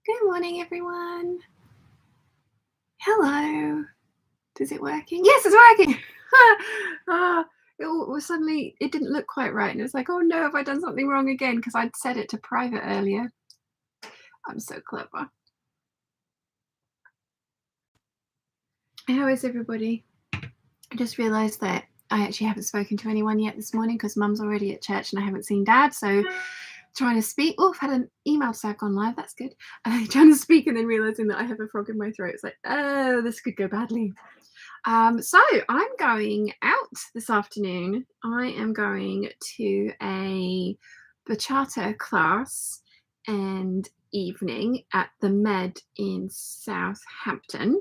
Good morning, everyone. Hello. Is it working? Yes, it's working. It was suddenly, it didn't look quite right. And it was like, oh no, have I done something wrong again? Because I'd set it to private earlier. I'm so clever. How is everybody? I just realised that I actually haven't spoken to anyone yet this morning because Mum's already at church and I haven't seen Dad. So trying to speak. Oh, I've had an email to say I've gone live. That's good. Trying to speak and then realising that I have a frog in my throat. It's like, oh, this could go badly. So I'm going out this afternoon. I am going to a bachata class and evening at the Med in Southampton.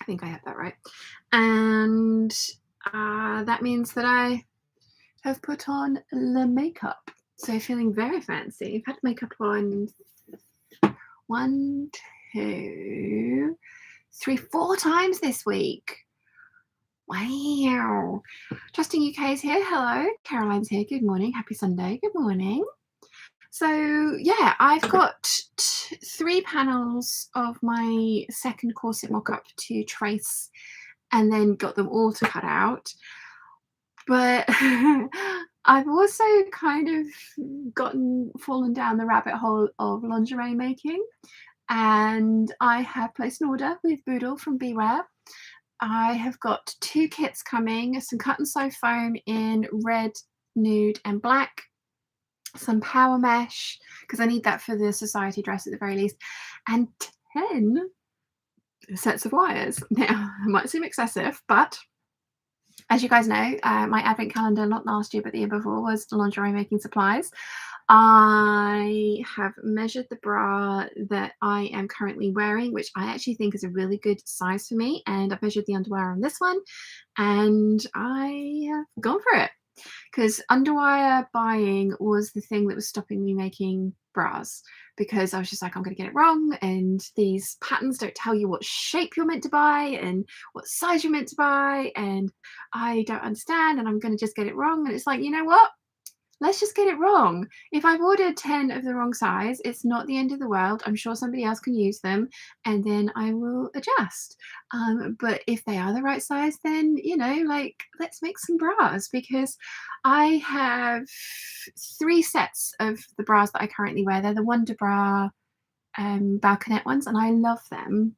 I think I have that right. And that means that I have put on the makeup. So feeling very fancy. I've had makeup on 1, 2, 3, 4 times this week. Wow. Justin UK is here. Hello. Caroline's here. Good morning. Happy Sunday. Good morning. So yeah, I've got 3 panels of my second corset mock-up to trace and then got them all to cut out. But I've also kind of fallen down the rabbit hole of lingerie making, and I have placed an order with Boodle from Beware. I have got 2 kits coming, some cut and sew foam in red, nude and black, some power mesh because I need that for the society dress at the very least, and 10 sets of wires. Now, it might seem excessive, but as you guys know, my advent calendar, not last year, but the year before, was lingerie making supplies. I have measured the bra that I am currently wearing, which I actually think is a really good size for me. And I've measured the underwire on this one, and I have gone for it. Because underwire buying was the thing that was stopping me making bras, because I was just like, I'm going to get it wrong, and these patterns don't tell you what shape you're meant to buy and what size you're meant to buy, and I don't understand, and I'm going to just get it wrong. And it's like, you know what? Let's just get it wrong. If I've ordered 10 of the wrong size, it's not the end of the world. I'm sure somebody else can use them, and then I will adjust. But if they are the right size, then, you know, like, let's make some bras, because I have 3 sets of the bras that I currently wear. They're the Wonder Bra balconette ones, and I love them.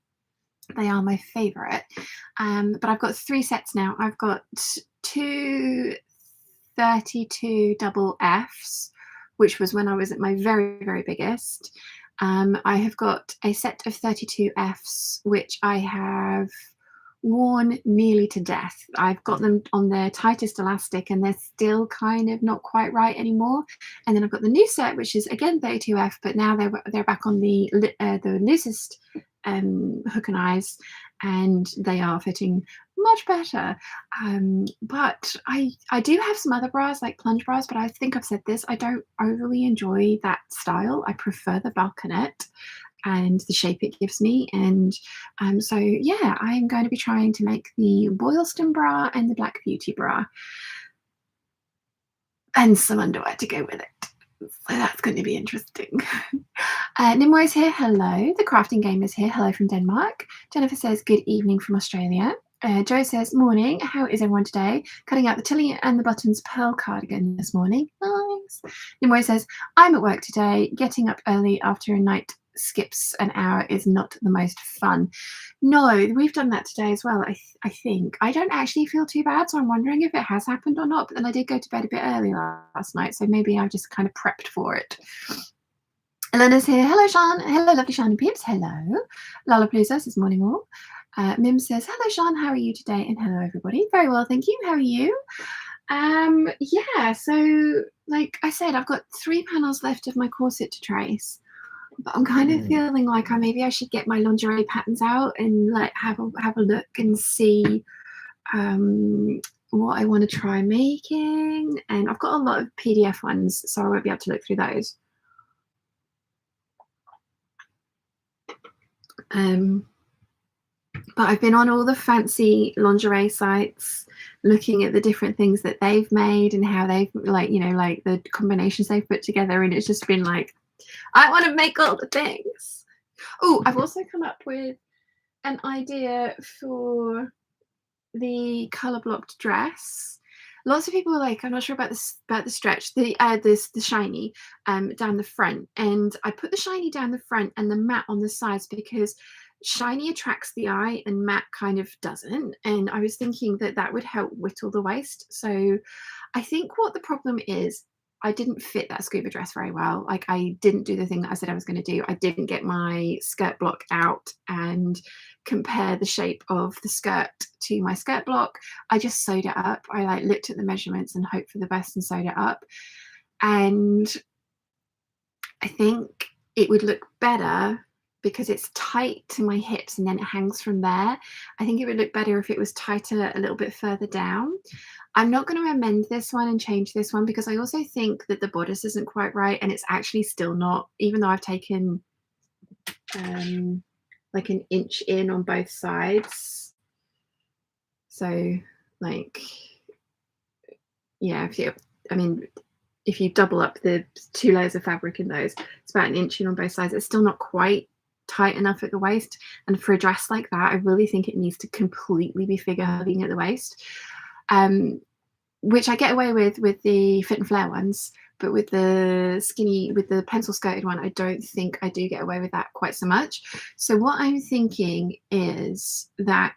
They are my favorite. But I've got 3 sets now. I've got 2 32 double Fs, which was when I was at my very, very biggest. I have got a set of 32 Fs, which I have worn nearly to death. I've got them on their tightest elastic and they're still kind of not quite right anymore. And then I've got the new set, which is again 32F, but now they're back on the loosest hook and eyes, and they are fitting much better. But I do have some other bras, like plunge bras, but I think I've said this, I don't overly enjoy that style. I prefer the balconette and the shape it gives me. And so yeah, I'm going to be trying to make the Boylston bra and the Black Beauty bra, and some underwear to go with it. So that's going to be interesting. Nimue is here. Hello. The Crafting Game is here. Hello from Denmark. Jennifer says good evening from Australia. Joe says morning. How is everyone today? Cutting out the Tilly and the Buttons pearl cardigan this morning. Nice. Nimue says I'm at work today. Getting up early after a night skips an hour is not the most fun. No, we've done that today as well. I think I don't actually feel too bad, so I'm wondering if it has happened or not. But then I did go to bed a bit early last night, so maybe I've just kind of prepped for it. Elena's here. Hello, Sean. Hello, lovely Sean and Peeps. Hello. Lollapalooza says morning all. Mim says hello, Sean. How are you today? And hello, everybody. Very well, thank you. How are you? Yeah. So, like I said, I've got 3 panels left of my corset to trace. But I'm kind of feeling like maybe I should get my lingerie patterns out and like have a look and see what I want to try making. And I've got a lot of PDF ones, so I won't be able to look through those. But I've been on all the fancy lingerie sites looking at the different things that they've made and how they've, like, you know, like the combinations they've put together, and it's just been like, I want to make all the things. Oh, I've also come up with an idea for the color blocked dress. Lots of people are like, I'm not sure about this, about the stretch, the shiny down the front, and I put the shiny down the front and the matte on the sides because shiny attracts the eye and matte kind of doesn't. And I was thinking that that would help whittle the waist. So I think what the problem is, I didn't fit that scuba dress very well. Like, I didn't do the thing that I said I was going to do. I didn't get my skirt block out and compare the shape of the skirt to my skirt block. I just sewed it up. I like looked at the measurements and hoped for the best and sewed it up. And I think it would look better because it's tight to my hips and then it hangs from there. I think it would look better if it was tighter a little bit further down. I'm not going to amend this one and change this one because I also think that the bodice isn't quite right, and it's actually still not, even though I've taken like an inch in on both sides. So like, yeah, if you double up the 2 layers of fabric in those, it's about an inch in on both sides. It's still not quite tight enough at the waist. And for a dress like that, I really think it needs to completely be figure hugging at the waist. Which I get away with the fit and flare ones, but with the skinny, with the pencil skirted one, I don't think I do get away with that quite so much. So what I'm thinking is that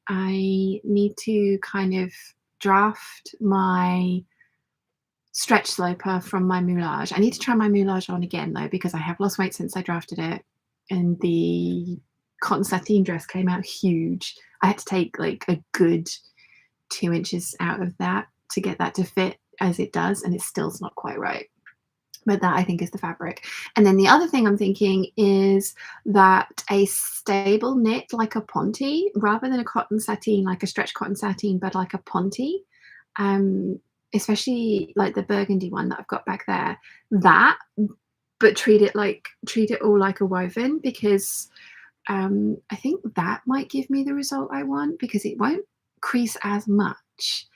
I need to kind of draft my stretch sloper from my moulage. I need to try my moulage on again though, because I have lost weight since I drafted it, and the cotton sateen dress came out huge. I had to take like a good 2 inches out of that to get that to fit as it does, and it still's not quite right. But that, I think, is the fabric. And then the other thing I'm thinking is that a stable knit like a ponte, rather than a cotton sateen, like a stretch cotton sateen, but like a ponte, especially like the burgundy one that I've got back there, that, but treat it all like a woven, because I think that might give me the result I want, because it won't crease as much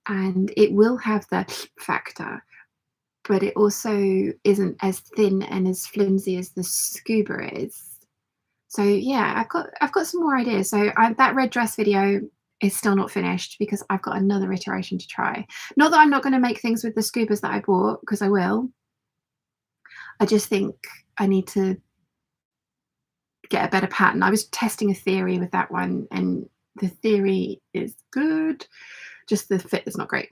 and it will have the factor, but it also isn't as thin and as flimsy as the scuba is. So yeah, I've got some more ideas. So that red dress video is still not finished because I've got another iteration to try. Not that I'm not going to make things with the scubas that I bought, because I will. I just think I need to get a better pattern. I was testing a theory with that one, and the theory is good, just the fit is not great.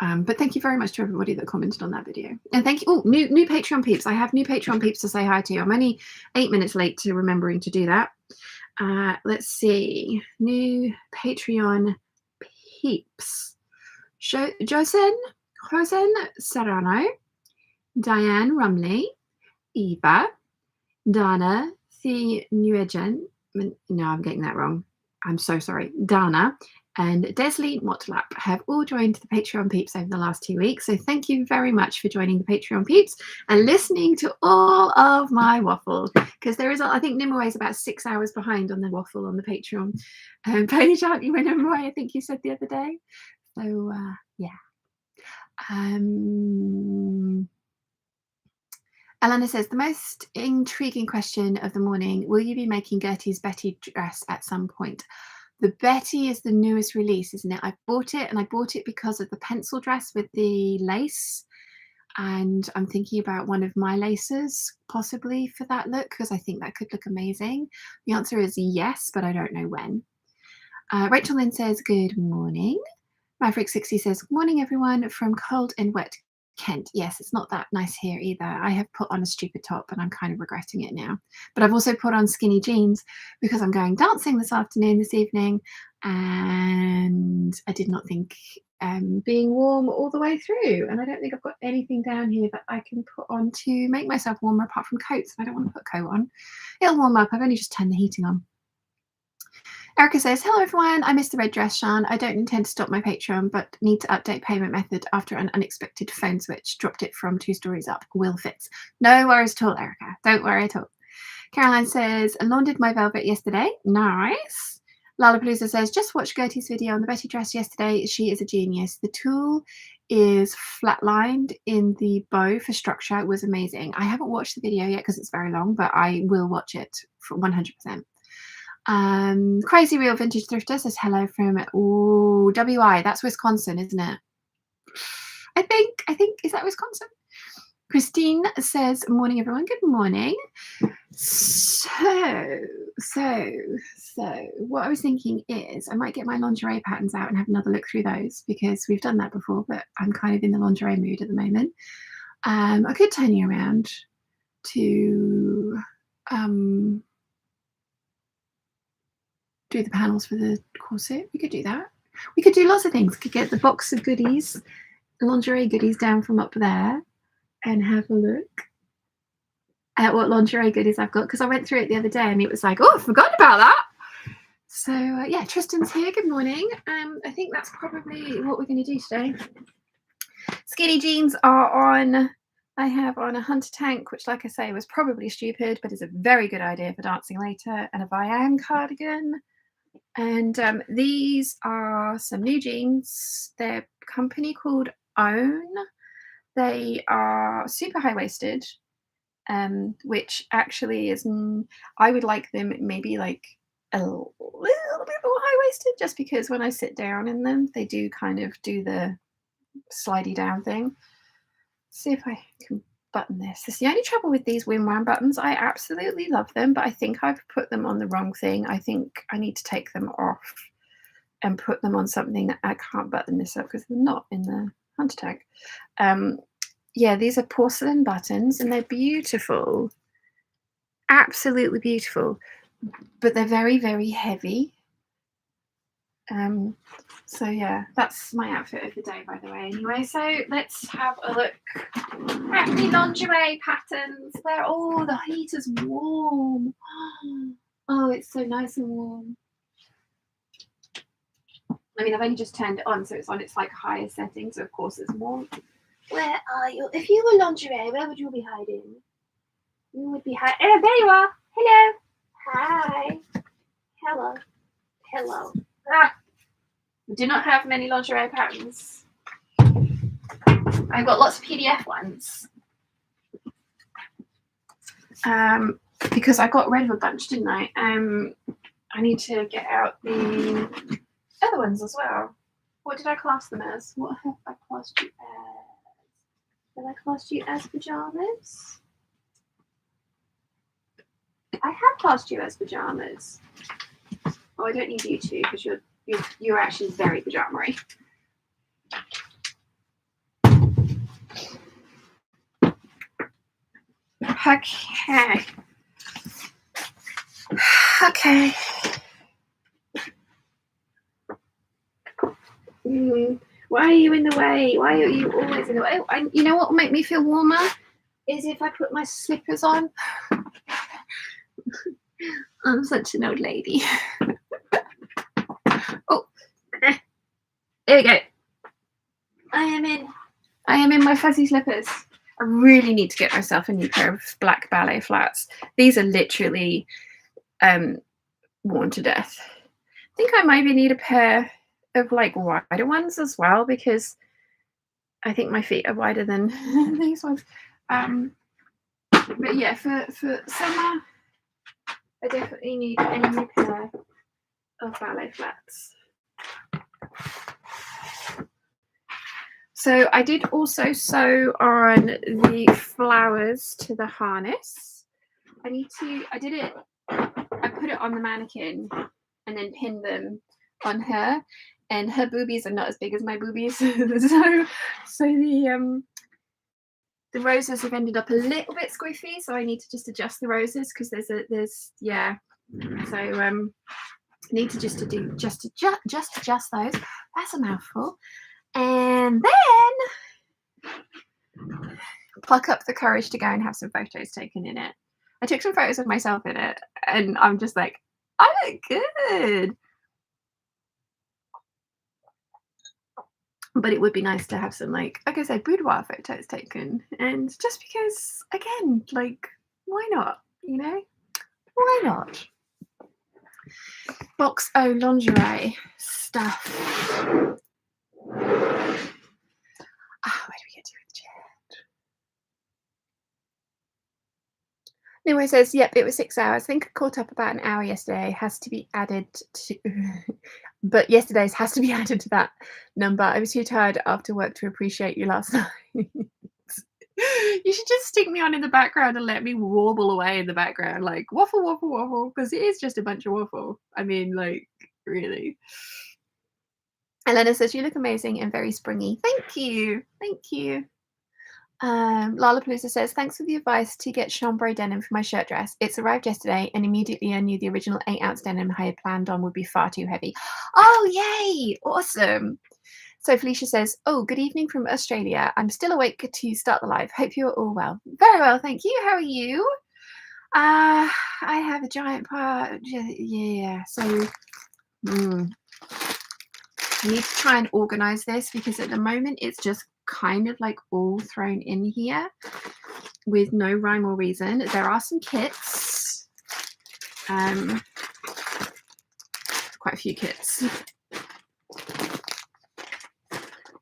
But thank you very much to everybody that commented on that video. And thank you. Oh, new Patreon peeps. I have new Patreon peeps to say hi to. I'm only 8 minutes late to remembering to do that. Let's see. New Patreon peeps. Josen Serrano, Diane Rumley, Eva, Dana Nuegen. No, I'm getting that wrong. I'm so sorry. Dana and Desley Motlap have all joined the Patreon peeps over the last 2 weeks. So thank you very much for joining the Patreon peeps and listening to all of my waffle, because there is, I think Nimue is about 6 hours behind on the waffle on the Patreon page, aren't you, Nimue? I think you said the other day. So yeah. Elena says, the most intriguing question of the morning, will you be making Gertie's Betty dress at some point? The Betty is the newest release, isn't it? I bought it, and I bought it because of the pencil dress with the lace. And I'm thinking about one of my laces possibly for that look, because I think that could look amazing. The answer is yes, but I don't know when. Rachel Lynn says, good morning. Maverick60 says, good morning, everyone, from cold and wet Kent. Yes, it's not that nice here either. I have put on a stupid top and I'm kind of regretting it now. But I've also put on skinny jeans because I'm going dancing this evening, and I did not think being warm all the way through. And I don't think I've got anything down here that I can put on to make myself warmer apart from coats. I don't want to put a coat on. It'll warm up. I've only just turned the heating on. Erica says, hello everyone, I missed the red dress, Shan. I don't intend to stop my Patreon, but need to update payment method after an unexpected phone switch. Dropped it from 2 stories up. Will fix. No worries at all, Erica. Don't worry at all. Caroline says, laundered my velvet yesterday. Nice. Lollapalooza says, just watched Gertie's video on the Betty dress yesterday. She is a genius. The tulle is flatlined in the bow for structure. It was amazing. I haven't watched the video yet because it's very long, but I will watch it for 100%. Crazy Real Vintage Thrifter says hello from WI. That's Wisconsin, isn't it? I think is that Wisconsin? Christine says, morning everyone. Good morning. So what I was thinking is I might get my lingerie patterns out and have another look through those, because we've done that before, but I'm kind of in the lingerie mood at the moment. I could turn you around to do the panels for the corset. We could do that. We could do lots of things. We could get the box of goodies, lingerie goodies, down from up there and have a look at what lingerie goodies I've got, because I went through it the other day and it was like, oh, I forgot about that. So yeah, Tristan's here. Good morning. I think that's probably what we're going to do today. Skinny jeans are on. I have on a hunter tank, which, like I say, was probably stupid, but is a very good idea for dancing later, and a Vian cardigan. And these are some new jeans. They're a company called Own. They are super high-waisted, which actually is, I would like them maybe like a little bit more high-waisted, just because when I sit down in them, they do kind of do the slidey down thing. See if I can button this. This is the only trouble with these win-wham buttons. I absolutely love them, but I think I've put them on the wrong thing. I think I need to take them off and put them on something that I can't button this up, because they're not in the hunter tag. Yeah, these are porcelain buttons and they're beautiful, absolutely beautiful, but they're very, very heavy. So yeah, that's my outfit of the day, by the way. Anyway, so let's have a look at the lingerie patterns. Where, oh, the heat is warm. Oh, it's so nice and warm. I mean, I've only just turned it on, so it's on its like highest setting, so of course it's warm. Where are you? If you were lingerie, where would you be hiding? You would be hiding. Oh, there you are. Hello. Hi. Hello. Hello. Ah. We do not have many lingerie patterns. I've got lots of PDF ones. Because I got rid of a bunch, didn't I? I need to get out the other ones as well. What did I class them as? What have I classed you as? Have I classed you as pajamas? I have classed you as pajamas. Oh, I don't need you to, because you're actually very pajama-y. Okay. Okay. Why are you in the way? Why are you always in the way? Oh, you know what will make me feel warmer? Is if I put my slippers on. I'm such an old lady. Oh, there we go. I am in my fuzzy slippers. I really need to get myself a new pair of black ballet flats. These are literally worn to death. I think I maybe need a pair of like wider ones as well, because I think my feet are wider than these ones. But yeah, for summer, I definitely need a new pair of ballet flats. So I did also sew on the flowers to the harness. I put it on the mannequin and then pinned them on her, and her boobies are not as big as my boobies. so the roses have ended up a little bit squiffy, so I need to just adjust the roses, because there's yeah. So I need to just adjust those. That's a mouthful. And then pluck up the courage to go and have some photos taken in it. I took some photos of myself in it, and I'm just like, I look good. But it would be nice to have some, like I said, boudoir photos taken. And just because, again, like, why not? You know? Why not? Box O lingerie stuff. Anyway, it says, yep, it was 6 hours. I think I caught up about an hour yesterday. Has to be added to, but yesterday's has to be added to that number. I was too tired after work to appreciate you last night. You should just stick me on in the background and let me warble away in the background, like waffle, waffle, waffle, because it is just a bunch of waffle. I mean, like, really. Elena says, you look amazing and very springy. Thank you. Thank you. Lollapalooza says, thanks for the advice to get chambray denim for my shirt dress. It's arrived yesterday and immediately I knew the original 8-ounce denim I had planned on would be far too heavy. Oh, yay! Awesome. So Felicia says, oh, good evening from Australia. I'm still awake to start the live. Hope you're all well. Very well, thank you. How are you? I have a giant part. Yeah, so I need to try and organize this because at the moment it's just kind of like all thrown in here with no rhyme or reason. There are some kits, quite a few kits,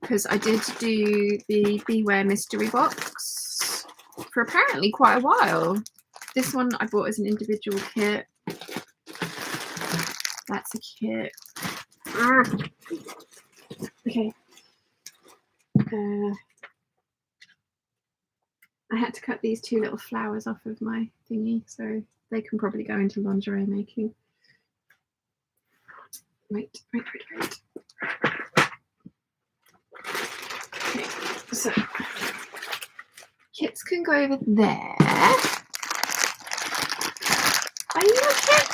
because I did do the Beware mystery box for apparently quite a while. This one I bought as an individual kit. That's a kit. Okay. I had to cut these 2 little flowers off of my thingy, so they can probably go into lingerie making. Wait. Okay, so kits can go over there. Are you a kit?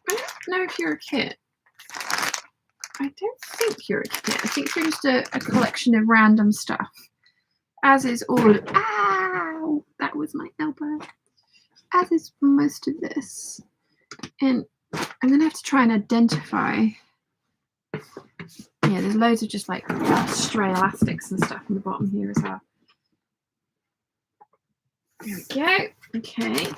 I don't know if you're a kit. I don't think you're a kit. I think you're just a collection of random stuff. As is all of, ow, that was my elbow. As is most of this. And I'm gonna have to try and identify. Yeah, there's loads of just like stray elastics and stuff in the bottom here as well. There we go. Okay.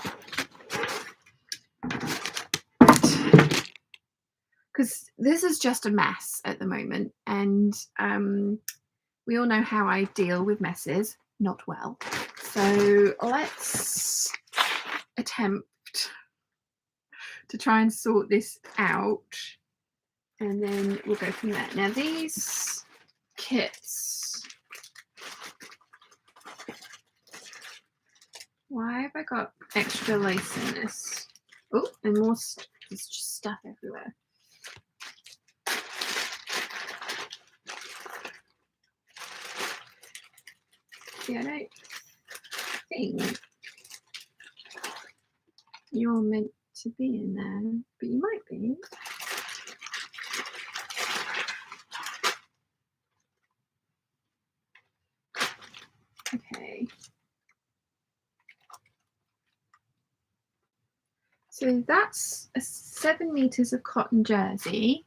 Because this is just a mess at the moment, and we all know how I deal with messes, not well. So let's attempt to try and sort this out, and then we'll go from there. Now these kits, why have I got extra lace in this? Oh, and more, there's just stuff everywhere. Yeah, I don't think you're meant to be in there, but you might be. Okay. So that's 7 meters of cotton jersey.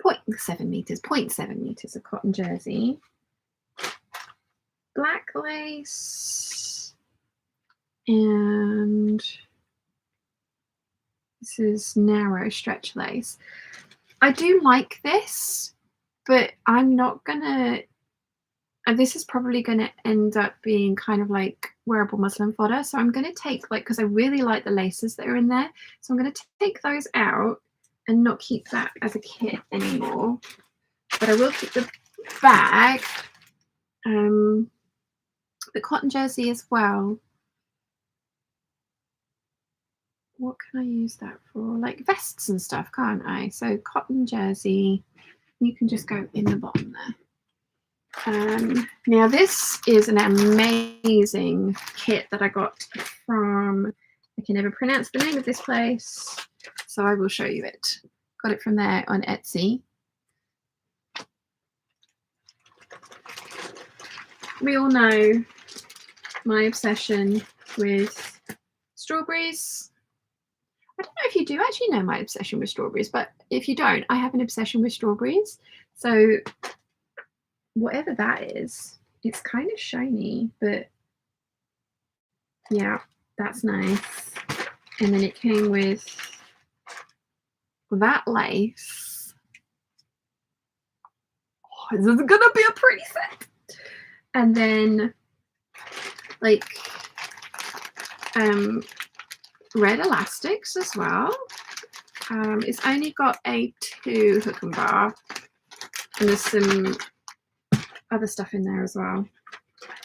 0.7 meters, 0.7 meters of cotton jersey. Black lace, and this is narrow stretch lace. I do like this, but I'm not gonna, and this is probably gonna end up being kind of like wearable muslin fodder. So I'm gonna take, like, because I really like the laces that are in there, so I'm gonna take those out and not keep that as a kit anymore. But I will keep the bag. The cotton jersey as well. What can I use that for? Like vests and stuff, can't I? So cotton jersey, you can just go in the bottom there. Now this is an amazing kit that I got from, I can never pronounce the name of this place, so I will show you it. Got it from there on Etsy. We all know my obsession with strawberries. I don't know if you do actually know my obsession with strawberries, but if you don't, I have an obsession with strawberries. So whatever that is, it's kind of shiny, but yeah, that's nice. And then it came with that lace. Oh, this is gonna be a pretty set. And then, like, red elastics as well. It's only got a 2 hook and bar, and there's some other stuff in there as well. I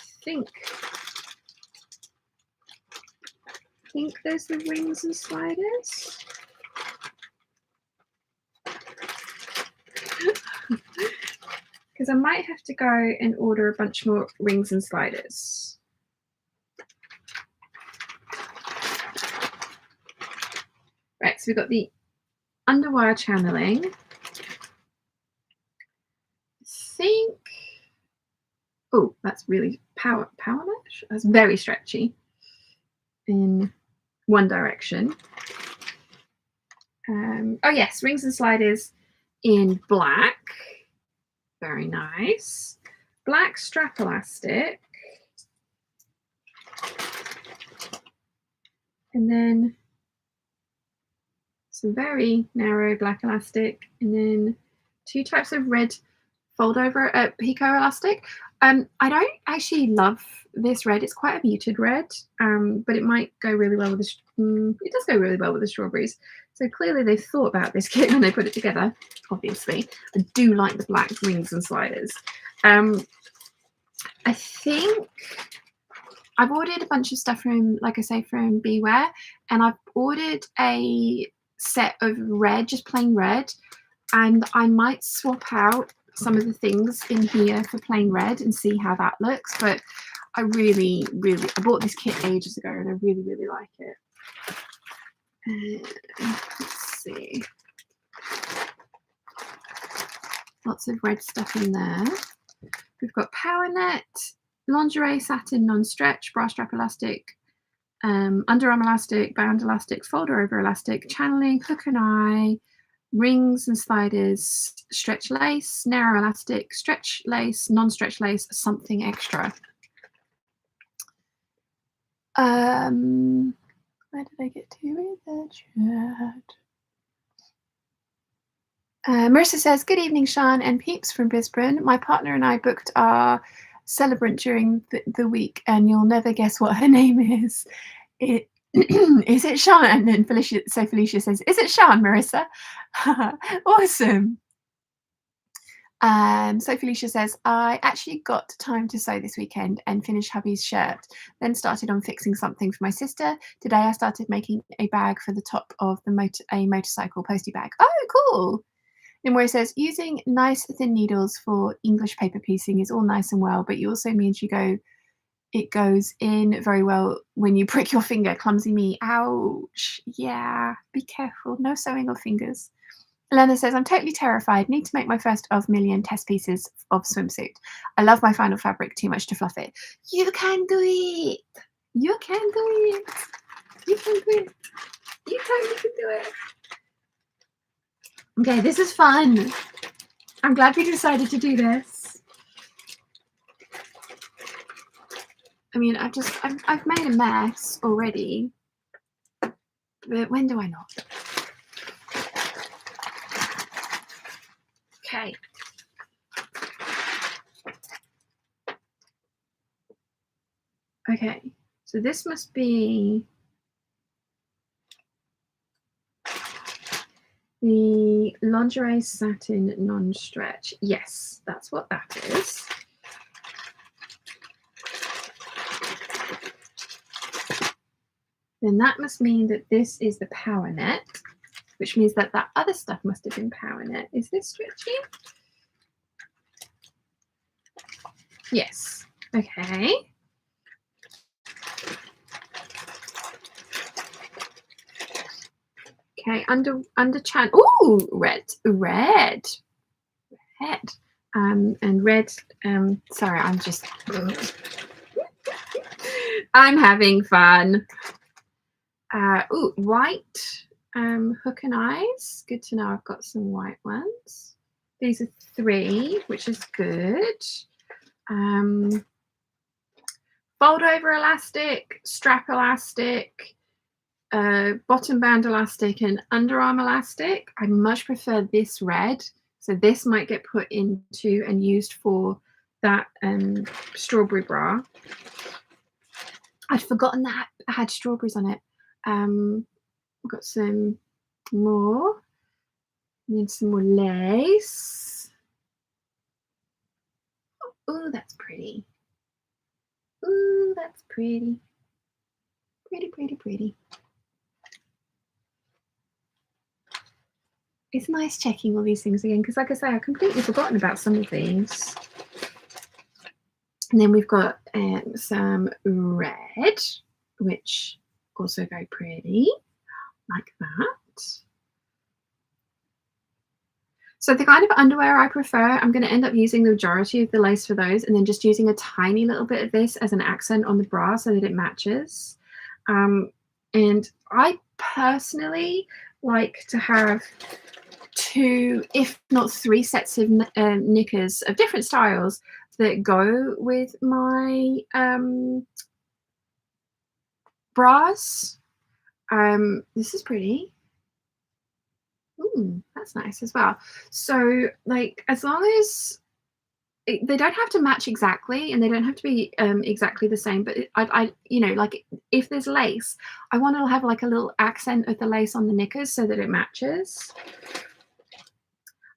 think there's the rings and sliders. Because I might have to go and order a bunch more rings and sliders. Right, so we've got the underwire channeling. I think, oh, that's really power mesh. That's very stretchy in one direction. Oh yes, rings and sliders in black. Very nice. Black strap elastic. And then some very narrow black elastic, and then 2 types of red fold over picot elastic. I don't actually love this red. It's quite a muted red, but it might go really well with the it does go really well with the strawberries. So clearly they've thought about this kit when they put it together. Obviously, I do like the black rings and sliders. I think I've ordered a bunch of stuff from, like I say, from Beware, and I've ordered a set of red, just plain red, and I might swap out some of the things in here for plain red and see how that looks. But I really I bought this kit ages ago and I really like it. Let's see, lots of red stuff in there. We've got power net, lingerie satin non-stretch, bra strap elastic, underarm elastic, band elastic, folder over elastic, channeling, hook and eye, rings and sliders, stretch lace, narrow elastic, stretch lace, non-stretch lace, something extra. Where did I get to with the chat? Marissa says, good evening, Sian and Peeps from Brisbane. My partner and I booked our celebrant during the week, and you'll never guess what her name is. Is it Sian? And Felicia says, is it Sian, Marissa? Awesome. So Felicia says, I actually got time to sew this weekend and finish hubby's shirt, then started on fixing something for my sister. Today I started making a bag for the top of a motorcycle postie bag. Oh, cool. And where it says, using nice thin needles for English paper piecing is all nice and well, but it also means it goes in very well when you prick your finger. Clumsy me. Ouch. Yeah, be careful. No sewing of fingers. Elena says, I'm totally terrified. Need to make my first of million test pieces of swimsuit. I love my final fabric too much to fluff it. You can do it. You can do it. You can do it. You totally can do it. Okay, this is fun. I'm glad we decided to do this. I mean, I've made a mess already, but when do I not? Okay. Okay, so this must be the lingerie satin non-stretch. Yes, that's what that is. Then that must mean that this is the power net, which means that that other stuff must have been power net. Is this stretchy? Yes. Okay. Okay, under chan. Ooh, red. And red. Sorry, I'm having fun. Ooh, white. Hook and eyes. Good to know I've got some white ones. These are 3, which is good. Fold over elastic, strap elastic, bottom band elastic, and underarm elastic. I much prefer this red, so this might get put into and used for that strawberry bra. I'd forgotten that I had strawberries on it. I've got some more. Need some more lace. Oh, that's pretty. Ooh, that's pretty. Pretty, pretty, pretty. It's nice checking all these things again because, like I say, I've completely forgotten about some of these. And then we've got some red, which also very pretty, like that. So the kind of underwear I prefer, I'm going to end up using the majority of the lace for those, and then just using a tiny little bit of this as an accent on the bra so that it matches. And I personally like to have 2, if not 3 sets of knickers of different styles that go with my bras. This is pretty. Ooh, that's nice as well. So, like, as long as they don't have to match exactly, and they don't have to be exactly the same. But you know, like if there's lace, I want to have like a little accent of the lace on the knickers so that it matches.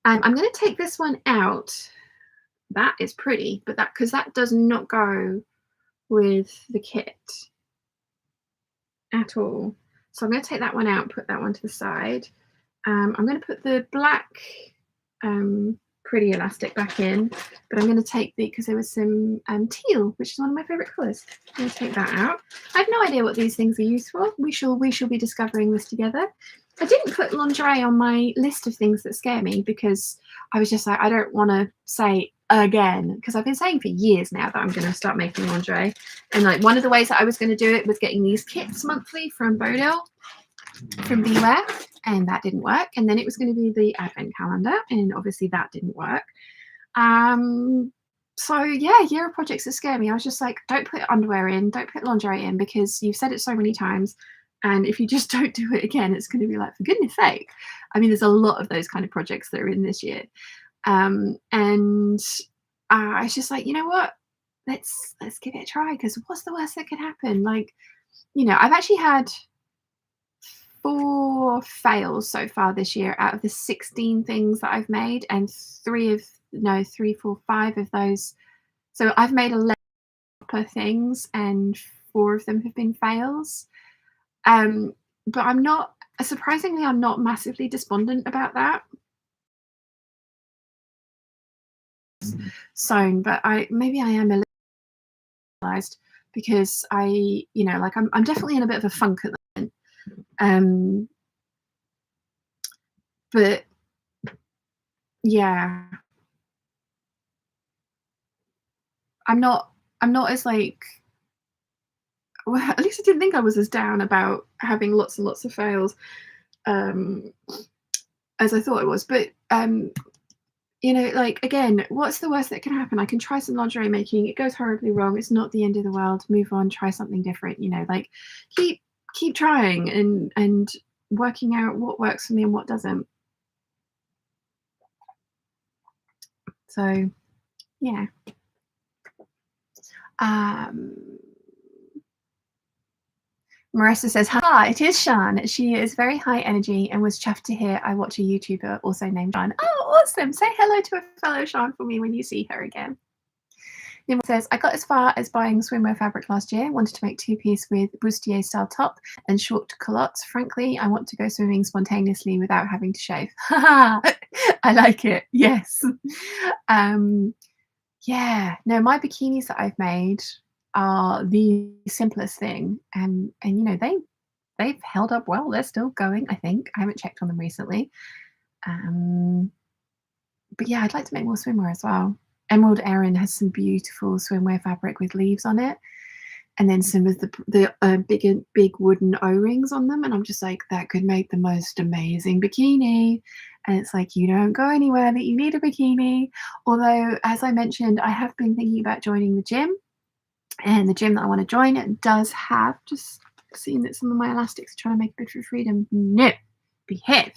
I'm going to take this one out. That is pretty, but because that does not go with the kit at all. So I'm going to take that one out, put that one to the side. I'm going to put the black pretty elastic back in, but I'm going to take because there was some teal, which is one of my favorite colors. I'm going to take that out. I have no idea what these things are used for. We shall be discovering this together. I didn't put lingerie on my list of things that scare me because I was just like, I don't want to say again, because I've been saying for years now that I'm going to start making lingerie. And like one of the ways that I was going to do it was getting these kits monthly from Bodil, from Beware, and that didn't work. And then it was going to be the advent calendar, and obviously that didn't work. So yeah, year of projects that scare me. I was just like, don't put underwear in, don't put lingerie in, because you've said it so many times, and if you just don't do it again, it's going to be like, for goodness sake. I mean, there's a lot of those kind of projects that are in this year. And I was just like, you know what, let's give it a try, because what's the worst that could happen? Like, you know, I've actually had 4 fails so far this year out of the 16 things that I've made, and 3, 4, 5 of those. So I've made 11 things, and 4 of them have been fails. But I'm not massively despondent about that. But maybe I am a little realized, because I, you know, like I'm definitely in a bit of a funk at the moment. But yeah, I'm not as like, well, at least I didn't think I was as down about having lots and lots of fails as I thought it was. But you know, like, again, what's the worst that can happen? I can try some lingerie making. It goes horribly wrong. It's not the end of the world. Move on. Try something different. You know, like keep trying and working out what works for me and what doesn't. So yeah. Marissa says, "Hi, it is Shan. She is very high energy and was chuffed to hear I watch a YouTuber also named Shan." Oh, awesome. Say hello to a fellow Shan for me when you see her again. Nima says, "I got as far as buying swimwear fabric last year. Wanted to make 2-piece with bustier style top and short culottes. Frankly, I want to go swimming spontaneously without having to shave." I like it. Yes. Yeah. No, my bikinis that I've made are the simplest thing, and you know, they've held up well. They're still going, I think. I haven't checked on them recently. But yeah, I'd like to make more swimwear as well. Emerald Erin has some beautiful swimwear fabric with leaves on it, and then some of the big wooden O-rings on them, and I'm just like, that could make the most amazing bikini. And it's like, you don't go anywhere that you need a bikini. Although, as I mentioned, I have been thinking about joining the gym, and the gym that I want to join, it does have, just seeing that some of my elastics are trying to make a bid for freedom. No, behave.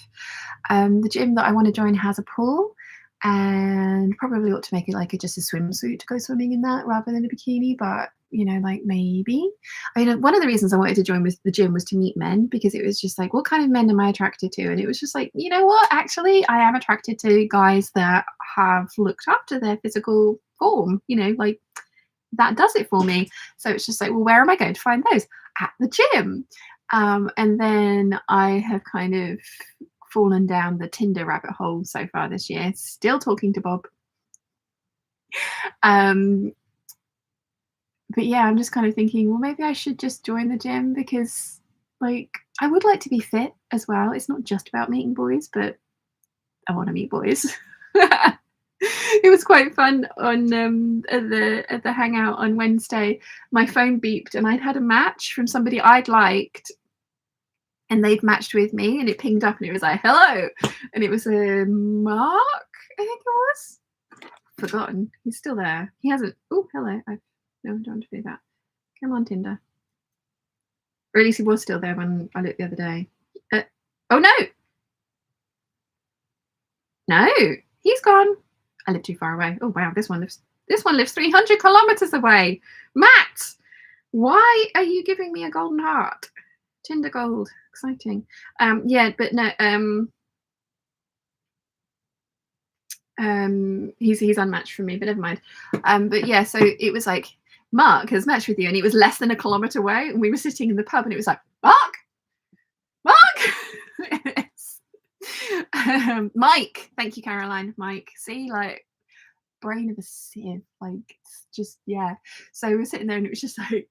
The gym that I want to join has a pool, and probably ought to make it like just a swimsuit to go swimming in that rather than a bikini. But you know, like maybe. I mean, one of the reasons I wanted to join the gym was to meet men, because it was just like, what kind of men am I attracted to? And it was just like, you know what? Actually, I am attracted to guys that have looked after their physical form, you know, like that does it for me. So it's just like, well, where am I going to find those? At the gym. And then I have kind of fallen down the Tinder rabbit hole so far this year, still talking to Bob. But yeah, I'm just kind of thinking, well, maybe I should just join the gym, because like I would like to be fit as well. It's not just about meeting boys, but I want to meet boys. It was quite fun on at the hangout on Wednesday. My phone beeped and I'd had a match from somebody I'd liked, and they'd matched with me, and it pinged up and it was like, hello, and it was a Mark, I think it was. Forgotten. He's still there. He hasn't. Oh, hello. No, I don't want to do that. Come on, Tinder. Or at least he was still there when I looked the other day. Oh no! No, he's gone. I live too far away. Oh wow, this one lives 300 kilometers away. Matt, why are you giving me a golden heart? Tinder gold, exciting. Yeah, but no. He's unmatched from me, but never mind. But yeah, so it was like, Mark has matched with you, and it was less than a kilometer away, and we were sitting in the pub, and it was like, Mark. Mike, thank you, Caroline. Mike, see, like, brain of a sieve, like, it's just, yeah. So we were sitting there, and it was just like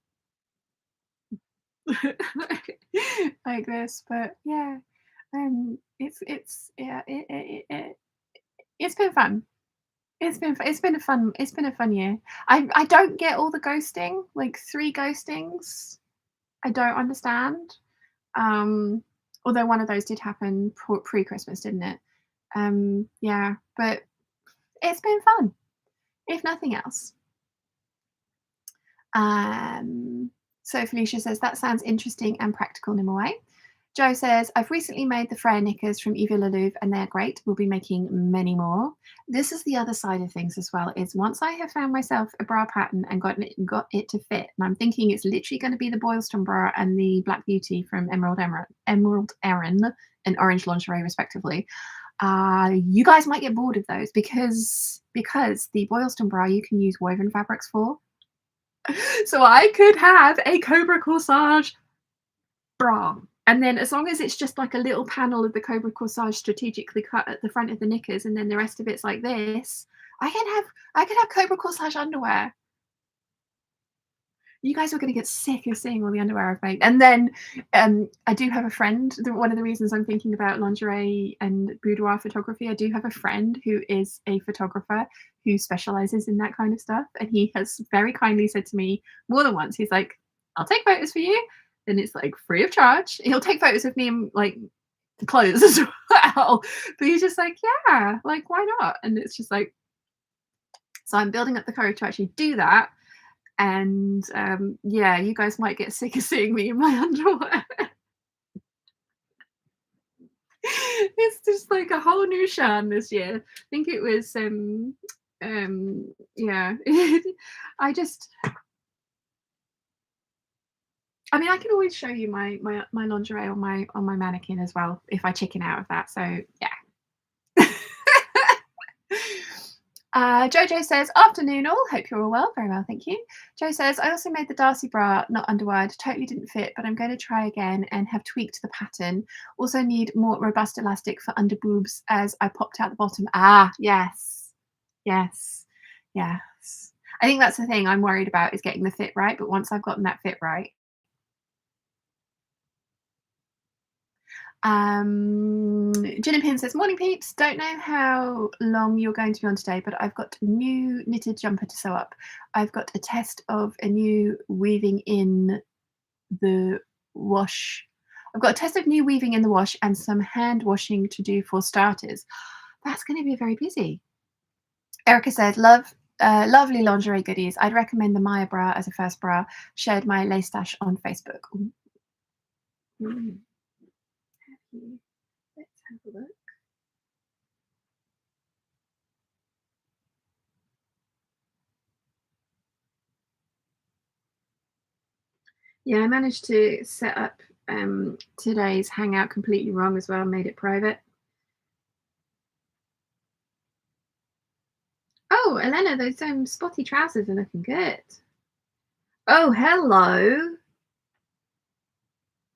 like this, but yeah, it's been fun. It's been a fun year. I don't get all the ghosting, like 3 ghostings. I don't understand. Um, Although one of those did happen pre-Christmas, didn't it? Yeah, but it's been fun, if nothing else. So Felicia says, that sounds interesting and practical, Nimue. Joe says, I've recently made the Freya knickers from Yves Le Louvre and they're great. We'll be making many more. This is the other side of things as well, is once I have found myself a bra pattern and got it to fit, and I'm thinking it's literally going to be the Boylston bra and the Black Beauty from Emerald Erin and Orange Lingerie, respectively. You guys might get bored of those, because the Boylston bra you can use woven fabrics for. So I could have a Cobra Corsage bra, and then as long as it's just like a little panel of the Cobra Corsage strategically cut at the front of the knickers, and then the rest of it's like this, I could have Cobra Corsage underwear. You guys are going to get sick of seeing all the underwear I've made. And then I do have a friend. One of the reasons I'm thinking about lingerie and boudoir photography, I do have a friend who is a photographer who specializes in that kind of stuff. And he has very kindly said to me more than once, he's like, I'll take photos for you. And it's like free of charge. He'll take photos of me in like clothes as well. But he's just like, yeah, like, why not? And it's just like, so I'm building up the courage to actually do that. And yeah, you guys might get sick of seeing me in my underwear. It's just like a whole new Shan this year. I think it was yeah. I mean, I can always show you my lingerie on my mannequin as well if I chicken out of that. So yeah. Jojo says, afternoon all, hope you're all well. Very well, thank you. Joe says, I also made the Darcy bra, not underwired, totally didn't fit, but I'm going to try again and have tweaked the pattern. Also need more robust elastic for under boobs as I popped out the bottom. Yes. Yes. Yes. I think that's the thing I'm worried about, is getting the fit right, but once I've gotten that fit right. Gin and Pin says, morning peeps, don't know how long you're going to be on today, but I've got a new knitted jumper to sew up. I've got a test of a new weaving in the wash. I've got a test of new weaving in the wash and some hand washing to do for starters. That's going to be very busy. Erica says, lovely lingerie goodies. I'd recommend the Maya bra as a first bra. Shared my lace stash on Facebook. Let's have a look. Yeah, I managed to set up today's hangout completely wrong as well, made it private. Oh, Elena, those spotty trousers are looking good. Oh, hello.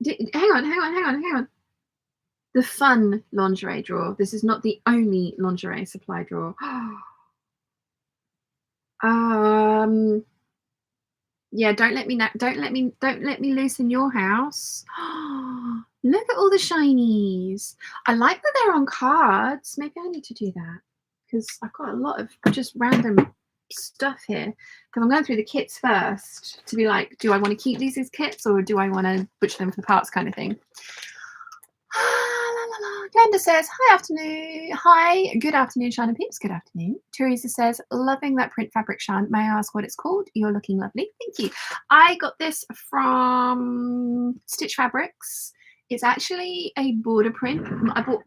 Hang on, hang on, hang on, hang on. The fun lingerie drawer. This is not the only lingerie supply drawer. um, yeah, don't let me loose in your house. Look at all the shinies. I like that they're on cards. Maybe I need to do that because I've got a lot of just random stuff here. Because I'm going through the kits first to be like, do I want to keep these as kits or do I want to butcher them for the parts kind of thing? Glenda says, hi, afternoon. Hi, good afternoon, Shan and Peeps. Good afternoon. Teresa says, loving that print fabric, Shan. May I ask what it's called? You're looking lovely. Thank you. I got this from Stitch Fabrics. It's actually a border print.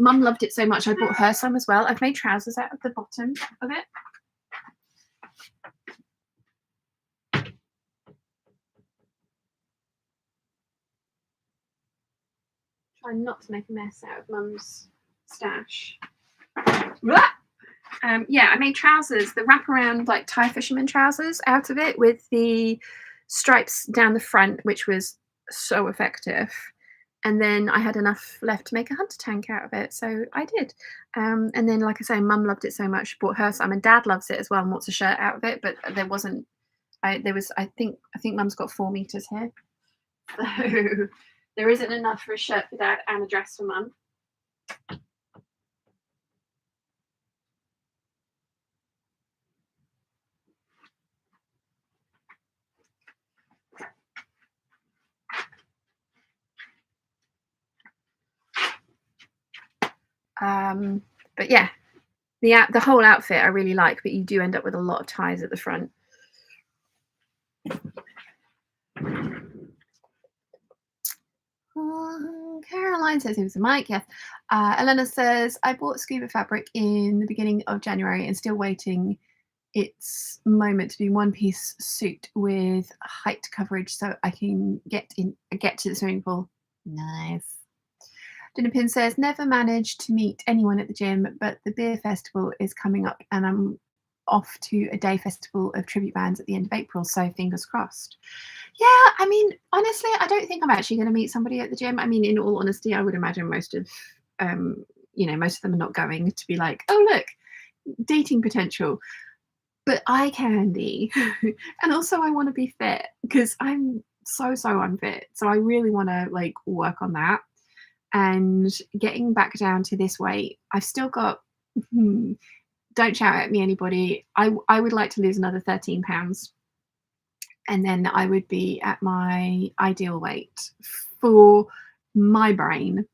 Mum loved it so much, I bought her some as well. I've made trousers out of the bottom of it. Try not to make a mess out of Mum's stash. Yeah, I made trousers, the wraparound like tie fisherman trousers out of it with the stripes down the front, which was so effective. And then I had enough left to make a hunter tank out of it, so I did. And then, like I say, Mum loved it so much, bought her some, and Dad loves it as well and wants a shirt out of it. But there wasn't. There was. I think Mum's got 4 meters here, so there isn't enough for a shirt for Dad and a dress for Mum. But yeah, the whole outfit I really like, but you do end up with a lot of ties at the front. Caroline says it was a mic. Yes. Elena says I bought scuba fabric in the beginning of January and still waiting its moment to be one-piece suit with height coverage so I can get to the swimming pool. Nice. Dinner Pin says never managed to meet anyone at the gym, but the beer festival is coming up and I'm off to a day festival of tribute bands at the end of April, so fingers crossed. Yeah, I mean, honestly, I don't think I'm actually going to meet somebody at the gym. I mean, in all honesty, I would imagine most of them are not going to be like, oh look, dating potential. But eye candy, and also I want to be fit because I'm so unfit. So I really want to like work on that and getting back down to this weight. I've still got. Don't shout at me, anybody. I would like to lose another 13 pounds. And then I would be at my ideal weight for my brain,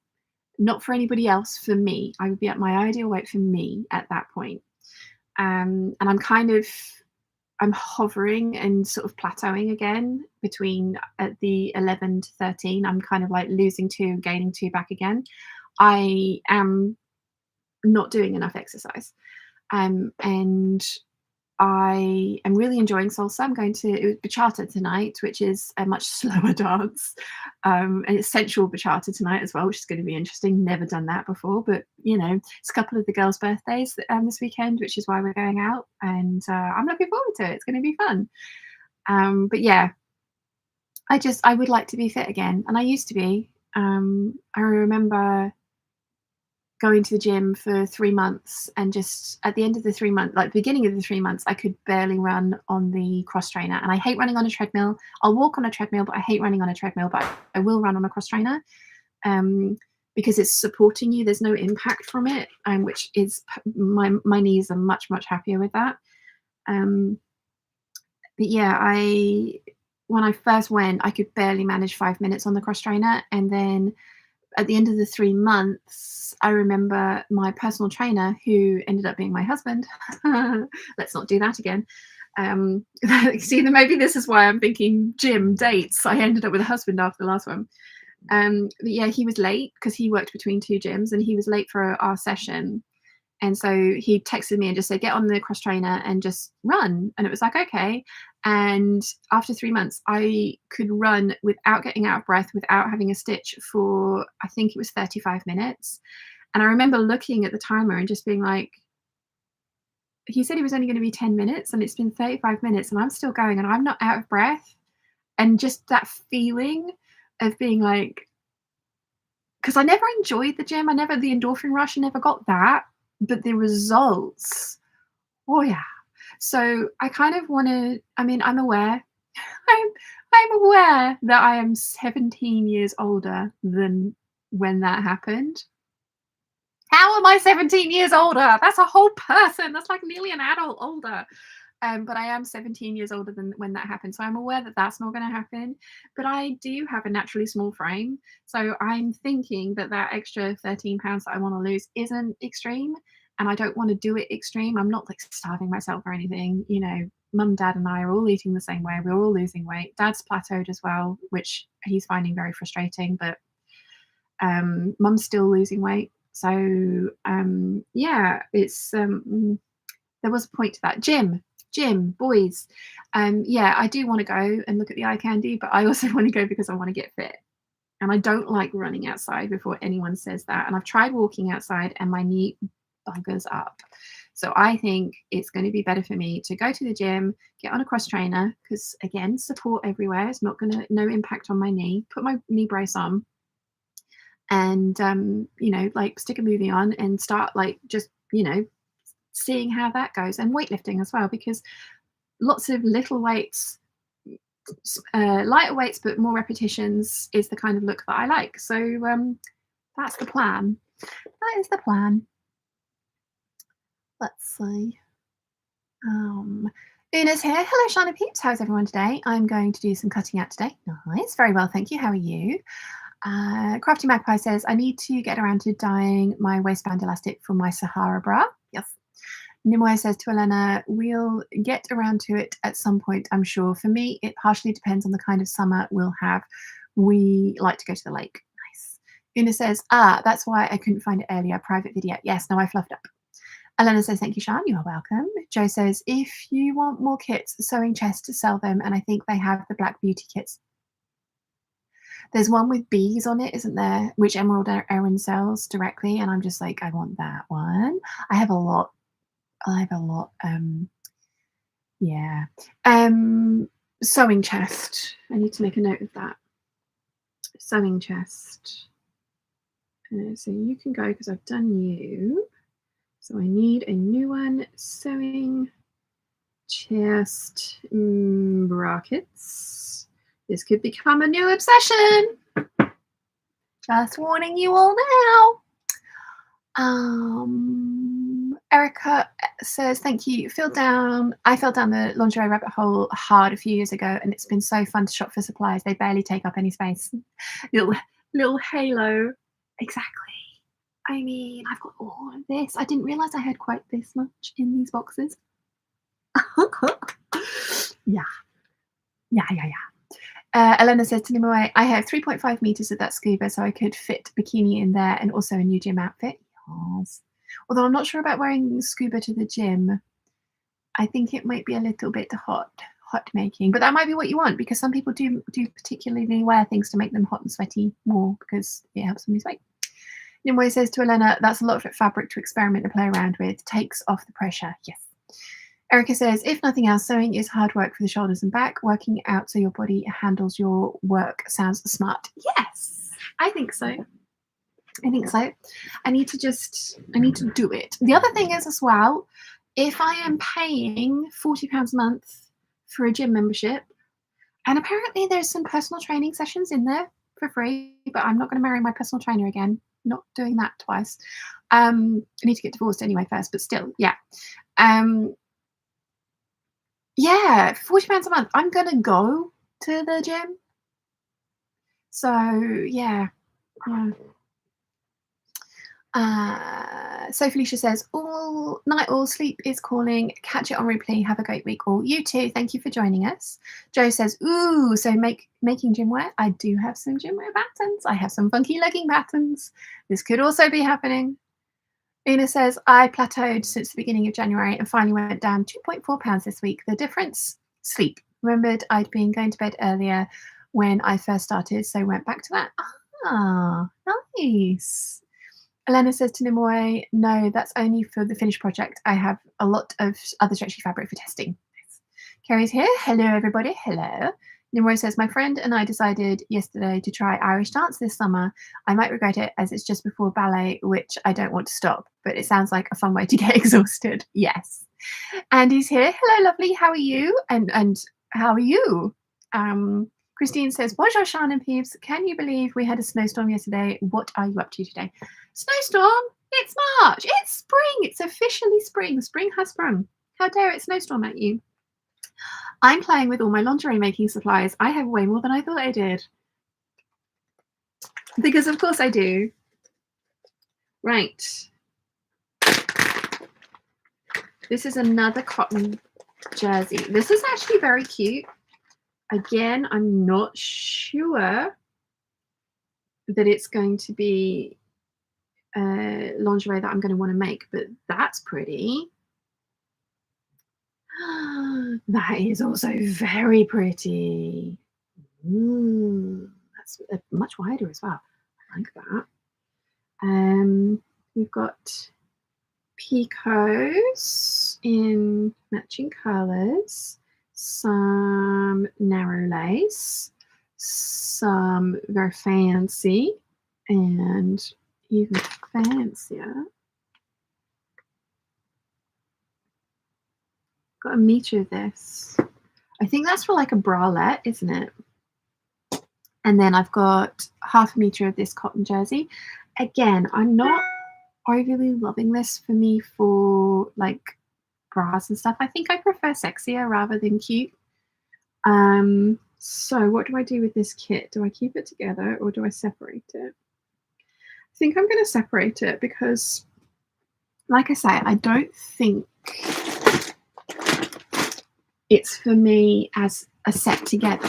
not for anybody else, for me. I would be at my ideal weight for me at that point. And I'm hovering and sort of plateauing again between at the 11 to 13. I'm kind of like losing 2, gaining 2 back again. I am not doing enough exercise. And I am really enjoying salsa. I'm going to bachata tonight, which is a much slower dance. And it's sensual bachata tonight as well, which is going to be interesting. Never done that before, but it's a couple of the girls' birthdays this weekend, which is why we're going out. And I'm looking forward to it. It's going to be fun. But yeah, I would like to be fit again. And I used to be. I remember going to the gym for 3 months and just at the end of the 3 months, like beginning of the 3 months, I could barely run on the cross trainer. And I hate running on a treadmill. I'll walk on a treadmill, but I hate running on a treadmill, but I will run on a cross trainer because it's supporting you. There's no impact from it, which is my knees are much happier with that. But yeah, when I first went, I could barely manage 5 minutes on the cross trainer. And then at the end of the 3 months, I remember my personal trainer, who ended up being my husband. Let's not do that again. See, maybe this is why I'm thinking gym dates. I ended up with a husband after the last one. But yeah, he was late because he worked between 2 gyms and he was late for our session. And so he texted me and just said, get on the cross trainer and just run. And it was like, okay. And after 3 months, I could run without getting out of breath, without having a stitch for, I think it was 35 minutes. And I remember looking at the timer and just being like, he said he was only going to be 10 minutes and it's been 35 minutes and I'm still going and I'm not out of breath. And just that feeling of being like, because I never enjoyed the gym. The endorphin rush, I never got that. But the results, oh yeah. So I kind of want to, I'm aware, I'm aware that I am 17 years older than when that happened. How am I 17 years older? That's a whole person. That's like nearly an adult older. But I am 17 years older than when that happened. So I'm aware that that's not going to happen. But I do have a naturally small frame. So I'm thinking that that extra 13 pounds that I want to lose isn't extreme. And I don't want to do it extreme. I'm not like starving myself or anything. You know, mum, dad, and I are all eating the same way. We're all losing weight. Dad's plateaued as well, which he's finding very frustrating. But mum's still losing weight. So yeah, it's there was a point to that. Gym, boys. Yeah, I do want to go and look at the eye candy, but I also want to go because I want to get fit. And I don't like running outside before anyone says that. And I've tried walking outside and my knee buggers up. So I think it's going to be better for me to go to the gym, get on a cross trainer, because again, support everywhere. It's not going to, no impact on my knee. Put my knee brace on and, you know, like stick a movie on and start like just, you know, seeing how that goes, and weightlifting as well, because lots of little weights, lighter weights but more repetitions is the kind of look that I like. So that's the plan. That is the plan. Let's see. Una's here. Hello, Shana Peeps. How's everyone today? I'm going to do some cutting out today. Nice. Very well, thank you. How are you? Crafty Magpie says, I need to get around to dyeing my waistband elastic for my Sahara bra. Yes. Nimoy says to Elena, we'll get around to it at some point, I'm sure. For me, it partially depends on the kind of summer we'll have. We like to go to the lake. Nice. Una says, that's why I couldn't find it earlier. Private video. Yes, no, I fluffed up. Elena says, thank you, Shan. You are welcome. Joe says, if you want more kits, Sewing Chest to sell them, and I think they have the Black Beauty kits. There's one with bees on it, isn't there? Which Emerald Erin sells directly, and I'm just like, I want that one. I have a lot. Yeah. Sewing Chest. I need to make a note of that. Sewing Chest. So you can go because I've done you. So I need a new one. Sewing Chest brackets. This could become a new obsession. Just warning you all now. Erica says, thank you. I fell down the lingerie rabbit hole hard a few years ago, and it's been so fun to shop for supplies. They barely take up any space. Little halo. Exactly. I mean, I've got all of this. I didn't realize I had quite this much in these boxes. Yeah. Elena says to Nimoy, I have 3.5 meters of that scuba, so I could fit bikini in there and also a new gym outfit. Yes. Although I'm not sure about wearing scuba to the gym. I think it might be a little bit hot making, but that might be what you want, because some people do particularly wear things to make them hot and sweaty more because it helps them lose weight. Nimoy says to Elena, that's a lot of fabric to experiment and play around with. Takes off the pressure. Yes. Erica says, if nothing else, sewing is hard work for the shoulders and back. Working out so your body handles your work sounds smart. Yes, I think so. I need to do it. The other thing is as well, if I am paying £40 a month for a gym membership, and apparently there's some personal training sessions in there for free, but I'm not going to marry my personal trainer again. Not doing that twice. I need to get divorced anyway first, but still, yeah. Yeah, £40 a month. I'm going to go to the gym. So, yeah. So Felicia says, all night, all sleep is calling. Catch it on replay. Have a great week, all. You too. Thank you for joining us. Joe says, ooh, so making gym wear. I do have some gym wear patterns. I have some funky legging patterns. This could also be happening. Ina says, I plateaued since the beginning of January and finally went down 2.4 pounds this week. The difference? Sleep. Remembered I'd been going to bed earlier when I first started, so went back to that. Ah, nice. Elena says to Nimoy, no, that's only for the finished project. I have a lot of other stretchy fabric for testing. Carrie's here. Hello, everybody. Hello. Nimoy says, my friend and I decided yesterday to try Irish dance this summer. I might regret it as it's just before ballet, which I don't want to stop, but it sounds like a fun way to get exhausted. Yes. Andy's here. Hello, lovely. How are you? And how are you? Christine says, bonjour, Shan and Peeps. Can you believe we had a snowstorm yesterday? What are you up to today? Snowstorm? It's March. It's spring. It's officially spring. Spring has sprung. How dare it snowstorm at you? I'm playing with all my lingerie making supplies. I have way more than I thought I did. Because of course I do. Right. This is another cotton jersey. This is actually very cute. Again, I'm not sure that it's going to be lingerie that I'm going to want to make, but that's pretty. That is also very pretty. That's much wider as well. I like that. We've got picots in matching colors, some narrow lace, some very fancy, and even fancier. Got a meter of this. I think that's for like a bralette, isn't it? And then I've got half a meter of this cotton jersey. Again, I'm not overly loving this for me for like bras and stuff. I think I prefer sexier rather than cute. So what do I do with this kit? Do I keep it together or do I separate it? I think I'm going to separate it because, like I say, I don't think it's for me as a set together,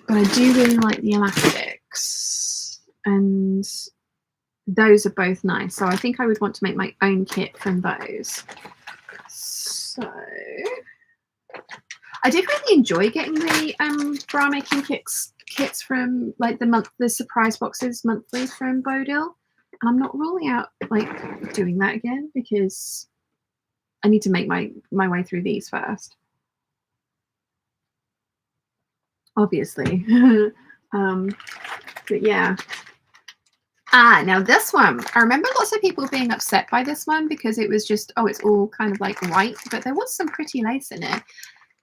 but I do really like the elastics, and those are both nice. So I think I would want to make my own kit from those. So I did really enjoy getting the bra making kits from like the surprise boxes monthly from Bodil, and I'm not ruling out like doing that again because I need to make my way through these first. Obviously. But yeah. Now this one, I remember lots of people being upset by this one because it was just, oh, it's all kind of like white, but there was some pretty lace in it.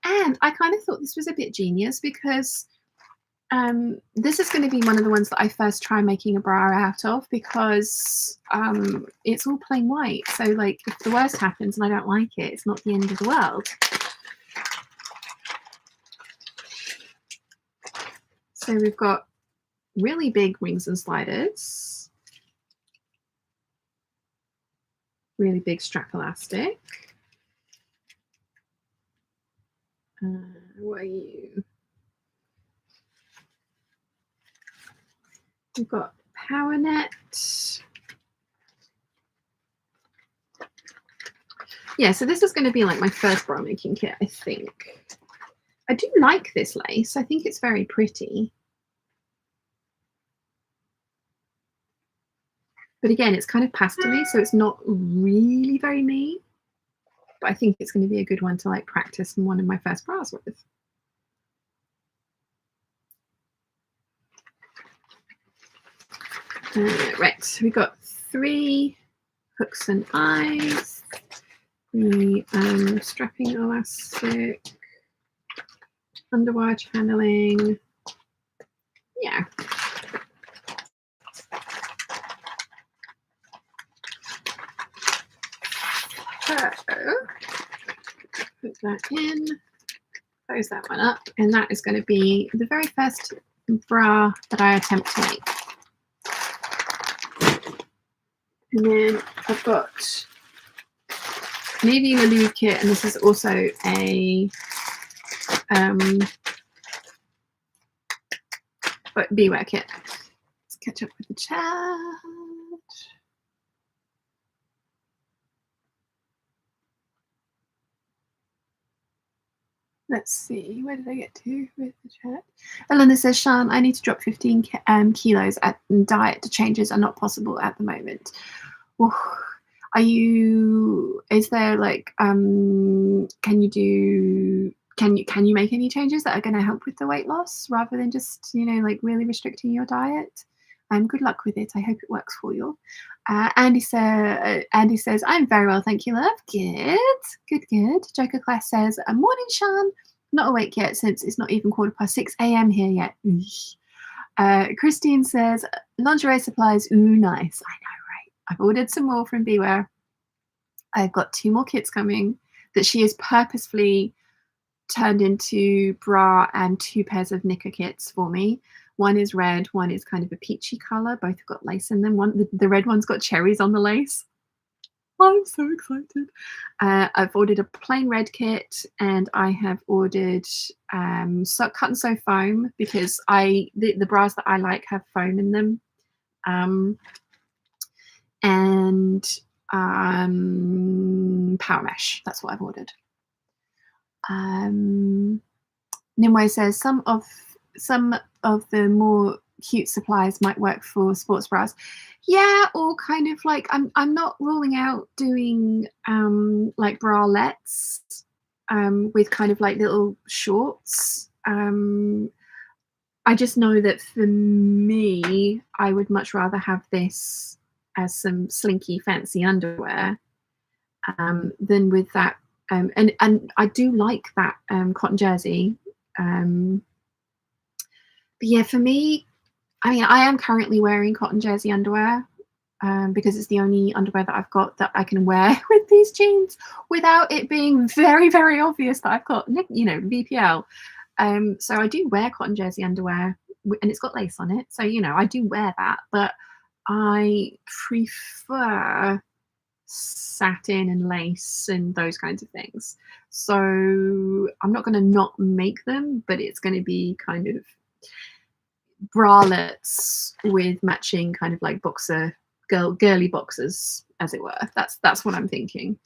And I kind of thought this was a bit genius because this is going to be one of the ones that I first try making a bra out of because it's all plain white. So like if the worst happens and I don't like it, it's not the end of the world. So we've got really big wings and sliders, really big strap elastic. What are you? We've got power net. Yeah, so this is going to be like my first bra making kit, I think. I do like this lace. I think it's very pretty. But again, it's kind of pastel-y, so it's not really very me. But I think it's going to be a good one to like practice in one of my first bras with. Right, so we've got 3 hooks and eyes, the strapping elastic, underwire channeling. Yeah. Put that in, close that one up, and that is going to be the very first bra that I attempt to make. And then I've got maybe a lube kit, and this is also a beware kit. Let's catch up with the chat. Let's see, where did I get to with the chat? Elena says, Shan, I need to drop 15 kilos and diet changes are not possible at the moment. Oof. Is there like, can you make any changes that are going to help with the weight loss rather than just, like really restricting your diet? Good luck with it. I hope it works for you. Andy says, I'm very well, thank you, love. Good. Joker Class says, morning, Shan. Not awake yet since it's not even 6:15 a.m. here yet. Christine says, lingerie supplies. Ooh, nice. I know, right? I've ordered some more from Beware. I've got 2 more kits coming that she has purposefully turned into bra and 2 pairs of knicker kits for me. One is red, one is kind of a peachy color. Both have got lace in them. The red one's got cherries on the lace. I'm so excited. I've ordered a plain red kit, and I have ordered cut and sew foam because the bras that I like have foam in them. And power mesh. That's what I've ordered. Nimue says some of the more cute supplies might work for sports bras. Yeah, or kind of like I'm not ruling out doing like bralettes with kind of like little shorts. I just know that for me, I would much rather have this as some slinky fancy underwear than with that. And I do like that cotton jersey. But yeah, for me, I mean, I am currently wearing cotton jersey underwear because it's the only underwear that I've got that I can wear with these jeans without it being very, very obvious that I've got, VPL. So I do wear cotton jersey underwear, and it's got lace on it. So, I do wear that, but I prefer satin and lace and those kinds of things. So I'm not going to not make them, but it's going to be kind of bralettes with matching kind of like girly boxers, as it were. That's what I'm thinking.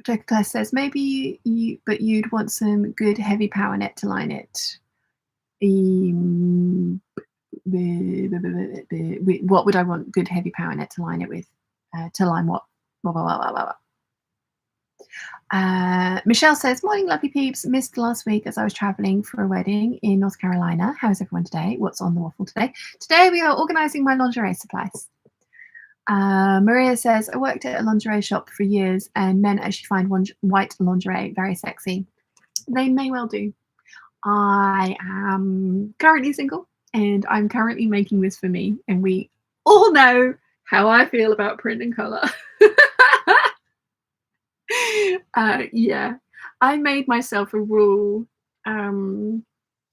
Jessica says maybe you'd want some good heavy power net to line it. What would I want good heavy power net to line it with? To line what? Michelle says, morning, lovely peeps. Missed last week as I was traveling for a wedding in North Carolina. How is everyone today? What's on the waffle today? Today we are organising my lingerie supplies. Maria says, I worked at a lingerie shop for years and men actually find white lingerie very sexy. They may well do. I am currently single and I'm currently making this for me, and we all know how I feel about print and colour. Yeah, I made myself a rule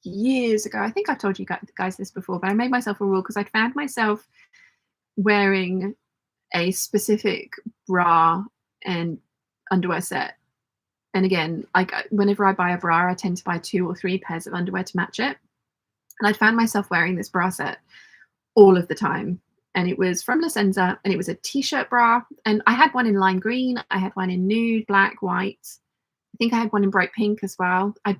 years ago. I think I've told you guys this before, but I made myself a rule because I found myself wearing a specific bra and underwear set. And again, whenever I buy a bra, I tend to buy 2 or 3 pairs of underwear to match it. And I found myself wearing this bra set all of the time. And it was from Licenza, and it was a t-shirt bra. And I had one in lime green. I had one in nude, black, white. I think I had one in bright pink as well. I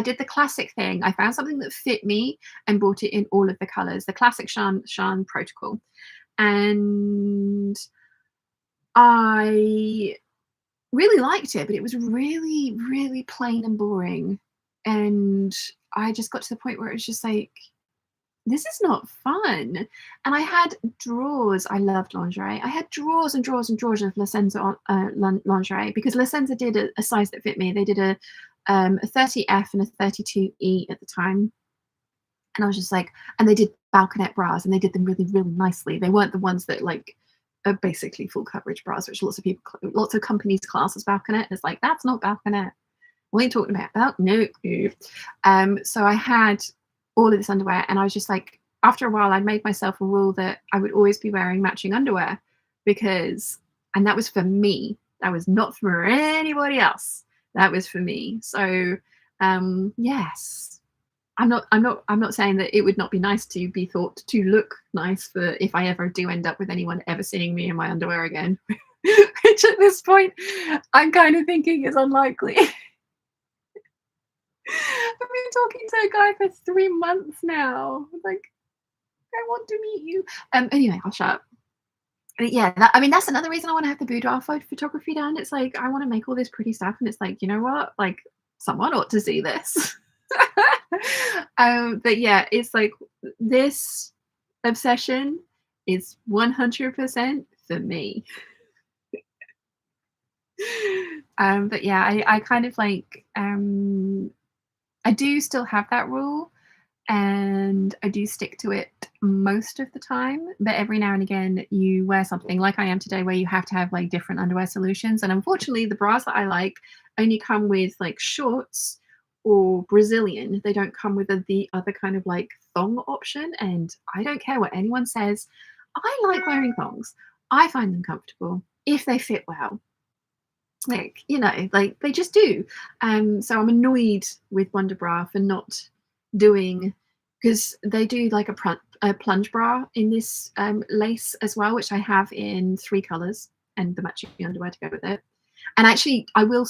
did the classic thing. I found something that fit me and bought it in all of the colors, the classic Shan protocol. And I really liked it, but it was really, really plain and boring. And I just got to the point where it was just like, this is not fun. And I had drawers. I loved lingerie. I had drawers and drawers and drawers of Licenza lingerie because Licenza did a size that fit me. They did a 30F and a 32E at the time. And I was just like, and they did balconette bras, and they did them really, really nicely. They weren't the ones that like are basically full coverage bras, which lots of companies class as balconette. It's like, that's not balconette. What are you talking about? No. So I had all of this underwear, and I was just like, after a while, I made myself a rule that I would always be wearing matching underwear and that was for me. That was not for anybody else. That was for me. So yes, I'm not saying that it would not be nice to be thought to look nice for if I ever do end up with anyone ever seeing me in my underwear again. which at this point I'm kind of thinking is unlikely. I've been talking to a guy for 3 months now. Like, I want to meet you. Anyway, I'll shut up. But yeah, I mean, that's another reason I want to have the boudoir photography done. It's like I want to make all this pretty stuff, and it's like, you know what? Like, someone ought to see this. But yeah, it's like this obsession is 100% for me. But yeah, I kind of like I do still have that rule, and I do stick to it most of the time. But every now and again, you wear something like I am today, where you have to have like different underwear solutions. And unfortunately, the bras that I like only come with like shorts or Brazilian. They don't come with the other kind of like thong option. And I don't care what anyone says. I like wearing thongs. I find them comfortable if they fit well. Like, you know, like they just do. So I'm annoyed with Wonder Bra for not doing, because they do like a plunge bra in this lace as well, which I have in 3 colors and the matching underwear to go with it. And actually, I will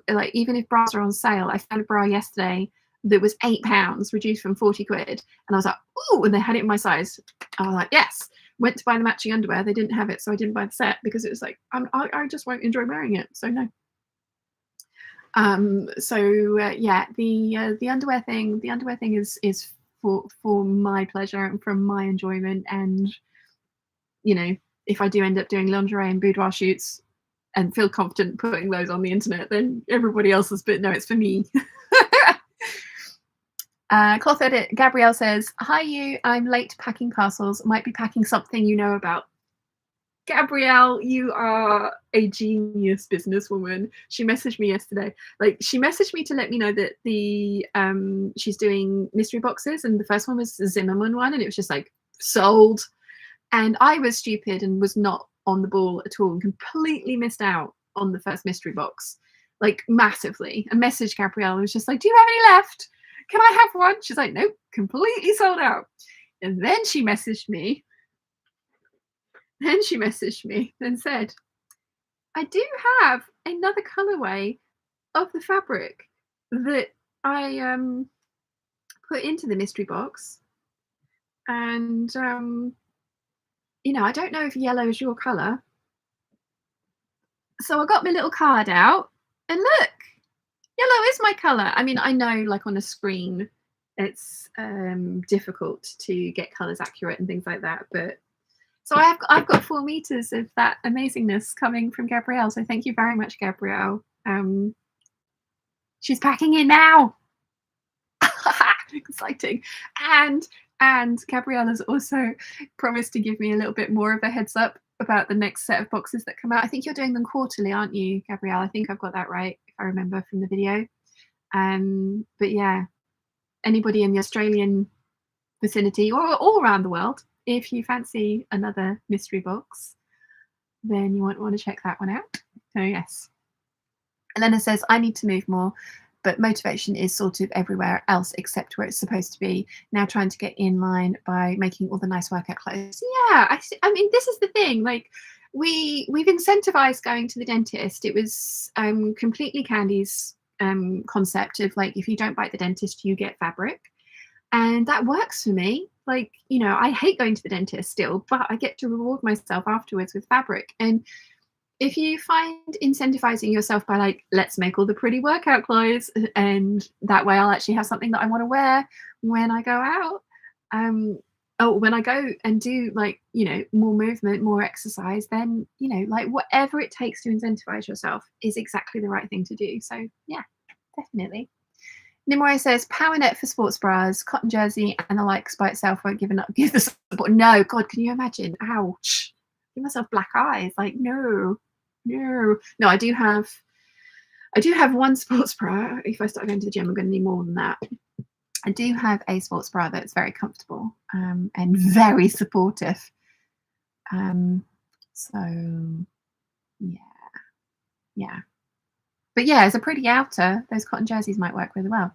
like, even if bras are on sale, I found a bra yesterday that was £8, reduced from 40 quid, and I was like, oh, and they had it in my size. I was like, yes. Went to buy the matching underwear, they didn't have it, so I didn't buy the set because it was like, I just won't enjoy wearing it, so no. Yeah, the underwear thing is for my pleasure and from my enjoyment. And you know, if I do end up doing lingerie and boudoir shoots and feel confident putting those on the internet, then everybody else's, but no, it's for me. Cloth edit Gabrielle says, hi you, I'm late packing parcels, might be packing something you know about. Gabrielle, you are a genius businesswoman. She messaged me yesterday. Like, she messaged me to let me know that the she's doing mystery boxes, and the first one was the Zimmerman one, and it was just like sold. And I was stupid and was not on the ball at all and completely missed out on the first mystery box, like massively. And messaged Gabrielle and was just like, do you have any left? Can I have one? She's like, nope, completely sold out. And then she messaged me. And said, I do have another colorway of the fabric that I put into the mystery box. And you know, I don't know if yellow is your color. So I got my little card out, and look, yellow is my color. I mean, I know like on a screen it's difficult to get colors accurate and things like that, but so I've got 4 meters of that amazingness coming from Gabrielle. So thank you very much, Gabrielle. She's packing in now. Exciting. And Gabrielle has also promised to give me a little bit more of a heads up about the next set of boxes that come out. I think you're doing them quarterly, aren't you, Gabrielle? I think I've got that right, if I remember from the video. But yeah, anybody in the Australian vicinity or all around the world, if you fancy another mystery box, then you might want to check that one out. So yes. Elena says, I need to move more, but motivation is sort of everywhere else except where it's supposed to be. Now trying to get in line by making all the nice workout clothes. Yeah, I mean, this is the thing. Like, we've incentivized going to the dentist. It was completely Candy's concept of like, if you don't bite the dentist, you get fabric. And that works for me. Like, you know, I hate going to the dentist still, but I get to reward myself afterwards with fabric. And if you find incentivizing yourself by like, let's make all the pretty workout clothes, and that way I'll actually have something that I want to wear when I go out, when I go and do like, you know, more movement, more exercise, then, you know, like whatever it takes to incentivize yourself is exactly the right thing to do. So yeah, definitely. Nimue says, power net for sports bras, cotton jersey and the likes by itself won't give the support. No, God, can you imagine? Ouch. Give myself black eyes. Like, no. I do have one sports bra. If I start going to the gym, I'm going to need more than that. I do have a sports bra that's very comfortable and very supportive. So yeah. But yeah, as a pretty outer, those cotton jerseys might work really well.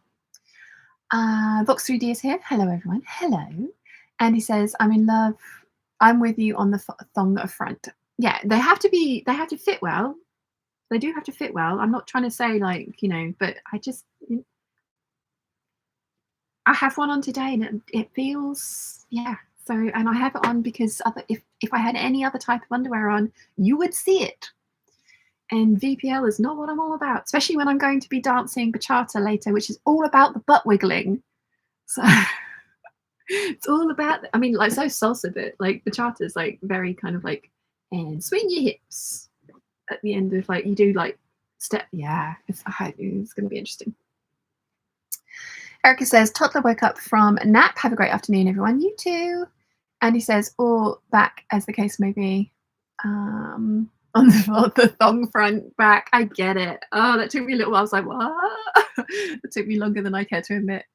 Vox3D is here. Hello, everyone. Hello. And he says, I'm in love. I'm with you on the thong front. yeah, they have to fit well. They do have to fit well. I'm not trying to say like, but I have one on today and it feels, yeah. So, and I have it on because if I had any other type of underwear on, you would see it. And VPL is not what I'm all about, especially when I'm going to be dancing bachata later, which is all about the butt wiggling. So it's all about, I mean, like so salsa, but like bachata is like very kind of like, and swing your hips at the end of like, you do like step. Yeah, it's going to be interesting. Erica says, toddler woke up from a nap. Have a great afternoon, everyone. You too. And he says, or back, as the case may be. On the thong front back. I get it. Oh, that took me a little while. I was like, what? It took me longer than I care to admit.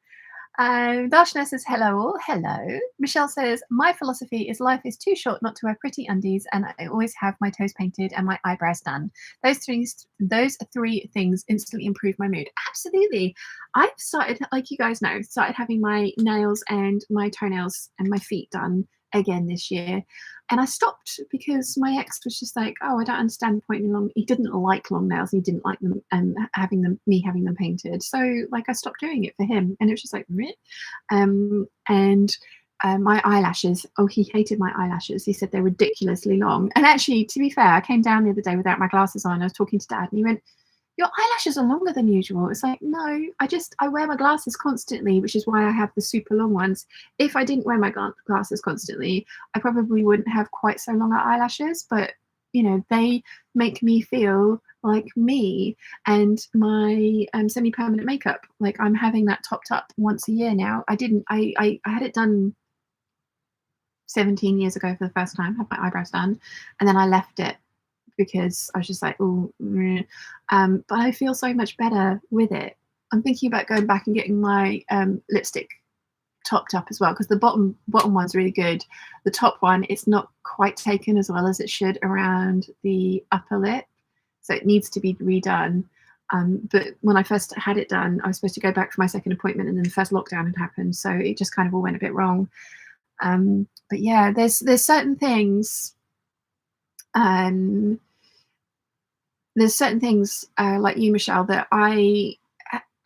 Darshana says, hello all. Hello. Michelle says, my philosophy is life is too short not to wear pretty undies, and I always have my toes painted and my eyebrows done. Those three things instantly improve my mood. Absolutely. I've started, like you guys know, started having my nails and my toenails and my feet done again this year. And I stopped because my ex was just like, oh, I don't understand the point in long. He didn't like long nails. He didn't like them and having them painted. So like I stopped doing it for him, and it was just like, meh. My eyelashes. Oh, he hated my eyelashes. He said they're ridiculously long. And actually, to be fair, I came down the other day without my glasses on. I was talking to Dad, and he went, your eyelashes are longer than usual. It's like, no, I wear my glasses constantly, which is why I have the super long ones. If I didn't wear my glasses constantly, I probably wouldn't have quite so long eyelashes, but they make me feel like me. And my semi-permanent makeup, like I'm having that topped up once a year now. I had it done 17 years ago for the first time, had my eyebrows done, and then I left it because I was just like, oh, but I feel so much better with it. I'm thinking about going back and getting my lipstick topped up as well, because the bottom one's really good. The top one, it's not quite taken as well as it should around the upper lip, so it needs to be redone. But when I first had it done, I was supposed to go back for my second appointment, and then the first lockdown had happened, so it just kind of all went a bit wrong. But yeah, there's certain things. There's certain things like you, Michelle, that I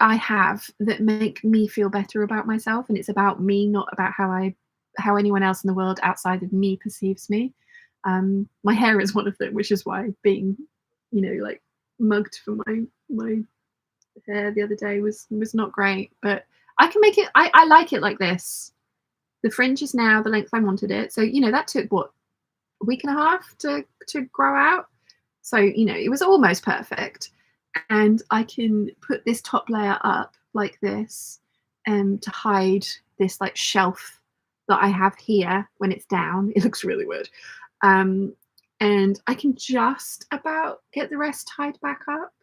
have that make me feel better about myself, and it's about me, not about how anyone else in the world outside of me perceives me. My hair is one of them, which is why being, like mugged for my hair the other day was not great. But I can make it. I like it like this. The fringe is now the length I wanted it. So that took what, a week and a half to grow out. So, it was almost perfect. And I can put this top layer up like this to hide this like shelf that I have here when it's down. It looks really weird. And I can just about get the rest tied back up.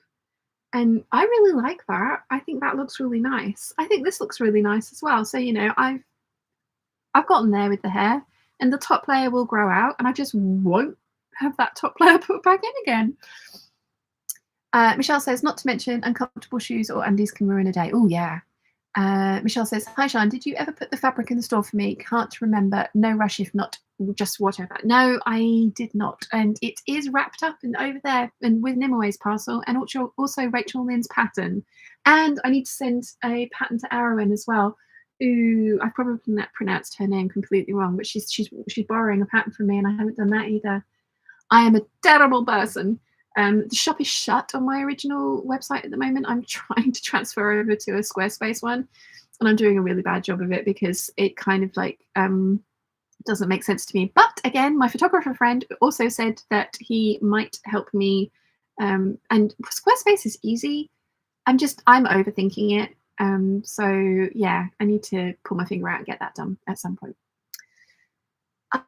And I really like that. I think that looks really nice. I think this looks really nice as well. So, I've gotten there with the hair, and the top layer will grow out, and I just won't have that top layer put back in again. Michelle says, not to mention uncomfortable shoes or undies can ruin a day. Oh, yeah. Michelle says, hi, Sian, did you ever put the fabric in the store for me? Can't remember. No rush if not, just whatever. No, I did not. And it is wrapped up and over there and with Nimue parcel, and also Rachel Lynn's pattern. And I need to send a pattern to Arwen as well. Ooh, I probably pronounced her name completely wrong, but she's borrowing a pattern from me, and I haven't done that either. I am a terrible person. The shop is shut on my original website at the moment. I'm trying to transfer over to a Squarespace one, and I'm doing a really bad job of it because it kind of like doesn't make sense to me. But again, my photographer friend also said that he might help me. And Squarespace is easy. I'm overthinking it. So yeah, I need to pull my finger out and get that done at some point.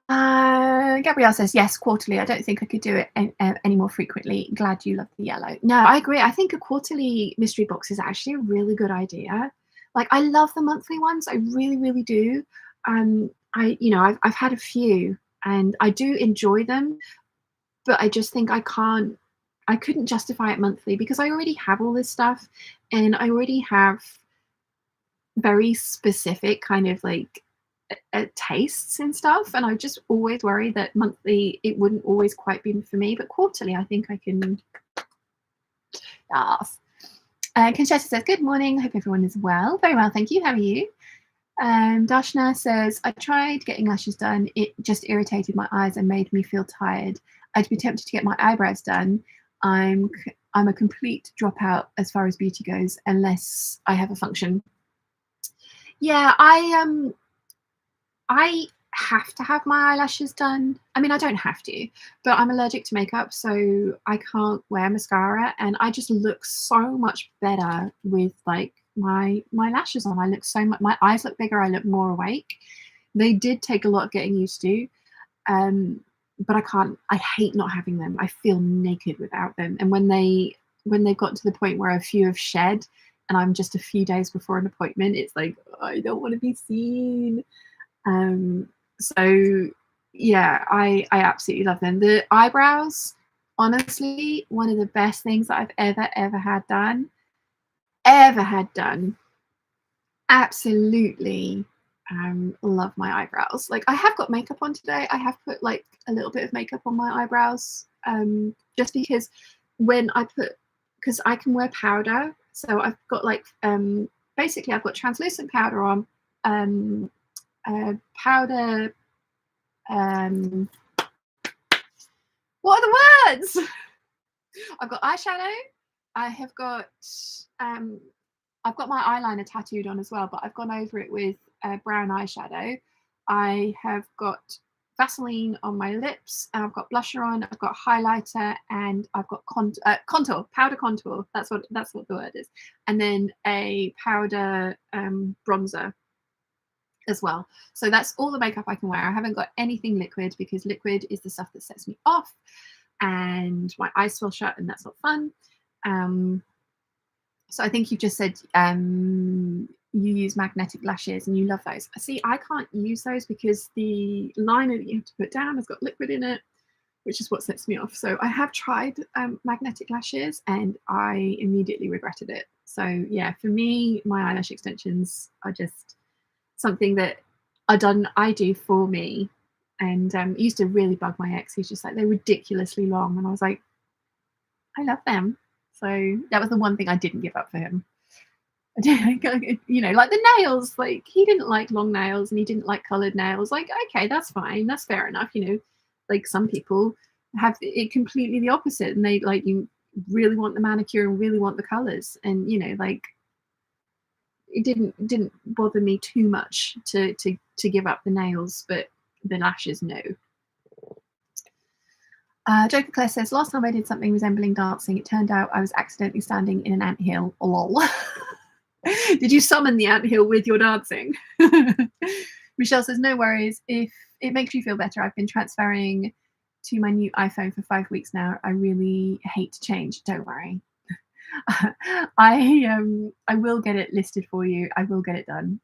Gabrielle says, yes, quarterly. I don't think I could do it any more frequently. Glad you love the yellow. No, I agree. I think a quarterly mystery box is actually a really good idea. Like, I love the monthly ones. I really, really do. I've had a few and I do enjoy them, but I just think I couldn't justify it monthly because I already have all this stuff, and I already have very specific kind of like tastes and stuff, and I just always worry that monthly it wouldn't always quite be for me, but quarterly I think I can. Yes. Conchetta says, good morning, hope everyone is well. Very well, thank you. How are you? Darshana says, I tried getting lashes done. It just irritated my eyes and made me feel tired. I'd be tempted to get my eyebrows done. I'm a complete dropout as far as beauty goes, unless I have a function. Yeah, I have to have my eyelashes done. I mean, I don't have to, but I'm allergic to makeup, so I can't wear mascara, and I just look so much better with like my lashes on. I look so much, my eyes look bigger, I look more awake. They did take a lot of getting used to, but I hate not having them. I feel naked without them. And when they've got to the point where a few have shed and I'm just a few days before an appointment, it's like, oh, I don't want to be seen. So yeah, I absolutely love them. The eyebrows, honestly, one of the best things that I've ever had done. Absolutely love my eyebrows. Like, I have got makeup on today. I have put like a little bit of makeup on my eyebrows, just because when I put, because I can wear powder, so I've got like basically I've got translucent powder on, powder, what are the words? I've got eyeshadow. I have got I've got my eyeliner tattooed on as well, but I've gone over it with brown eyeshadow. I have got Vaseline on my lips, and I've got blusher on, I've got highlighter, and I've got contour, powder contour. That's what the word is. And then a powder bronzer as well. So that's all the makeup I can wear. I haven't got anything liquid, because liquid is the stuff that sets me off and my eyes swell shut, and that's not fun. So I think you just said you use magnetic lashes and you love those. See, I can't use those because the liner that you have to put down has got liquid in it, which is what sets me off. So I have tried magnetic lashes and I immediately regretted it. So yeah, for me, my eyelash extensions are just something that I do for me. And it used to really bug my ex. He's just like, they're ridiculously long. And I was like, I love them. So that was the one thing I didn't give up for him. You know, like the nails, like he didn't like long nails and he didn't like colored nails. Like, okay, that's fine. That's fair enough. You know, like some people have it completely the opposite, and they like, you really want the manicure and really want the colors. And, you know, like it didn't bother me too much to give up the nails, but the lashes, no. Joker Claire says, last time I did something resembling dancing, it turned out I was accidentally standing in an anthill. Lol. Did you summon the anthill with your dancing? Michelle says, no worries. If it makes you feel better, I've been transferring to my new iPhone for 5 weeks now. I really hate to change. Don't worry. I will get it listed for you. I will get it done.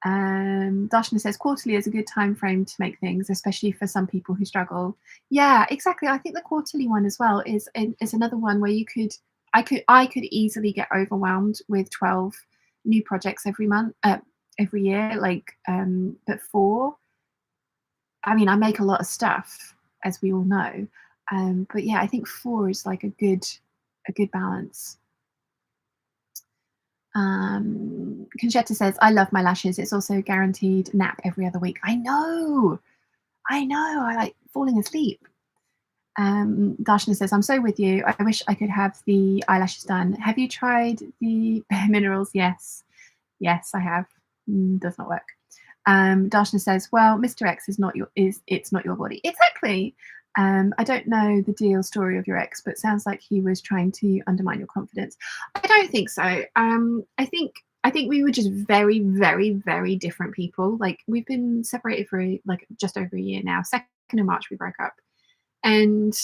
Darshana says, quarterly is a good time frame to make things, especially for some people who struggle. Yeah, exactly. I think the quarterly one as well is another one where I could easily get overwhelmed with 12 new projects every year. Like, but 4, I mean, I make a lot of stuff, as we all know. But yeah, I think 4 is like a good balance. Conchetta says, I love my lashes. It's also guaranteed nap every other week. I know. I like falling asleep. Darshana says, I'm so with you. I wish I could have the eyelashes done. Have you tried the Bare Minerals? Yes, I have. Does not work. Darshana says, well, Mr. X it's not your body. Exactly. I don't know the deal story of your ex, but sounds like he was trying to undermine your confidence. I don't think so. I think we were just very, very, very different people. Like, we've been separated for like just over a year now. 2nd of March we broke up, and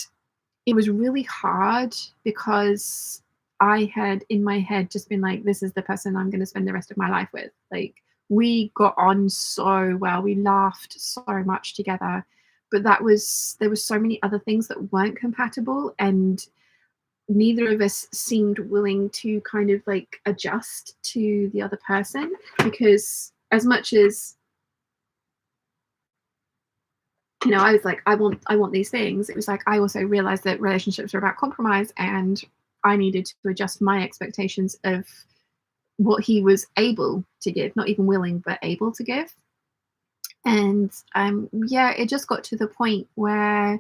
it was really hard because I had in my head just been like, this is the person I'm going to spend the rest of my life with. Like, we got on so well. We laughed so much together. But there was so many other things that weren't compatible, and neither of us seemed willing to kind of like adjust to the other person, because as much as I was like, I want these things. It was like, I also realized that relationships are about compromise, and I needed to adjust my expectations of what he was able to give, not even willing, but able to give. And yeah, it just got to the point where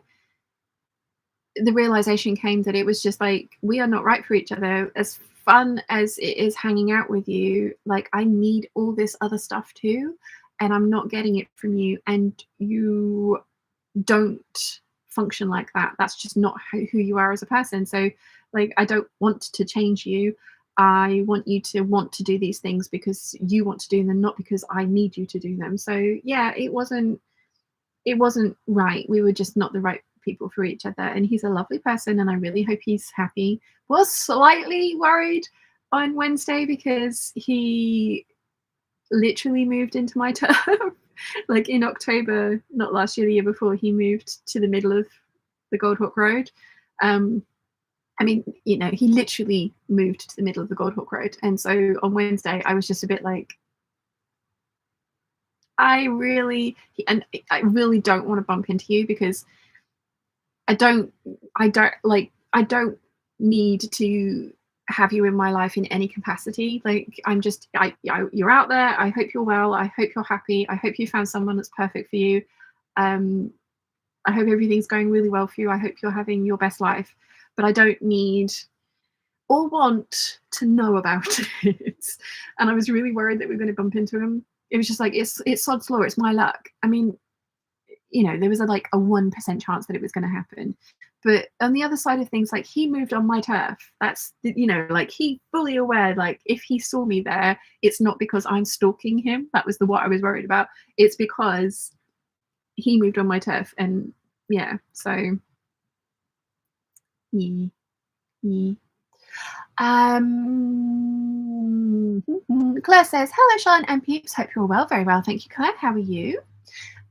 the realization came that it was just like, we are not right for each other. As fun as it is hanging out with you, like, I need all this other stuff too, and I'm not getting it from you, and you don't function like that. That's just not who you are as a person. So, like, I don't want to change you. I want you to want to do these things because you want to do them, not because I need you to do them. So yeah, it wasn't right. We were just not the right people for each other. And he's a lovely person, and I really hope he's happy. Was slightly worried on Wednesday because he literally moved into my turf. Like in October, not last year, the year before, he moved to the middle of the Goldhawk Road. I mean, he literally moved to the middle of the Goldhawk Road. And so on Wednesday, I was just a bit like, I really don't want to bump into you, because I don't need to have you in my life in any capacity. Like, you're out there. I hope you're well. I hope you're happy. I hope you found someone that's perfect for you. I hope everything's going really well for you. I hope you're having your best life. But I don't need or want to know about it. And I was really worried that we were going to bump into him. It was just like, it's sod's law. It's my luck. I mean, there was a 1% chance that it was going to happen. But on the other side of things, like, he moved on my turf. That's, he fully aware, like, if he saw me there, it's not because I'm stalking him. That was what I was worried about. It's because he moved on my turf. And yeah, so yeah. Claire says, hello, Sean and Peeps. Hope you're well. Very well. Thank you, Claire. How are you?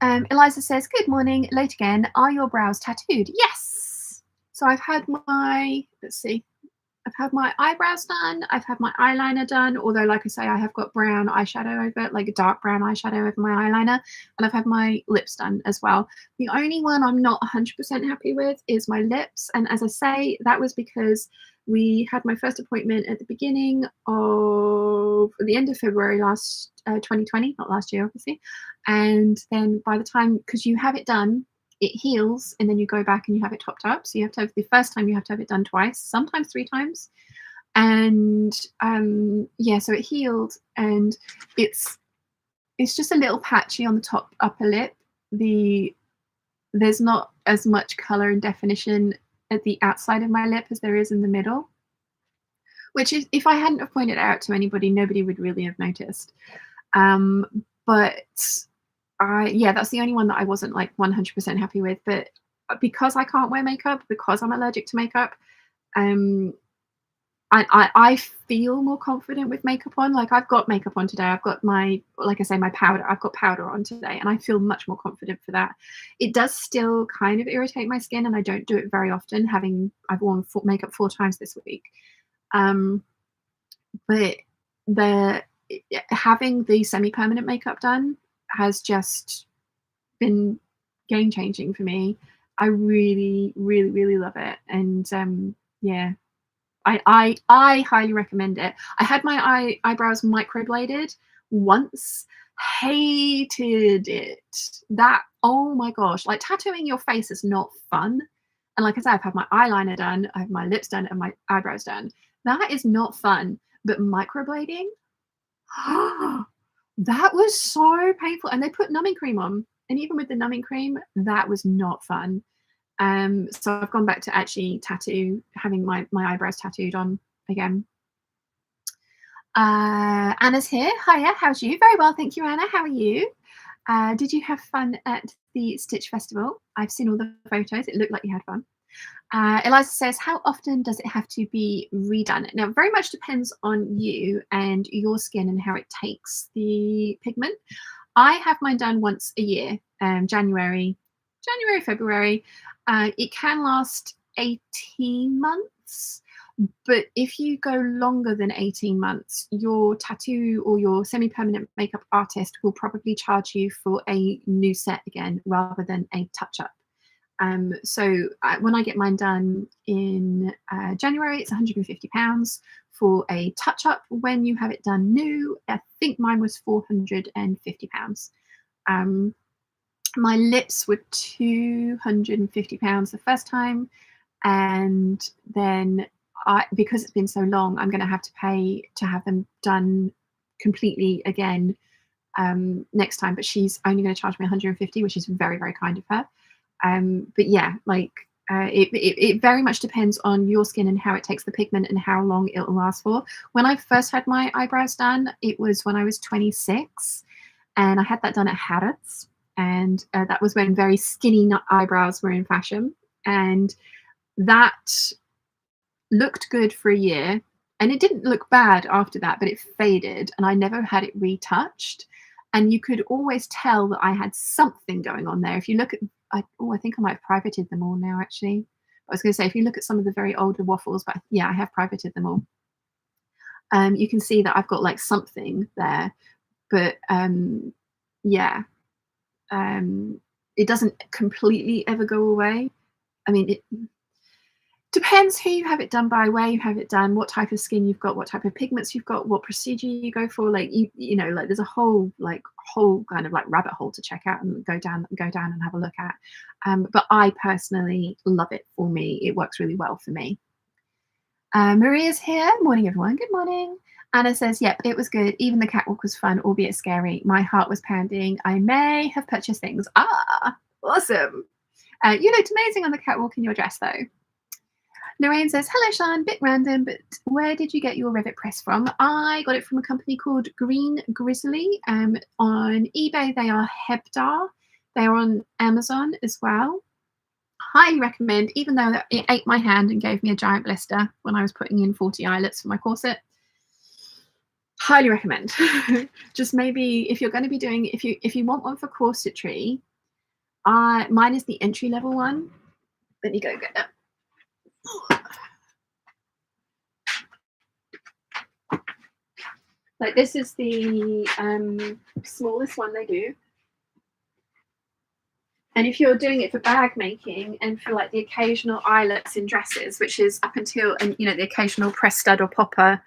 Eliza says, good morning. Late again. Are your brows tattooed? Yes. So I've had my, I've had my eyebrows done. I've had my eyeliner done. Although, like I say, I have got brown eyeshadow over it, like a dark brown eyeshadow over my eyeliner. And I've had my lips done as well. The only one I'm not 100% happy with is my lips. And as I say, that was because we had my first appointment at the beginning of the end of February 2020, not last year, obviously. And then by the time, because you have it done, it heals, and then you go back and you have it topped up. So you have to have the first time, you have to have it done twice, sometimes 3 times. And yeah, so it healed, and it's just a little patchy on the top upper lip. There's not as much color and definition at the outside of my lip as there is in the middle, which is, if I hadn't have pointed it out to anybody, nobody would really have noticed. But yeah, that's the only one that I wasn't 100% happy with. But because I can't wear makeup, because I'm allergic to makeup, I feel more confident with makeup on. Like, I've got makeup on today. I've got my powder. I've got powder on today, and I feel much more confident for that. It does still kind of irritate my skin, and I don't do it very often. I've worn makeup 4 times this week. But having the semi-permanent makeup done has just been game changing for me. I really, really, really love it. And yeah, I highly recommend it. I had my eyebrows microbladed once, hated it. Oh my gosh, tattooing your face is not fun. And like I said, I've had my eyeliner done, I have my lips done, and my eyebrows done. That is not fun. But microblading, that was so painful. And they put numbing cream on, and even with the numbing cream, that was not fun. So I've gone back to actually having my eyebrows tattooed on again. Anna's here. Hiya, how's you? Very well, thank you, Anna. How are you? Did you have fun at the Stitch Festival? I've seen all the photos. It looked like you had fun. Eliza says, how often does it have to be redone? Now, very much depends on you and your skin and how it takes the pigment. I have mine done once a year, January, February. It can last 18 months, But if you go longer than 18 months, your tattoo or your semi-permanent makeup artist will probably charge you for a new set again rather than a touch-up. When I get mine done in January, it's £150 for a touch-up. When you have it done new, I think mine was £450. Um, my lips were £250 the first time, and then because it's been so long, I'm going to have to pay to have them done completely again next time. But she's only going to charge me 150, which is very, very kind of her. But yeah, like it very much depends on your skin and how it takes the pigment and how long it'll last for. When I first had my eyebrows done, it was when I was 26, and I had that done at Harrods, and that was when very skinny eyebrows were in fashion, and that looked good for a year, and it didn't look bad after that, but it faded, and I never had it retouched. And you could always tell that I had something going on there. If you look at, I think I might have privated them all now, actually. I was going to say, if you look at some of the very older waffles, but yeah, I have privated them all. You can see that I've got like something there, but yeah, it doesn't completely ever go away. I mean, it depends who you have it done by, where you have it done, what type of skin you've got, what type of pigments you've got, what procedure you go for. Like you know, like there's a whole kind of like rabbit hole to check out and go down and have a look at. But I personally love it. For me, it works really well for me. Maria's here. Morning, everyone. Good morning. Anna says, yep, it was good. Even the catwalk was fun, albeit scary. My heart was pounding. I may have purchased things. Ah, awesome. You looked amazing on the catwalk in your dress, though. Lorraine says, hello, Sean. Bit random, but where did you get your rivet press from? I got it from a company called Green Grizzly. On eBay, they are Hebdar. They're on Amazon as well. Highly recommend, even though it ate my hand and gave me a giant blister when I was putting in 40 eyelets for my corset. Highly recommend. Just maybe if you're going to be doing, if you want one for corsetry, mine is the entry level one. Let me go get it. Like this is the smallest one they do. And if you're doing it for bag making and for like the occasional eyelets in dresses, which is up until, and you know, the occasional press stud or popper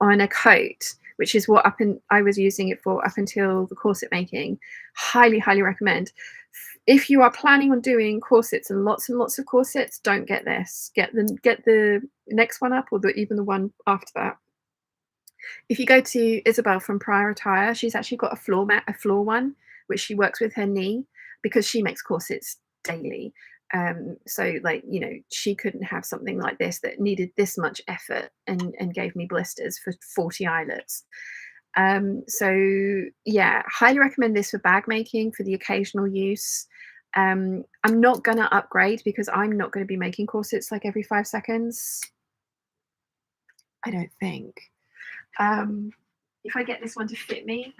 on a coat, which is what I was using it for up until the corset making, highly, highly recommend. If you are planning on doing corsets and lots of corsets, don't get this. Get the next one up, or even the one after that. If you go to Isabel from Prior Attire, she's actually got a floor one, which she works with her knee because she makes corsets daily. So like, you know, she couldn't have something like this that needed this much effort and gave me blisters for 40 eyelets. So yeah, highly recommend this for bag making, for the occasional use. I'm not gonna upgrade because I'm not going to be making corsets like every 5 seconds. I don't think. If I get this one to fit me,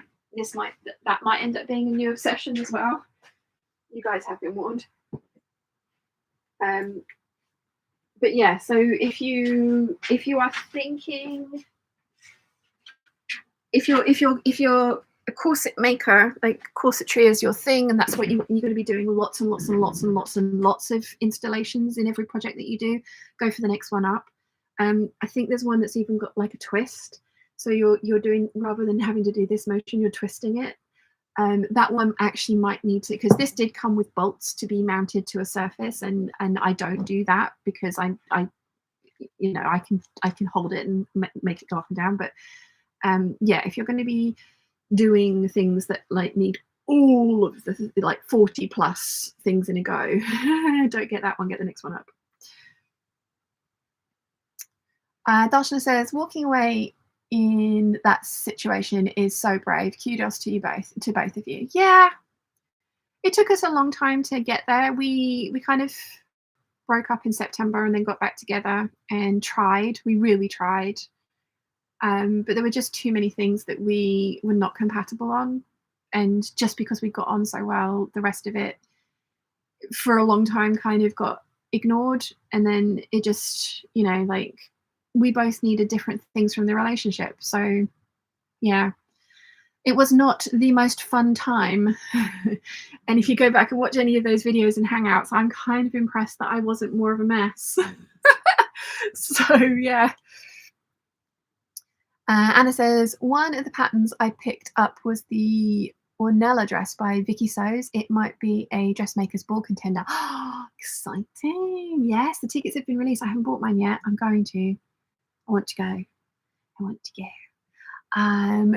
that might end up being a new obsession as well. You guys have been warned. But yeah, so if you are thinking, if you're a corset maker, like corsetry is your thing, and that's what you're going to be doing lots and lots of installations in every project that you do, go for the next one up. I think there's one that's even got like a twist. So you're doing, rather than having to do this motion, you're twisting it. That one actually might need to, because this did come with bolts to be mounted to a surface, and I don't do that because I you know, I can hold it and make it go up and down. But yeah, if you're going to be doing things that like need all of the like 40 plus things in a go, don't get that one, get the next one up. Darshana says, walking away in that situation is so brave. Kudos to you both, to both of you. Yeah, it took us a long time to get there. We kind of broke up in September and then got back together and tried. We really tried. But there were just too many things that we were not compatible on. And just because we got on so well, the rest of it for a long time kind of got ignored. And then it just, you know, like we both needed different things from the relationship. So yeah, it was not the most fun time. And if you go back and watch any of those videos and hangouts, I'm kind of impressed that I wasn't more of a mess. So yeah. Anna says, one of the patterns I picked up was the Ornella dress by Vicky Sows. It might be a dressmaker's ball contender. Exciting. Yes, the tickets have been released. I haven't bought mine yet. I'm going to. I want to go. I want to go.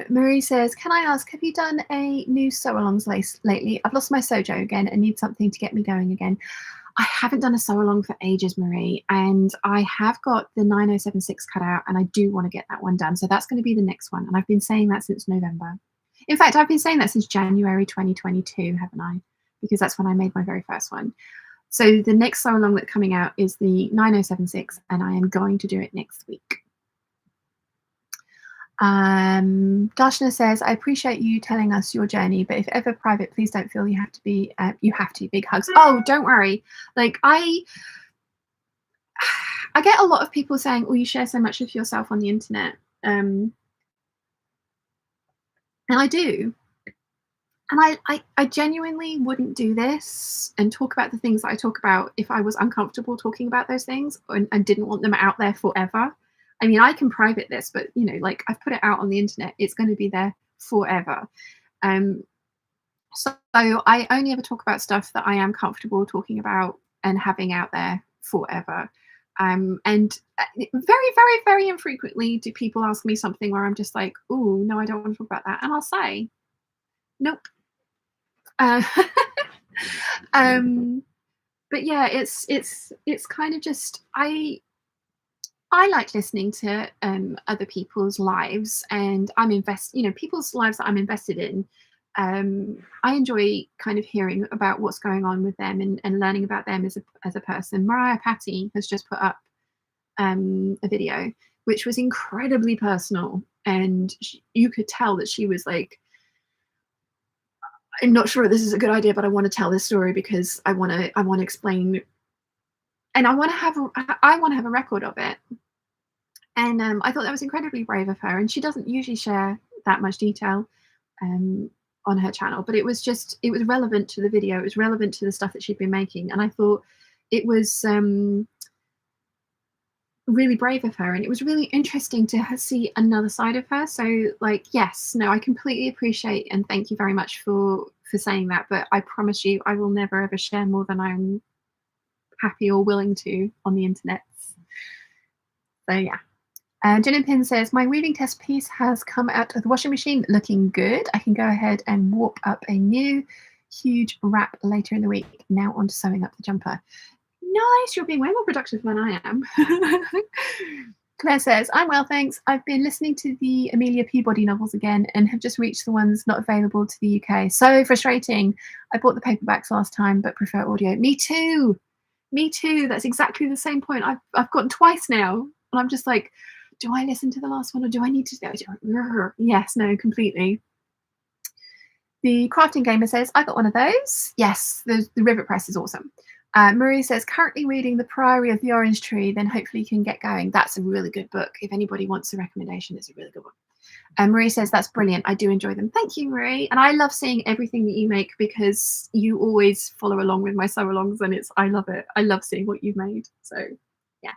Marie says, can I ask, have you done a new sew-alongs lately? I've lost my sojo again and need something to get me going again. I haven't done a sew-along for ages, Marie, and I have got the 9076 cut out, and I do want to get that one done. So that's going to be the next one, and I've been saying that since November. In fact, I've been saying that since January 2022, haven't I? Because that's when I made my very first one. So the next sew-along that's coming out is the 9076, and I am going to do it next week. Darshana says, I appreciate you telling us your journey, but if ever private, please don't feel you have to be, big hugs. Oh, don't worry. Like I get a lot of people saying, oh, you share so much of yourself on the internet. And I do. And I genuinely wouldn't do this and talk about the things that I talk about if I was uncomfortable talking about those things and didn't want them out there forever. I mean, I can private this, but you know, like I've put it out on the internet, it's going to be there forever. So I only ever talk about stuff that I am comfortable talking about and having out there forever. And very, very, very infrequently do people ask me something where I'm just like, oh, no, I don't want to talk about that. And I'll say, nope. But yeah, it's kind of just, I like listening to other people's lives, and I'm people's lives that I'm invested in. I enjoy kind of hearing about what's going on with them and learning about them as a person. Mariah Patty has just put up a video which was incredibly personal, and you could tell that she was like, I'm not sure this is a good idea, but I want to tell this story because I want to explain, and I want to have a record of it. And I thought that was incredibly brave of her. And she doesn't usually share that much detail on her channel, but it was relevant to the video. It was relevant to the stuff that she'd been making. And I thought it was really brave of her. And it was really interesting to see another side of her. So like, yes, no, I completely appreciate and thank you very much for saying that. But I promise you, I will never ever share more than I'm happy or willing to on the internet. So yeah. Jen Pin says, my weaving test piece has come out of the washing machine looking good. I can go ahead and warp up a new huge wrap later in the week. Now on to sewing up the jumper. Nice, you're being way more productive than I am. Claire says, I'm well, thanks. I've been listening to the Amelia Peabody novels again and have just reached the ones not available to the UK. So frustrating. I bought the paperbacks last time, but prefer audio. Me too. Me too. That's exactly the same point I've gotten twice now. And I'm just like, do I listen to the last one or do I need to? Yes, no, completely. The Crafting Gamer says, I got one of those. Yes, the Rivet Press is awesome. Marie says, currently reading The Priory of the Orange Tree, then hopefully you can get going. That's a really good book. If anybody wants a recommendation, it's a really good one. Marie says, that's brilliant. I do enjoy them. Thank you, Marie. And I love seeing everything that you make because you always follow along with my sew-alongs, and I love it. I love seeing what you've made. So, yeah.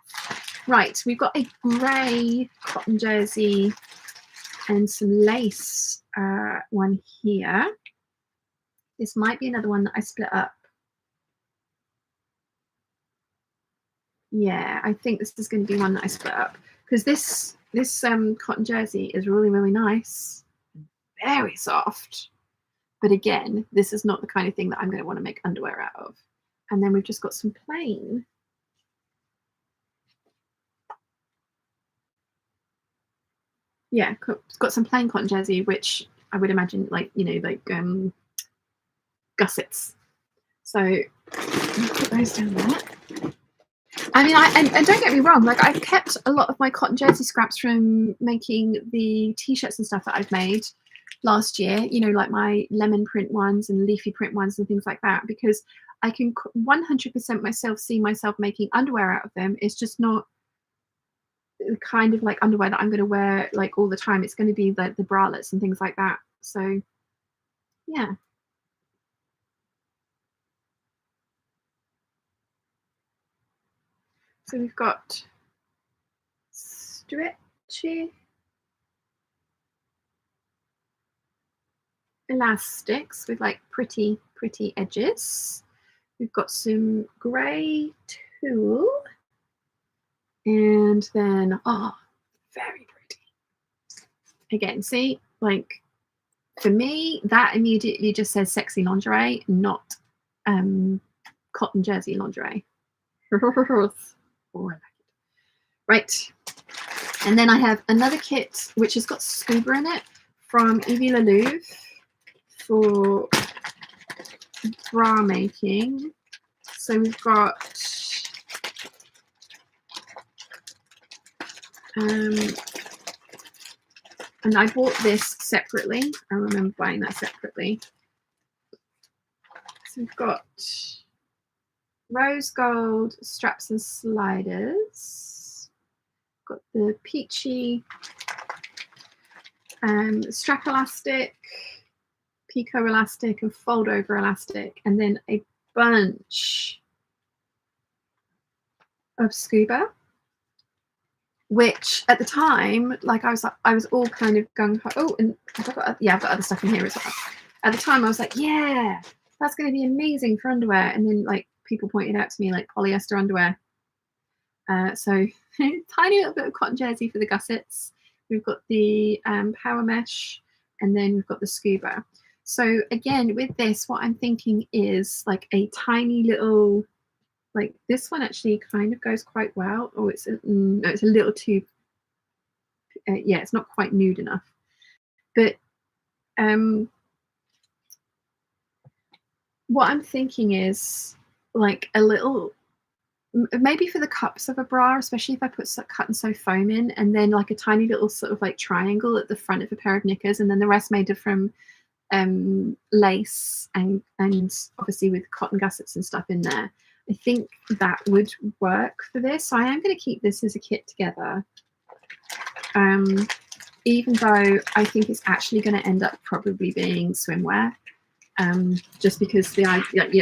Right, we've got a grey cotton jersey and some lace one here. This might be another one that I split up. Yeah, I think this is going to be one that I split up because this cotton jersey is really, really nice, very soft. But again, this is not the kind of thing that I'm going to want to make underwear out of. And then we've just got some plain. Yeah, it's got some plain cotton jersey, which I would imagine like gussets. So put those down there. I mean, and don't get me wrong, like I've kept a lot of my cotton jersey scraps from making the t-shirts and stuff that I've made last year, like my lemon print ones and leafy print ones and things like that, because I can 100% see myself making underwear out of them. It's just not, kind of like underwear that I'm going to wear like all the time. It's going to be like the bralettes and things like that. So yeah. So we've got stretchy elastics with like pretty edges. We've got some grey tulle, and then very pretty. Again, see, like for me, that immediately just says sexy lingerie, not cotton jersey lingerie. Oh, I like it. Right. And then I have another kit which has got scuba in it from Evie Louve for bra making. So we've got and I bought this separately. I remember buying that separately. So we've got rose gold straps and sliders. Got the peachy strap elastic, picot elastic, and fold over elastic, and then a bunch of scuba, which at the time, like I was all kind of gung ho. Oh, and I've got other stuff in here as well. At the time, I was like, yeah, that's going to be amazing for underwear. And then like people pointed out to me like polyester underwear. So tiny little bit of cotton jersey for the gussets. We've got the power mesh, and then we've got the scuba. So again, with this, what I'm thinking is like a tiny little, like this one actually kind of goes quite well. Oh, it's no, it's a little too, yeah, it's not quite nude enough. But what I'm thinking is like a little, maybe for the cups of a bra, especially if I put cut and sew foam in, and then like a tiny little sort of like triangle at the front of a pair of knickers, and then the rest made from lace and obviously with cotton gussets and stuff in there. I think that would work for this. So I am going to keep this as a kit together, even though I think it's actually going to end up probably being swimwear. Just because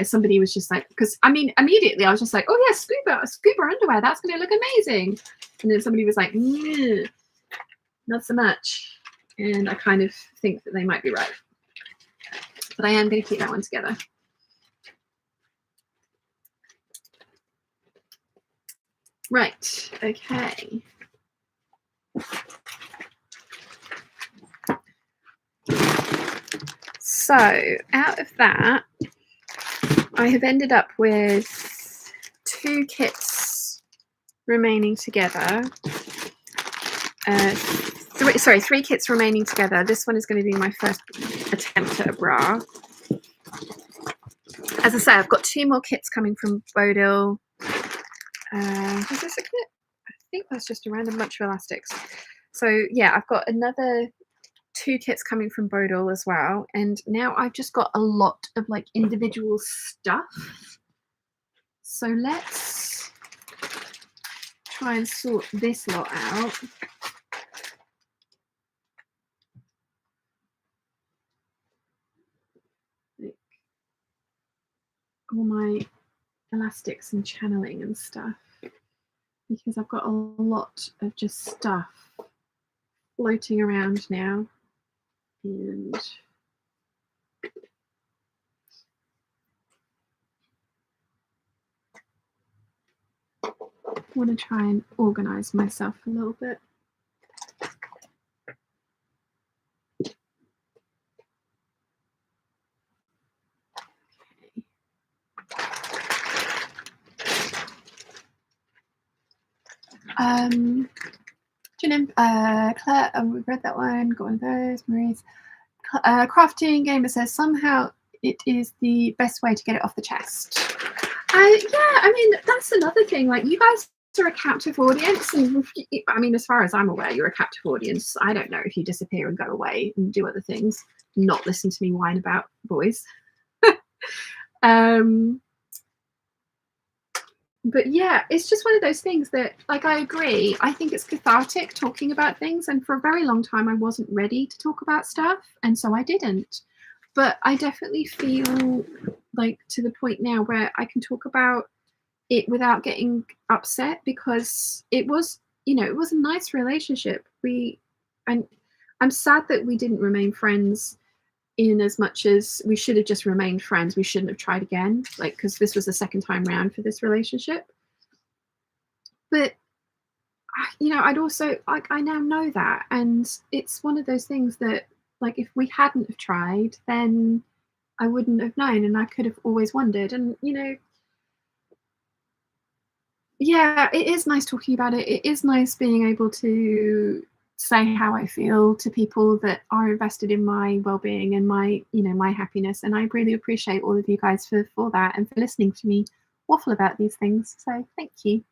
somebody was just like, because I mean, immediately I was just like, oh yeah, scuba underwear, that's going to look amazing. And then somebody was like, not so much. And I kind of think that they might be right. But I am going to keep that one together. Right, okay. So out of that, I have ended up with 2 kits remaining together. 3 kits remaining together. This one is going to be my first attempt at a bra. As I say, I've got 2 more kits coming from Bodil. Is this a kit? I think that's just a random bunch of elastics. So yeah, I've got another 2 kits coming from Bodil as well, and now I've just got a lot of like individual stuff. So let's try and sort this lot out. Like all my elastics and channeling and stuff, because I've got a lot of just stuff floating around now. And I want to try and organize myself a little bit. Claire, we've read that one, got one of those. Marie's crafting gamer says somehow it is the best way to get it off the chest. Yeah, I mean, that's another thing. Like, you guys are a captive audience, and I mean, as far as I'm aware, you're a captive audience. I don't know if you disappear and go away and do other things, not listen to me whine about boys. But But yeah, it's just one of those things that, like, I agree. I think it's cathartic talking about things, and for a very long time I wasn't ready to talk about stuff, and so I didn't. But I definitely feel like to the point now where I can talk about it without getting upset, because it was, it was a nice relationship. And I'm sad that we didn't remain friends, in as much as we should have just remained friends. We shouldn't have tried again, like, because this was the second time round for this relationship. But I'd also, like, I now know that, and it's one of those things that, like, if we hadn't have tried, then I wouldn't have known, and I could have always wondered. And yeah, it is nice talking about it. It is nice being able to say how I feel to people that are invested in my well-being and my happiness. And I really appreciate all of you guys for that, and for listening to me waffle about these things. So thank you.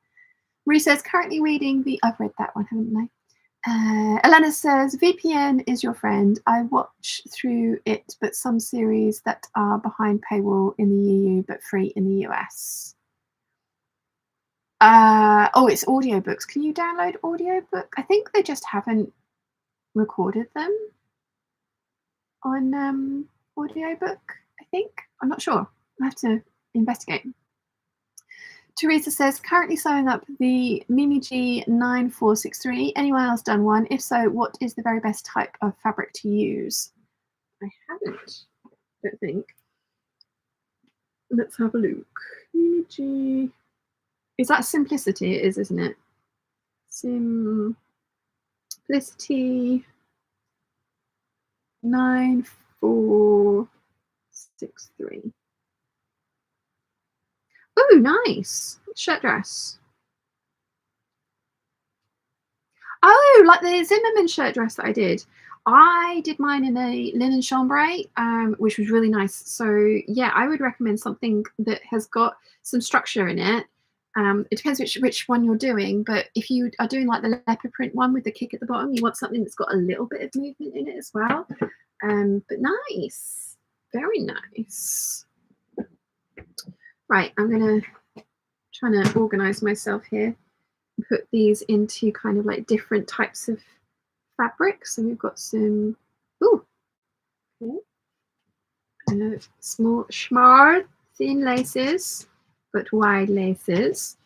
Marie says, currently reading I've read that one, haven't I? Elena says, VPN is your friend. I watch through it, but some series that are behind paywall in the EU but free in the US. It's audiobooks. Can you download audiobook? I think they just haven't recorded them on audiobook, I think. I'm not sure. I have to investigate. Teresa says, currently sewing up the Mimi G 9463. Anyone else done one? If so, what is the very best type of fabric to use? I haven't, I don't think. Let's have a look. Mimi G. Is that Simplicity? It is, isn't it? Simplicity 9463. Oh, nice. Shirt dress. Oh, like the Zimmerman shirt dress that I did. I did mine in a linen chambray, which was really nice. So yeah, I would recommend something that has got some structure in it. It depends which one you're doing, but if you are doing like the leopard print one with the kick at the bottom, you want something that's got a little bit of movement in it as well. But nice, very nice. Right, I'm trying to organize myself here. Put these into kind of like different types of fabric. So we've got some small schmar thin laces, but wide laces.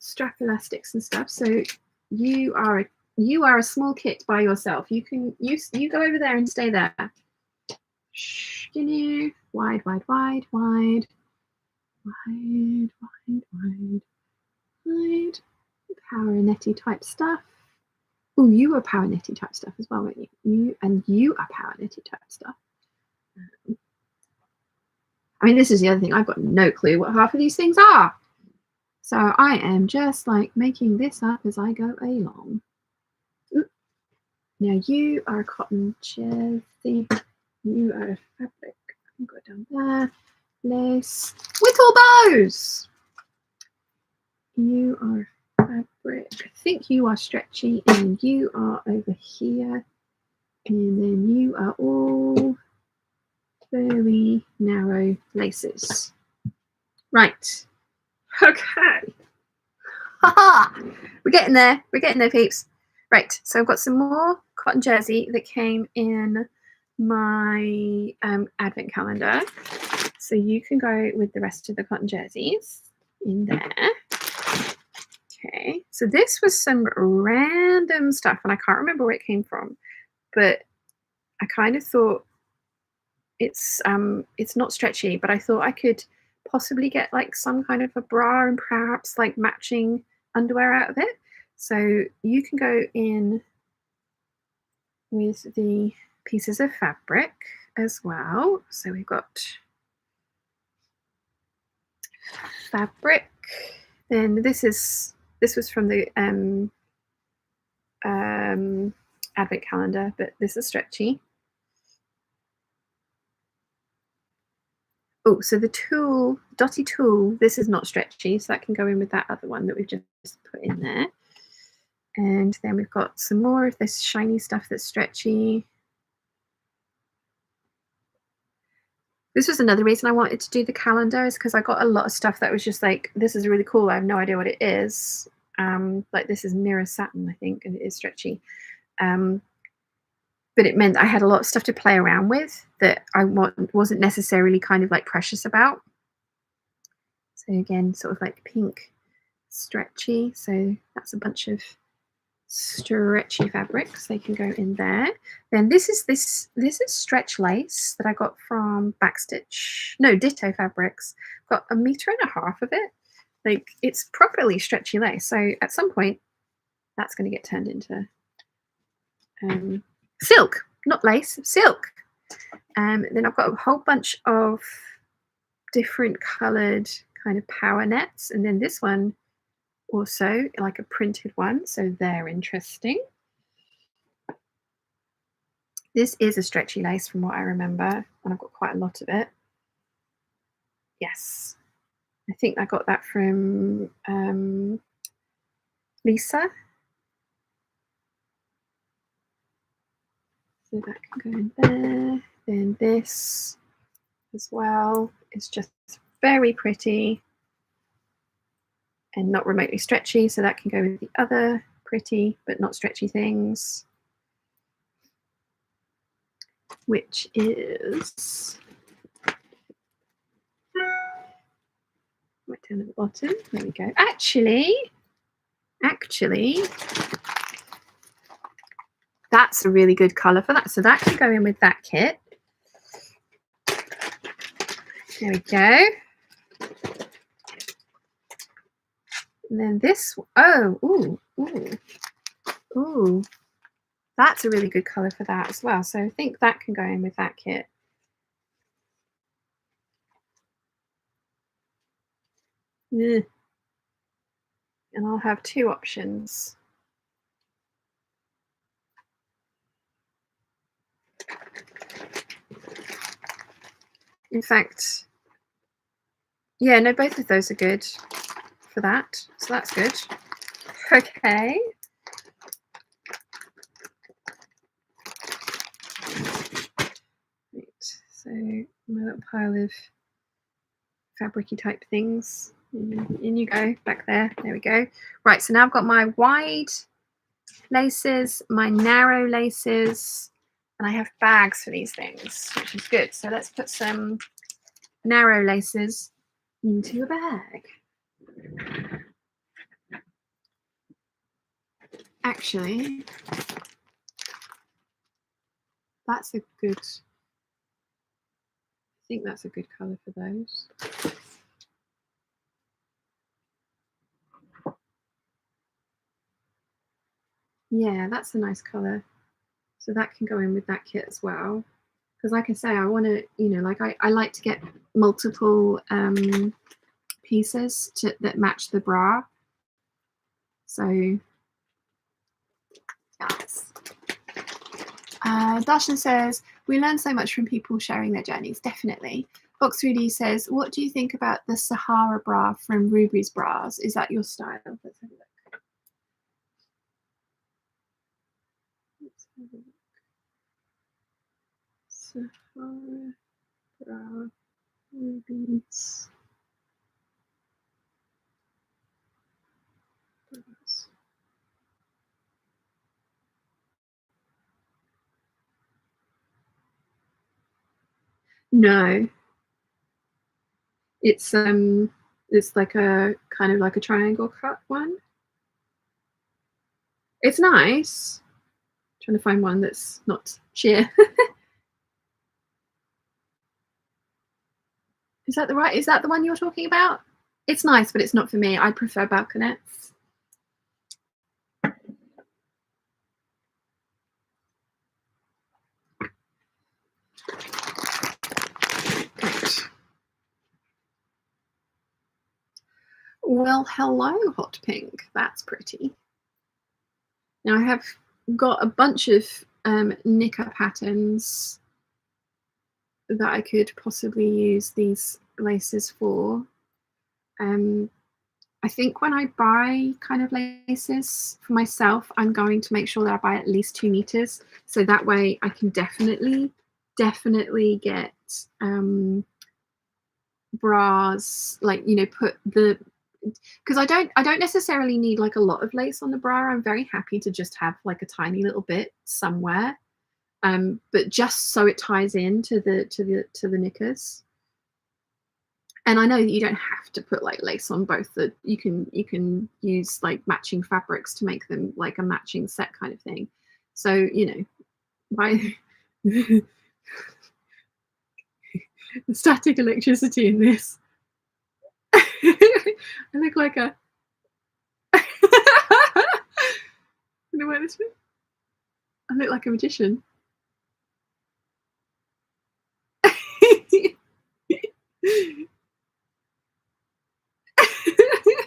Strap elastics and stuff. So you are a small kit by yourself. You go over there and stay there. Skinny, wide, wide, wide, wide, wide, wide, wide, wide. Power netty type stuff. Oh, you are power netty type stuff as well, weren't you? You are power netty type stuff. I mean, this is the other thing. I've got no clue what half of these things are. So I am just like making this up as I go along. Ooh. Now you are a cotton jersey. You are a fabric. I'll go down there. Lace. Whittle bows. You are fabric. I think you are stretchy, and you are over here. And then you are all fairly narrow laces. Right. Okay. Haha! We're getting there. We're getting there, peeps. Right. So I've got some more cotton jersey that came in my advent calendar. So you can go with the rest of the cotton jerseys in there. Okay. So this was some random stuff, and I can't remember where it came from, but I kind of thought it's not stretchy, but I thought I could possibly get like some kind of a bra and perhaps like matching underwear out of it. So you can go in with the pieces of fabric as well. So we've got fabric. Then this was from the advent calendar, but this is stretchy. Oh, so the tulle, dotty tulle, this is not stretchy, so that can go in with that other one that we've just put in there. And then we've got some more of this shiny stuff that's stretchy. This was another reason I wanted to do the calendar, is because I got a lot of stuff that was just like, this is really cool. I have no idea what it is. Like this is mirror satin, I think, and it is stretchy. But it meant I had a lot of stuff to play around with that I wasn't necessarily kind of like precious about. So again, sort of like pink, stretchy. So that's a bunch of stretchy fabrics. They can go in there. Then this is stretch lace that I got from Ditto Fabrics. Got 1.5 meters of it. Like it's properly stretchy lace. So at some point, that's going to get turned into silk, not lace, silk. Then I've got a whole bunch of different coloured kind of power nets, and then this one also like a printed one, so they're interesting. This is a stretchy lace from what I remember, and I've got quite a lot of it. Yes, I think I got that from Lisa. So that can go in there. Then this as well is just very pretty and not remotely stretchy, so that can go with the other pretty but not stretchy things, which is right down at the bottom. There we go. Actually, that's a really good colour for that. So that can go in with that kit. There we go. And then this, ooh, that's a really good colour for that as well. So I think that can go in with that kit. Yeah. And I'll have 2 options. In fact, yeah, no, both of those are good for that. So that's good. Okay. Right, so my little pile of fabricy type things. In you go, back there. There we go. Right, so now I've got my wide laces, my narrow laces, and I have bags for these things, which is good. So let's put some narrow laces into a bag. Actually, that's a good, I think that's a good colour for those. Yeah, that's a nice colour. So that can go in with that kit as well. Because like I say, I want to, you know, like I like to get multiple pieces that match the bra. So, yes. Darshan says, we learn so much from people sharing their journeys, definitely. Fox3D says, what do you think about the Sahara bra from Ruby's Bras? Is that your style? Let's have a look. Sahara bra, Ruby's Bras. No, it's like a kind of like a triangle cut one. It's nice. I'm trying to find one that's not sheer. Is that the one you're talking about? It's nice, but it's not for me. I prefer balconettes. Well, hello, hot pink. That's pretty. Now I have got a bunch of knicker patterns that I could possibly use these laces for. I think when I buy kind of laces for myself, I'm going to make sure that I buy at least 2 meters. So that way I can definitely definitely get bras, like, you know, put the, because I don't necessarily need like a lot of lace on the bra. I'm very happy to just have like a tiny little bit somewhere, but just so it ties in to the knickers. And I know that you don't have to put like lace on both. The you can use like matching fabrics to make them like a matching set kind of thing. So, you know, by static electricity in this. I look like a you know what this is? I look like a magician.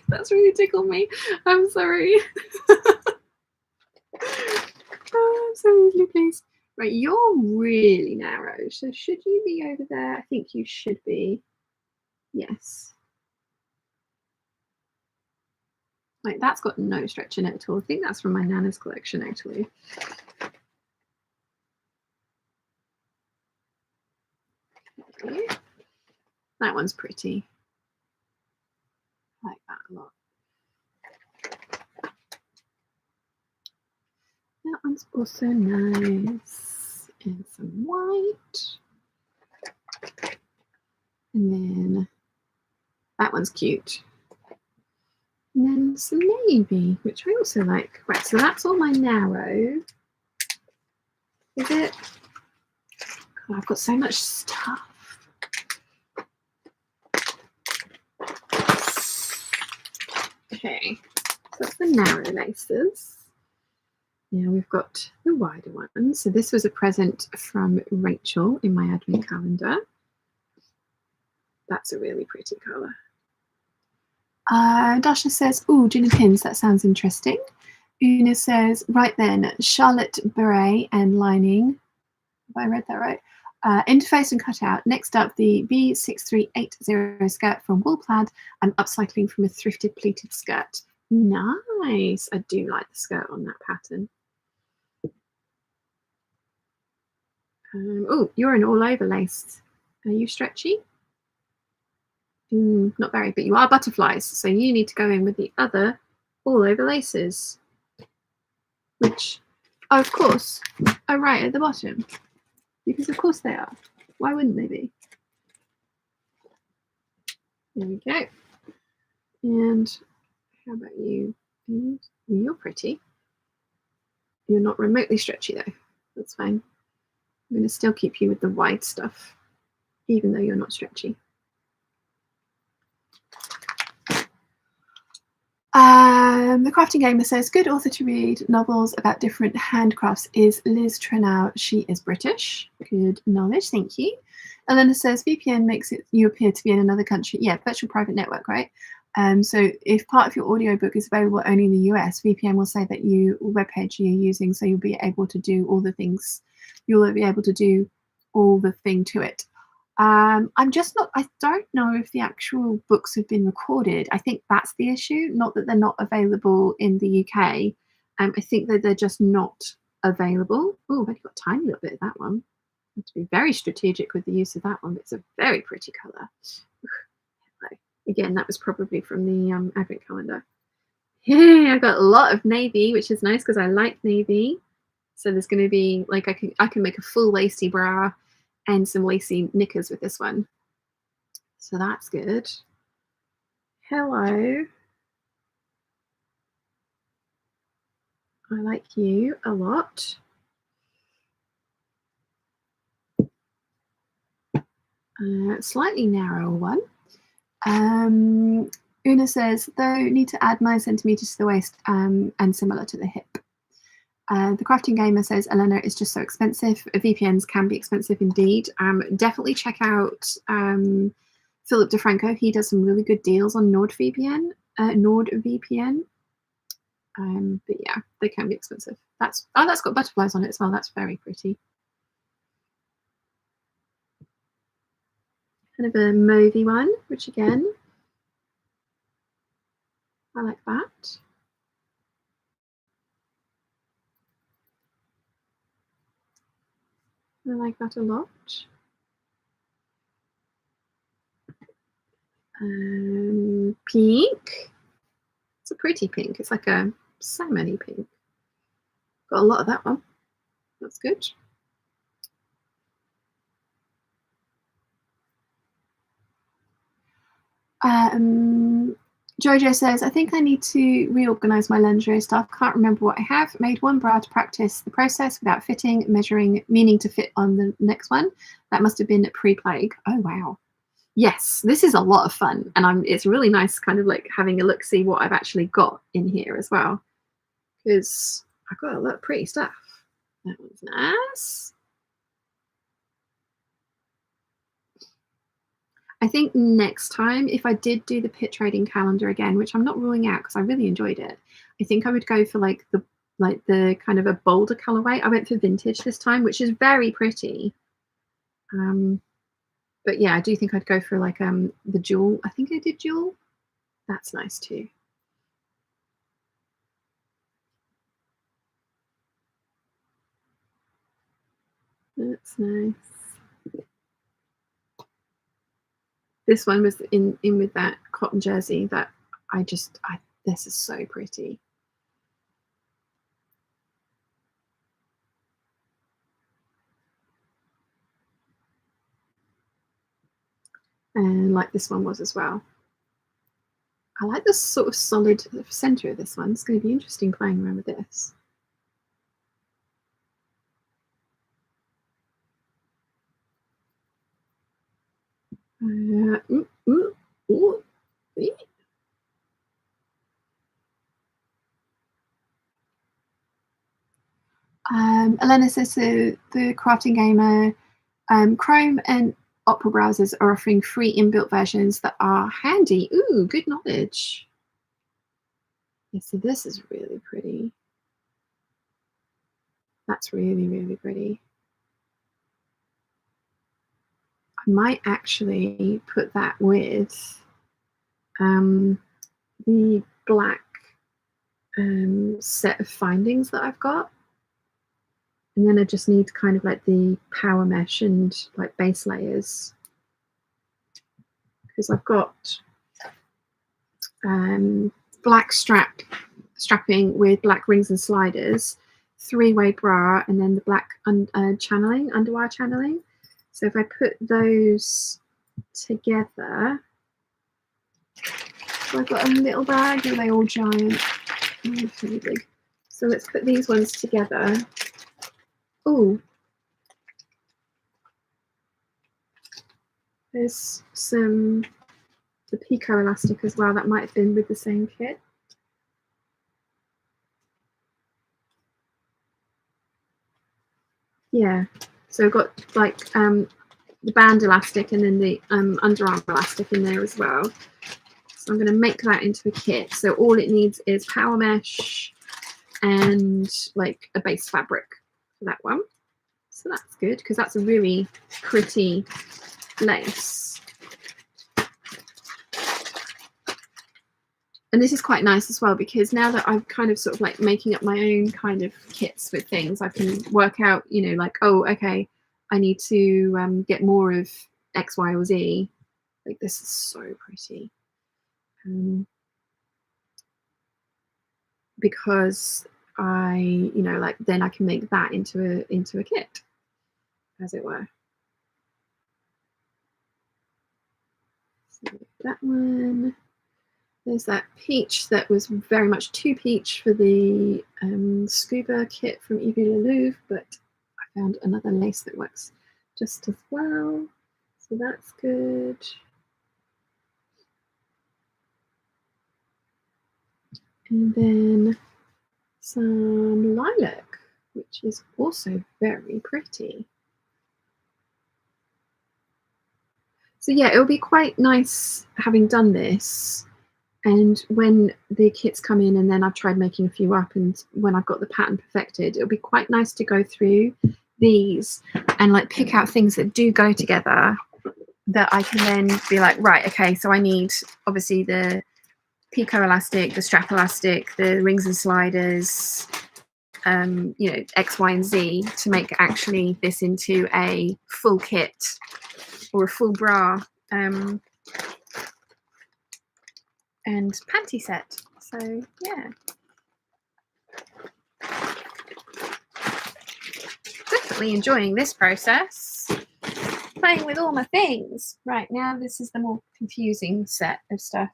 That's really tickled me. I'm sorry. Oh, I'm so easily pleased. Right, you're really narrow, so should you be over there? I think you should be. Yes. Like, that's got no stretch in it at all. I think that's from my Nana's collection, actually. Okay. That one's pretty. I like that a lot. That one's also nice. And some white. And then that one's cute. And then some navy, which I also like. Right, so that's all my narrow. Is it? God, I've got so much stuff. Okay, so that's the narrow laces. Now we've got the wider ones. So this was a present from Rachel in my advent calendar. That's a really pretty colour. Dasha says, "Oh, gin and pins, that sounds interesting." Una says, "Right then, Charlotte beret and lining." Have I read that right? Interface and cutout. Next up, the B6380 skirt from wool plaid. I'm upcycling from a thrifted pleated skirt. Nice. I do like the skirt on that pattern. Oh, you're an all over lace. Are you stretchy? Not very, but you are butterflies, so you need to go in with the other all over laces, which, of course, are right at the bottom, because of course they are. Why wouldn't they be? There we go. And how about you? You're pretty. You're not remotely stretchy though. That's fine. I'm going to still keep you with the wide stuff, even though you're not stretchy. The Crafting Gamer says, good author to read novels about different handcrafts is Liz Trenau. She is British. Good knowledge, thank you. Elena says, VPN makes it you appear to be in another country. Yeah, virtual private network, right? So if part of your audiobook is available only in the US, VPN will say that webpage you're using, so you'll be able to do all the things. You'll be able to do all the thing to it. I'm just not, I don't know if the actual books have been recorded. I think that's the issue, not that they're not available in the UK. I think that they're just not available. Oh, I've only got a tiny little bit of that one. I have to be very strategic with the use of that one, but it's a very pretty colour. Again, that was probably from the advent calendar. Hey, I've got a lot of navy, which is nice because I like navy. So there's going to be, like, I can make a full lacy bra and some lacy knickers with this one. So that's good. Hello. I like you a lot. Slightly narrower one. Una says, though, need to add 9 centimeters to the waist and similar to the hip. The Crafting Gamer says, Elena, it's just so expensive. VPNs can be expensive indeed. Definitely check out Philip DeFranco. He does some really good deals on NordVPN. But yeah, they can be expensive. That's got butterflies on it as well. That's very pretty. Kind of a mauvey one, which again, I like that. I like that a lot. Pink. It's a pretty pink. It's like a salmony pink. Got a lot of that one. That's good. Jojo says, I think I need to reorganize my lingerie stuff. Can't remember what I have. Made one bra to practice the process without fitting, measuring, meaning to fit on the next one. That must have been pre-plague. Oh, wow. Yes, this is a lot of fun. And it's really nice kind of like having a look, see what I've actually got in here as well. Because I've got a lot of pretty stuff. That one's nice. I think next time, if I did do the pit trading calendar again, which I'm not ruling out because I really enjoyed it, I think I would go for like the kind of a bolder colorway. I went for vintage this time, which is very pretty. But yeah, I do think I'd go for like the jewel. I think I did jewel. That's nice too. That's nice. This one was in with that cotton jersey that this is so pretty. And like this one was as well. I like the sort of solid center of this one. It's going to be interesting playing around with this. Elena says, so the crafting gamer, Chrome and Opera browsers are offering free inbuilt versions that are handy. Ooh, good knowledge. Yeah, so this is really pretty. That's really, really pretty. I might actually put that with the black set of findings that I've got. And then I just need kind of like the power mesh and like base layers. Because I've got black strapping with black rings and sliders, 3-way bra, and then the black channeling, underwire channeling. So if I put those together, so I've got a little bag, are they all giant? Oh, really big. So let's put these ones together. Oh, there's the Pico elastic as well. That might have been with the same kit. Yeah, so I've got like the band elastic and then the underarm elastic in there as well. So I'm going to make that into a kit. So all it needs is power mesh and like a base fabric for that one. So that's good because that's a really pretty lace. And this is quite nice as well because now that I'm kind of sort of like making up my own kind of kits with things, I can work out, you know, like, oh, okay, I need to get more of X, Y, or Z. Like this is so pretty. Because I, you know, like then I can make that into a kit, as it were. So that one. There's that peach that was very much too peach for the scuba kit from Yves Le Louvre, but I found another lace that works just as well. So that's good. And then some lilac, which is also very pretty. So yeah, it'll be quite nice having done this. And when the kits come in and then I've tried making a few up and when I've got the pattern perfected, it'll be quite nice to go through these and like pick out things that do go together that I can then be like, right, okay, so I need obviously the Pico elastic, the strap elastic, the rings and sliders, you know, X, Y, and Z to make actually this into a full kit or a full bra and panty set. So yeah, definitely enjoying this process, playing with all my things. Right, now this is the more confusing set of stuff.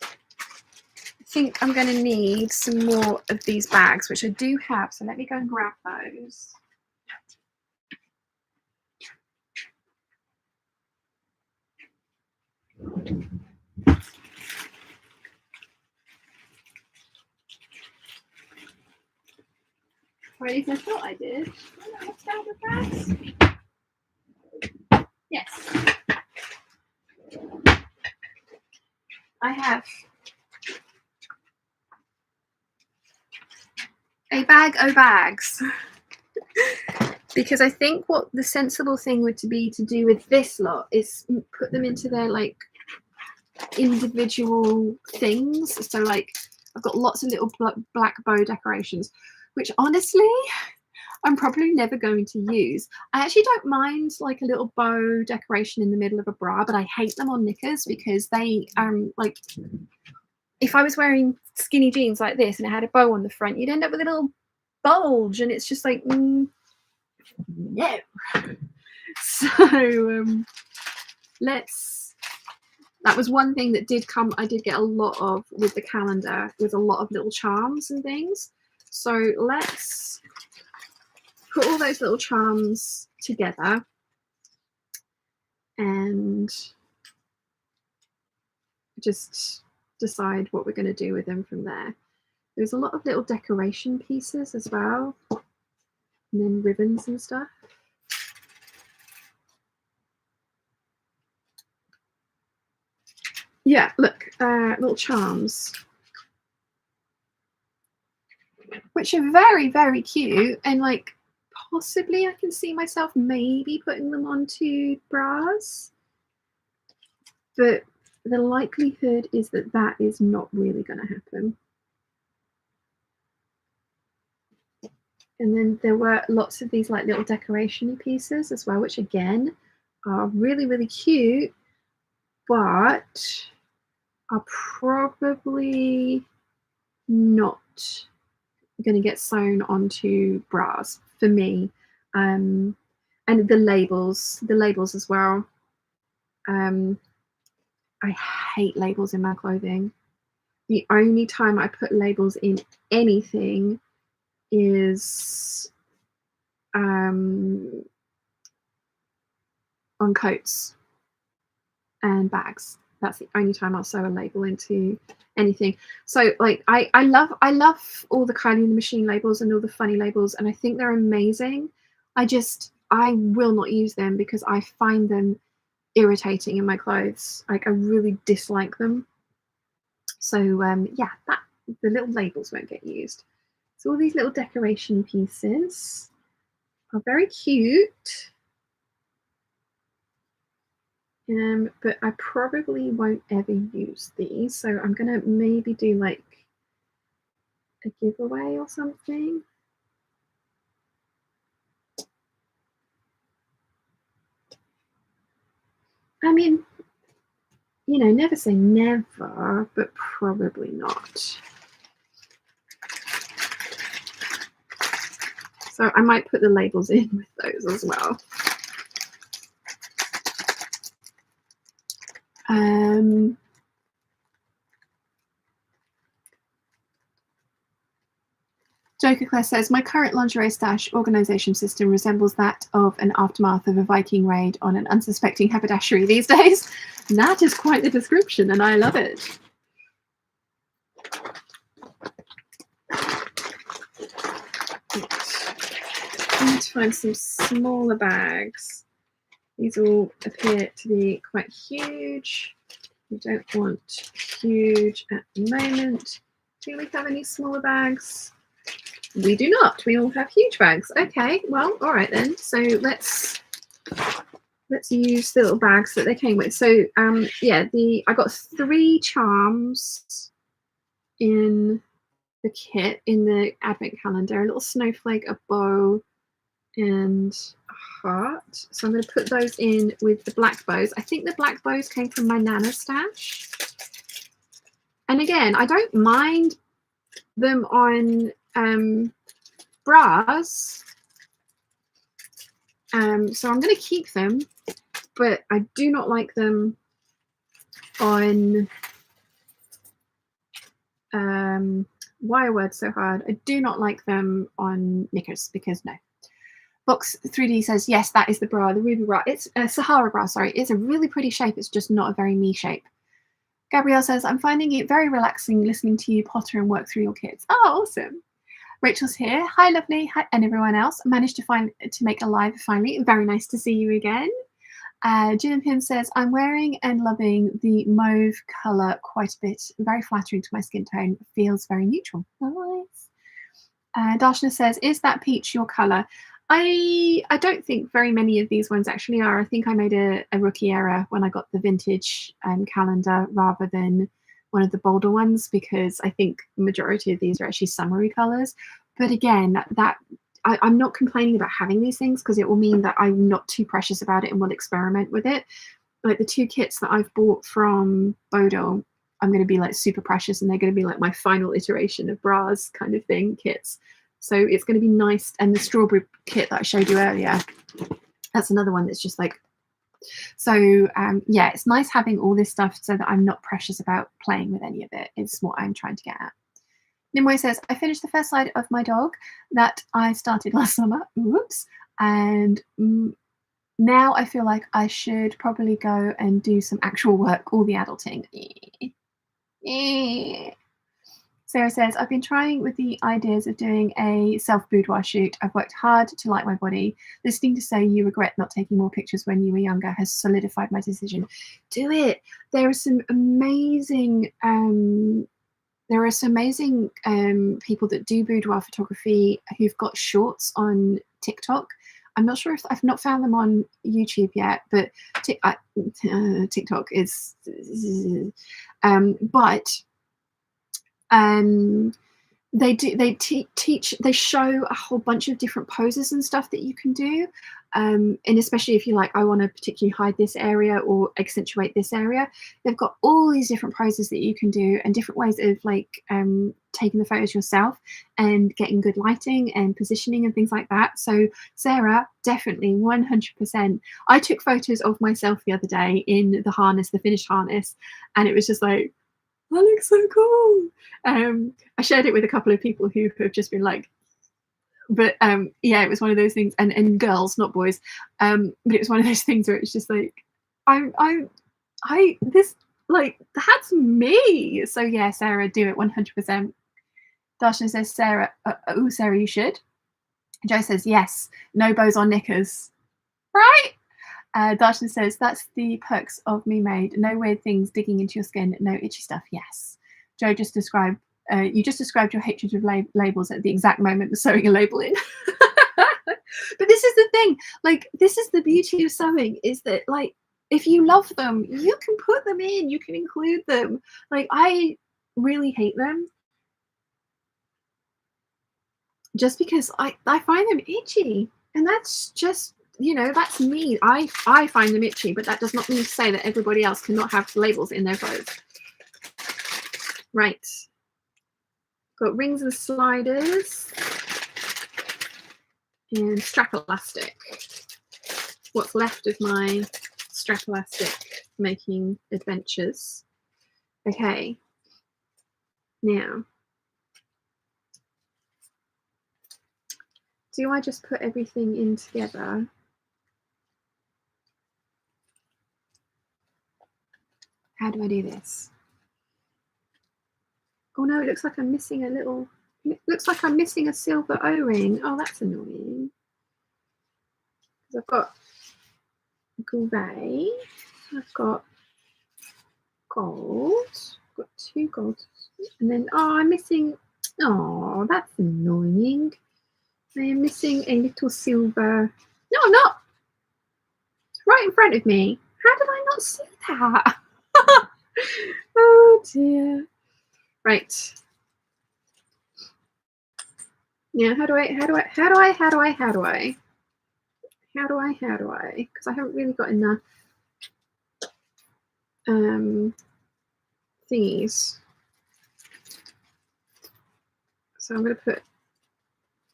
I think I'm going to need some more of these bags, which I do have, so let me go and grab those. Or at least I thought I did. What's down the bags? Yes. I have a bag o' bags. Because I think what the sensible thing would be to do with this lot is put them into their like individual things. So like I've got lots of little black bow decorations, which honestly I'm probably never going to use. I actually don't mind like a little bow decoration in the middle of a bra, but I hate them on knickers because they like if I was wearing skinny jeans like this and it had a bow on the front, you'd end up with a little bulge, and it's just like no. So that was one thing that did come. I did get a lot of with the calendar, with a lot of little charms and things. So let's put all those little charms together and just decide what we're going to do with them from there. There's a lot of little decoration pieces as well, and then ribbons and stuff. Yeah, look, little charms, which are very, very cute, and like possibly I can see myself maybe putting them onto bras, but the likelihood is that that is not really going to happen. And then there were lots of these like little decoration pieces as well, which again are really, really cute, but are probably not going to get sewn onto bras for me. And the labels as well. I hate labels in my clothing. The only time I put labels in anything is on coats and bags. That's the only time I'll sew a label into anything. So like I love all the Kylie and the Machine labels and all the funny labels, and I think they're amazing. I will not use them because I find them irritating in my clothes. Like I really dislike them. So yeah, the little labels won't get used. So all these little decoration pieces are very cute. But I probably won't ever use these, so I'm gonna maybe do like a giveaway or something. I mean, you know, never say never, but probably not. So I might put the labels in with those as well. Joker Claire says, my current lingerie stash organisation system resembles that of an aftermath of a Viking raid on an unsuspecting haberdashery these days. And that is quite the description, and I love it. I need to find some smaller bags. These all appear to be quite huge. We don't want huge at the moment. Do we have any smaller bags? We do not. We all have huge bags. Okay, well, all right then. So let's use the little bags that they came with. So yeah, I got 3 charms in the kit, in the advent calendar, a little snowflake, a bow, and a heart. So I'm going to put those in with the black bows. I think the black bows came from my Nana stash. And again, I don't mind them on bras. So I'm going to keep them, but I do not like them on why are words so hard? I do not like them on knickers, because no. Box 3D says, yes, that is the bra, the ruby bra. It's a Sahara bra, sorry. It's a really pretty shape. It's just not a very me shape. Gabrielle says, I'm finding it very relaxing listening to you potter and work through your kits. Oh, awesome. Rachel's here. Hi, lovely. Hi, and everyone else. Managed to make a live finally. Very nice to see you again. Gin and Pim says, I'm wearing and loving the mauve colour quite a bit. Very flattering to my skin tone. Feels very neutral. Nice. Darshana says, is that peach your colour? I don't think very many of these ones actually are. I think I made a rookie error when I got the vintage calendar rather than one of the bolder ones, because I think the majority of these are actually summery colours. But again, I'm not complaining about having these things, because it will mean that I'm not too precious about it and will experiment with it. Like the 2 kits that I've bought from Bodil, I'm going to be like super precious, and they're going to be like my final iteration of bras kind of thing kits. So it's going to be nice. And the strawberry kit that I showed you earlier, that's another one that's just like, so yeah, it's nice having all this stuff so that I'm not precious about playing with any of it. It's what I'm trying to get at. Nimue says, I finished the first slide of my dog that I started last summer. Oops. And now I feel like I should probably go and do some actual work, all the adulting. Sarah says, I've been trying with the ideas of doing a self-boudoir shoot. I've worked hard to like my body. Listening to say you regret not taking more pictures when you were younger has solidified my decision. Do it. There are some amazing people that do boudoir photography who've got shorts on TikTok. I'm not sure if I've not found them on YouTube yet, but TikTok is, they show a whole bunch of different poses and stuff that you can do, and especially if you're like, I want to particularly hide this area or accentuate this area, they've got all these different poses that you can do and different ways of like taking the photos yourself and getting good lighting and positioning and things like that. So Sarah, definitely 100%. I took photos of myself the other day in the harness, the finished harness, and it was just like, that looks so cool. I shared it with a couple of people who have just been like, but yeah, it was one of those things, and girls, not boys, but it was one of those things where it's just like, this, like, that's me. So yeah, Sarah, do it 100%. Darshana says, Sarah, Sarah, you should. Joe says, yes, no bows on knickers, right? Darshana says, that's the perks of me made. No weird things digging into your skin, no itchy stuff. Yes. Joe just described, you just described your hatred of labels at the exact moment of sewing a label in. But this is the thing, like, this is the beauty of sewing, is that, like, if you love them, you can put them in, you can include them. Like, I really hate them just because I find them itchy, and that's just, you know, that's me. I find them itchy, but that does not mean to say that everybody else cannot have labels in their clothes. Right. Got rings and sliders and strap elastic. What's left of my strap elastic making adventures. Okay. Now, do I just put everything in together? How do I do this? Oh no, it looks like I'm missing a little, it looks like I'm missing a silver O-ring. Oh, that's annoying. Because I've got grey, I've got gold, I've got 2 golds, and then, oh, I'm missing, oh, that's annoying. I am missing a little silver. No, I'm not. It's right in front of me. How did I not see that? Oh dear. Right. Yeah, how do I, because I haven't really got enough thingies. So I'm going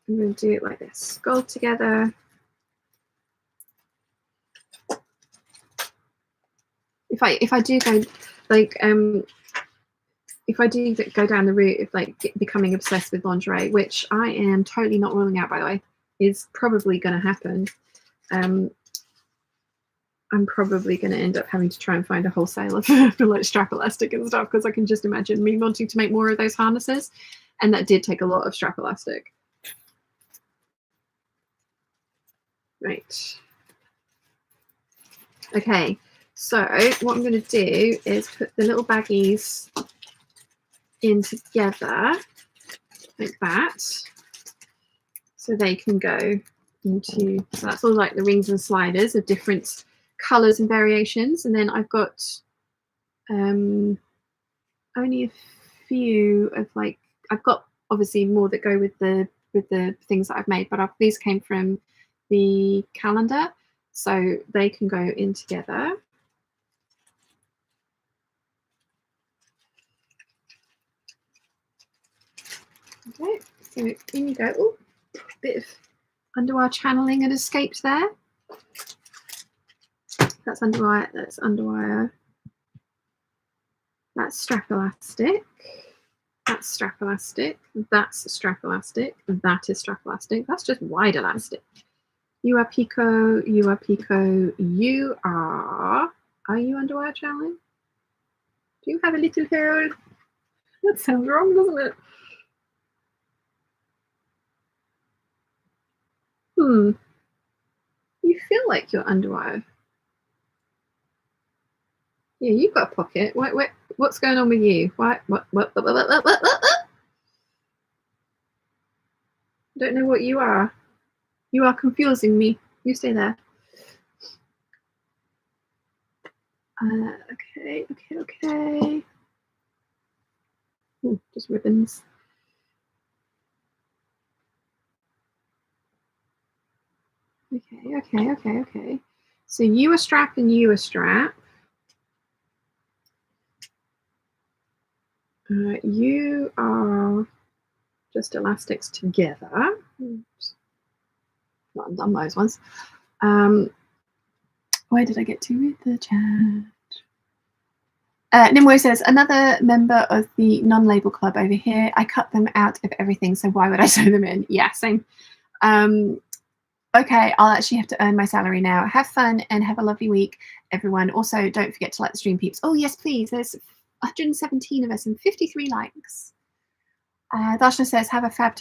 to do it like this. Gold together. If I do go like if I do go down the route of like becoming obsessed with lingerie, which I am totally not ruling out, by the way, is probably going to happen. I'm probably going to end up having to try and find a wholesaler for like strap elastic and stuff, because I can just imagine me wanting to make more of those harnesses, and that did take a lot of strap elastic. Right. Okay, so what I'm going to do is put the little baggies in together like that, so they can go into, so that's all like the rings and sliders of different colors and variations. And then I've got only a few of like, I've got obviously more that go with the things that I've made, but these came from the calendar, so they can go in together. Okay, so in you go. Oh, bit of underwire channeling had escaped there. That's underwire. That's underwire. That's strap elastic. That's strap elastic. That's strap elastic. That is strap elastic. That's just wide elastic. You are Pico. You are Pico. You are. Are you underwire channeling? Do you have a little hair? That sounds wrong, doesn't it? You feel like you're underwire. Yeah, you've got a pocket. What's going on with you? What? I don't know what you are. You are confusing me. You stay there. Okay. Ooh, just ribbons. Okay. So you a strap and you a strap. You are just elastics together. Oops. Not done those ones. Where did I get to with the chat? Nimue says, another member of the non-label club over here. I cut them out of everything, so why would I sew them in? Yeah, same. Okay, I'll actually have to earn my salary now. Have fun and have a lovely week, everyone. Also, don't forget to like the stream, peeps. Oh, yes, please. There's 117 of us and 53 likes. Darshana says, have a fab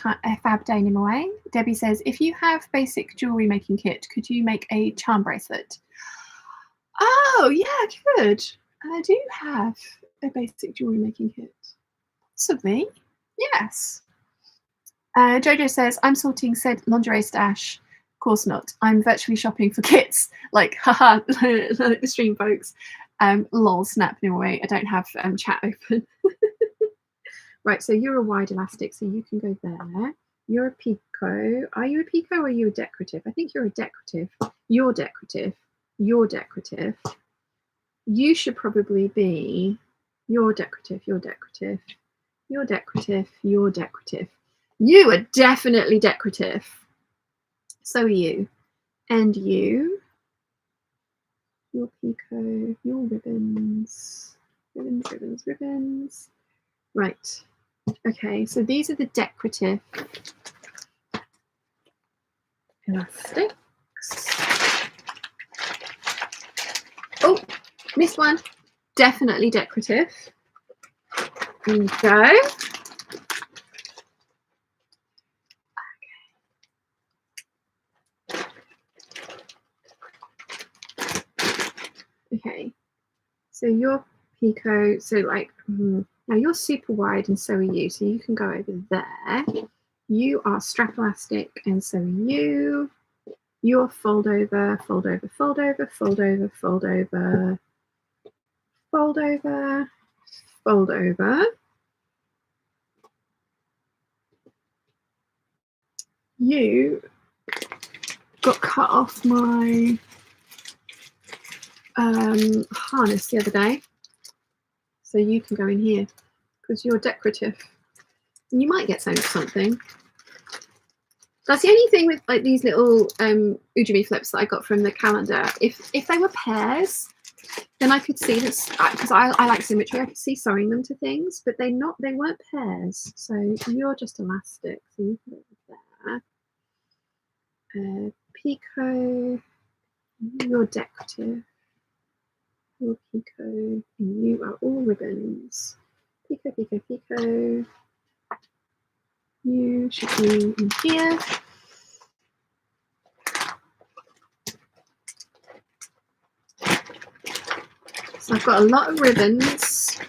day, Nimue. Debbie says, if you have basic jewelry making kit, could you make a charm bracelet? Oh, yeah, I could. I do have a basic jewelry making kit. Possibly. Yes. Jojo says, I'm sorting said lingerie stash. Of course not. I'm virtually shopping for kits. Like, haha, like the stream folks. Lol, snapping away. I don't have chat open. Right, so you're a wide elastic, so you can go there. You're a Pico. Are you a Pico or are you a decorative? I think you're a decorative. You're decorative. You're decorative. You should probably be. You're decorative. You're decorative. You're decorative. You're decorative. You are definitely decorative. So are you. And you. Your Pico. Your ribbons. Ribbons. Right. Okay, so these are the decorative elastics. Oh, missed one. Definitely decorative. There you go. Okay, so your Pico, so like, now you're super wide and so are you, so you can go over there. You are strap elastic and so are you. You're fold over, fold over, fold over, fold over, fold over, fold over, fold over. you got cut off my harness the other day, so you can go in here because you're decorative. And you might get something. That's the only thing with like these little Ujumi flips that I got from the calendar. If they were pairs, then I could see this, because I like symmetry. I could see sewing them to things, but they weren't pairs. So you're just elastic. So you can go there. Pico, you're decorative. You're Pico, and you are all ribbons. Pico, Pico, Pico. You should be in here. So I've got a lot of ribbons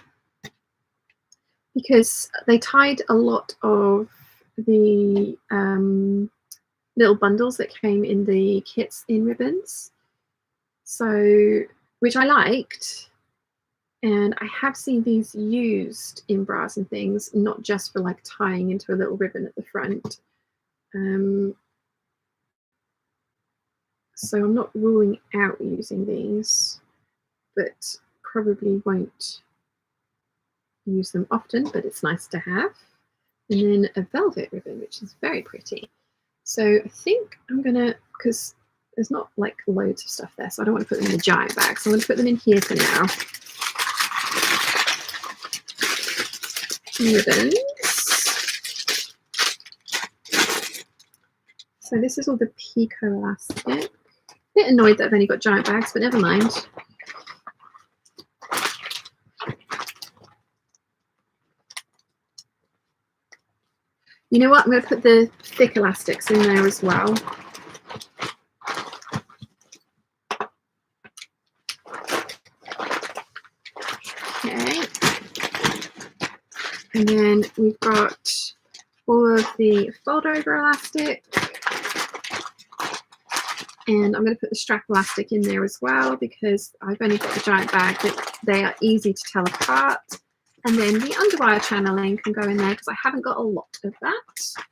because they tied a lot of the little bundles that came in the kits in ribbons. So, which I liked. And I have seen these used in bras and things, not just for like tying into a little ribbon at the front. So I'm not ruling out using these, but probably won't use them often, but it's nice to have. And then a velvet ribbon, which is very pretty. So I think I'm gonna, because there's not like loads of stuff there, so I don't want to put them in a giant bag. So I'm going to put them in here for now. Ribbons. So this is all the Pico elastic. Bit annoyed that I've only got giant bags, but never mind. You know what? I'm going to put the thick elastics in there as well. Okay. And then we've got all of the fold over elastic. And I'm going to put the strap elastic in there as well because I've only got the giant bag, but they are easy to tell apart. And then the underwire channeling can go in there because I haven't got a lot of that.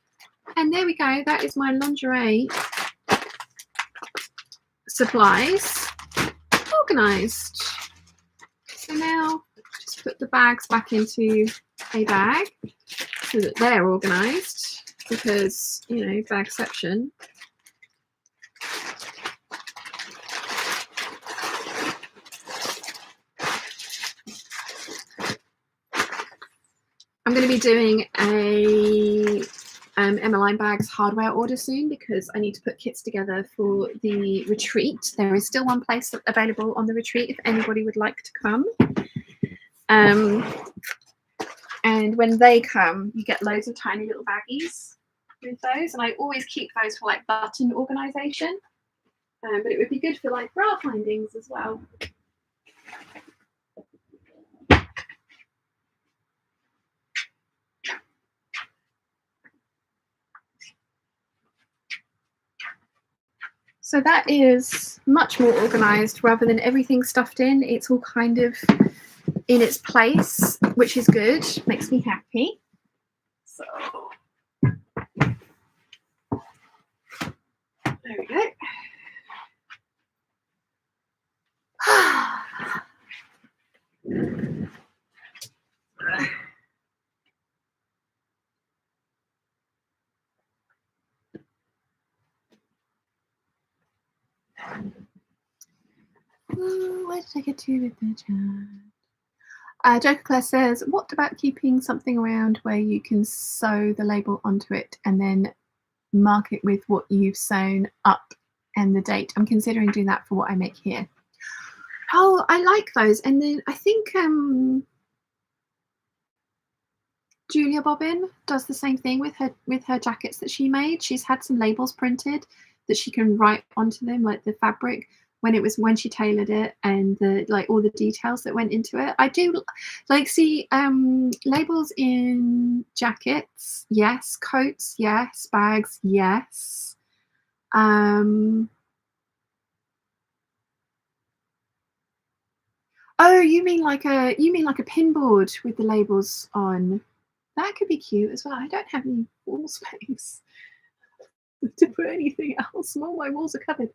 And there we go. That is my lingerie supplies organised. So now just put the bags back into a bag so that they're organised because, you know, bagception. I'm going to be doing a Emmeline Bags hardware order soon because I need to put kits together for the retreat. There is still one place available on the retreat if anybody would like to come. And when they come, you get loads of tiny little baggies with those. And I always keep those for like button organisation. But it would be good for like bra findings as well. So that is much more organised rather than everything stuffed in. It's all kind of in its place, which is good, makes me happy. So there we go. Where did I get to with the chat? Joker Claire says, what about keeping something around where you can sew the label onto it and then mark it with what you've sewn up and the date? I'm considering doing that for what I make here. Oh, I like those. And then I think Julia Bobbin does the same thing with her jackets that she made. She's had some labels printed that she can write onto them, like the fabric when she tailored it and the like all the details that went into it. I do like see labels in jackets, yes, coats, yes, bags, yes. Oh, you mean like a pinboard with the labels on? That could be cute as well. I don't have any wall space. to put anything else. All my walls are covered.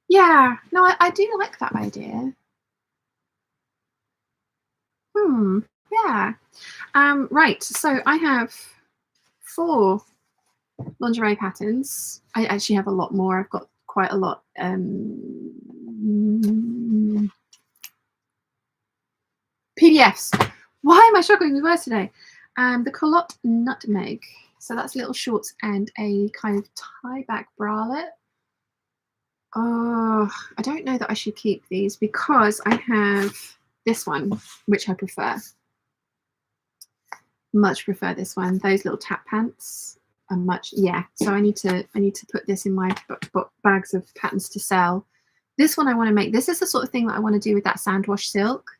Yeah, no, I do like that idea. Yeah. Right, so I have 4 lingerie patterns. I actually have a lot more. I've got quite a lot. PDFs. Why am I struggling with words today? The culotte nutmeg. So that's little shorts and a kind of tie-back bralette. Oh, I don't know that I should keep these because I have this one, which I prefer. Much prefer this one. Those little tap pants are much, yeah. So I need to put this in my bags of patterns to sell. This one I want to make. This is the sort of thing that I want to do with that sandwash silk.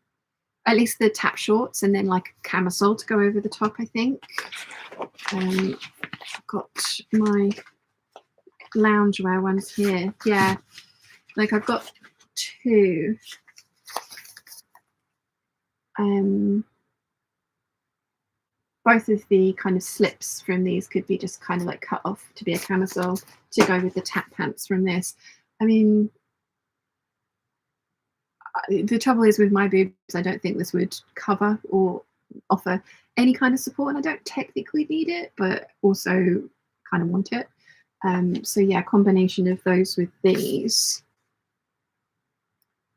At least the tap shorts and then like a camisole to go over the top, I think. I've got my loungewear ones here. Yeah, like I've got 2. Both of the kind of slips from these could be just kind of like cut off to be a camisole to go with the tap pants from this. I mean, the trouble is with my boobs, I don't think this would cover or offer any kind of support, and I don't technically need it, but also kind of want it. So yeah, combination of those with these.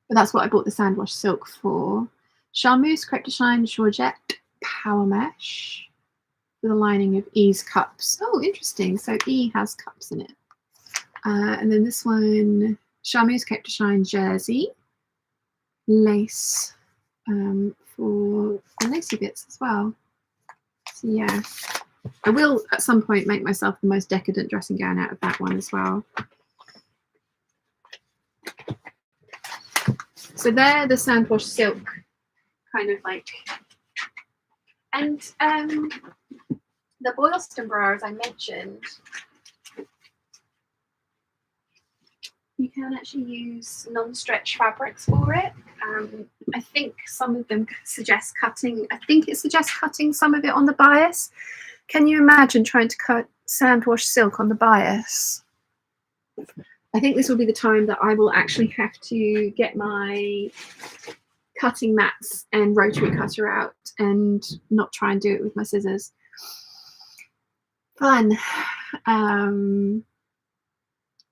But that's what I bought the sandwash silk for. Charmeuse Crepe de Chine Georgette Power Mesh with a lining of E's cups. Oh, interesting. So E has cups in it. And then this one, Charmeuse Crepe de Chine Jersey. Lace for the lacy bits as well. So yeah, I will at some point make myself the most decadent dressing gown out of that one as well. So they're the sandwash silk kind of like, and the Boylston bra, as I mentioned, you can actually use non-stretch fabrics for it. I think some of them suggest cutting. I think it suggests cutting some of it on the bias. Can you imagine trying to cut sandwash silk on the bias? I think this will be the time that I will actually have to get my cutting mats and rotary cutter out and not try and do it with my scissors. Fun.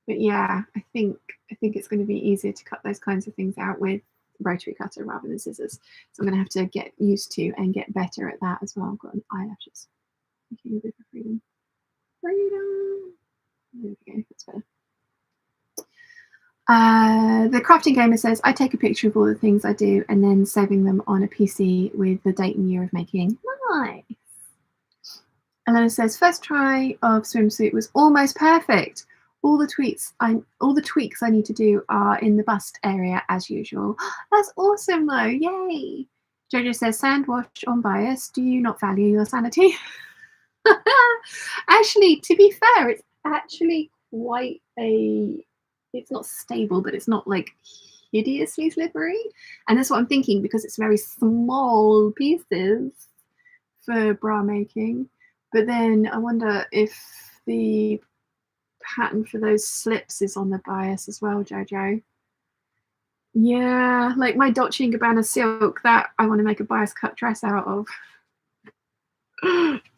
But yeah, I think it's going to be easier to cut those kinds of things out with rotary cutter rather than scissors. So I'm going to have to get used to and get better at that as well. I've got an eyelashes. Making a bit of freedom. Freedom. There we go. That's better. The crafting gamer says, I take a picture of all the things I do and then saving them on a PC with the date and year of making. Nice. And then it says, first try of swimsuit was almost perfect. All the tweaks I need to do are in the bust area as usual. That's awesome though. Yay. Jojo says, sandwash on bias. Do you not value your sanity? Actually, to be fair, it's actually quite it's not stable, but it's not like hideously slippery. And that's what I'm thinking, because it's very small pieces for bra making. But then I wonder if the pattern for those slips is on the bias as well, Jojo. Yeah, like my Dolce & Gabbana silk that I want to make a bias cut dress out of.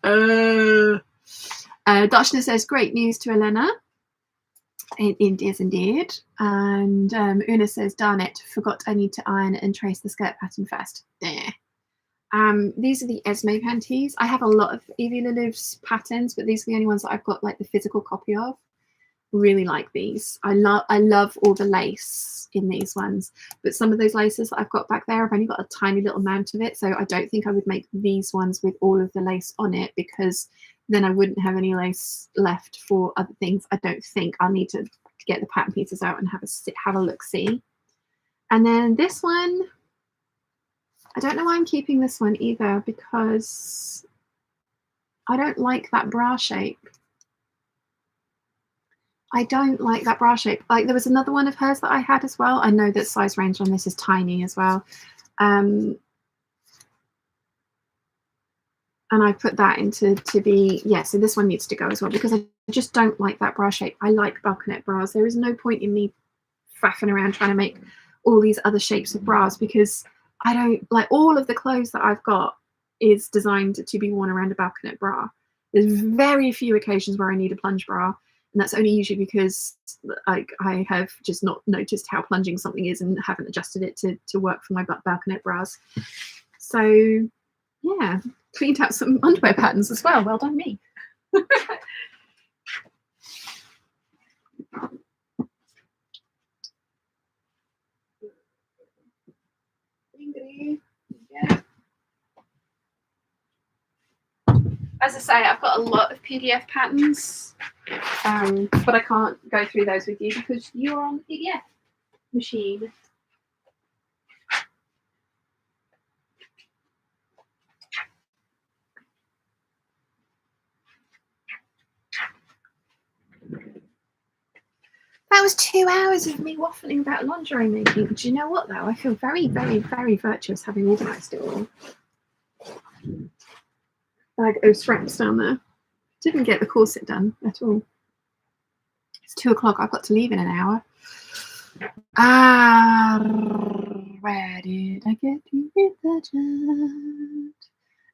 Dashna says, great news to Elena. It is indeed. And Una says, darn it, forgot I need to iron and trace the skirt pattern first. Yeah. These are the Esme panties. I have a lot of Evie Liliv's patterns, but these are the only ones that I've got like the physical copy of. Really like these. I love all the lace in these ones, but some of those laces that I've got back there, I've only got a tiny little amount of it, so I don't think I would make these ones with all of the lace on it, because then I wouldn't have any lace left for other things. I don't think. I'll need to get the pattern pieces out and have a look see. And then this one, I don't know why I'm keeping this one either, because I don't like that bra shape. I don't like that bra shape. Like, there was another one of hers that I had as well. I know that size range on this is tiny as well. And I put that into to be, yeah, so this one needs to go as well, because I just don't like that bra shape. I like balconette bras. There is no point in me faffing around trying to make all these other shapes of bras, because I don't like, all of the clothes that I've got is designed to be worn around a balconette bra. There's very few occasions where I need a plunge bra, and that's only usually because like I have just not noticed how plunging something is and haven't adjusted it to work for my balconette bras. So yeah, cleaned out some underwear patterns as well. Well done me. Yeah. As I say, I've got a lot of PDF patterns, but I can't go through those with you because you're on the PDF machine. That was 2 hours of me waffling about lingerie making. Do you know what, though? I feel very, very, very virtuous having organised it all. Bag of straps down there. Didn't get the corset done at all. It's 2 o'clock. I've got to leave in an hour. Where did I get to hit the jet?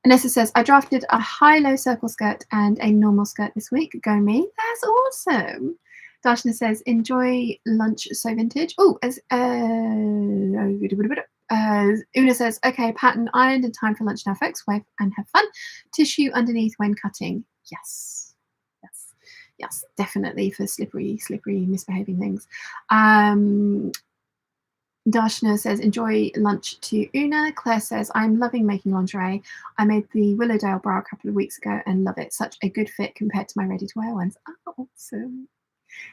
Anessa says, I drafted a high-low circle skirt and a normal skirt this week. Go me. That's awesome. Darshana says, enjoy lunch so vintage. Oh, as Una says, okay, pattern ironed and time for lunch now, folks. Wave and have fun. Tissue underneath when cutting. Yes. Yes. Yes, definitely for slippery, misbehaving things. Darshana says, enjoy lunch to Una. Claire says, I'm loving making lingerie. I made the Willowdale bra a couple of weeks ago and love it. Such a good fit compared to my ready-to-wear ones. Oh, awesome.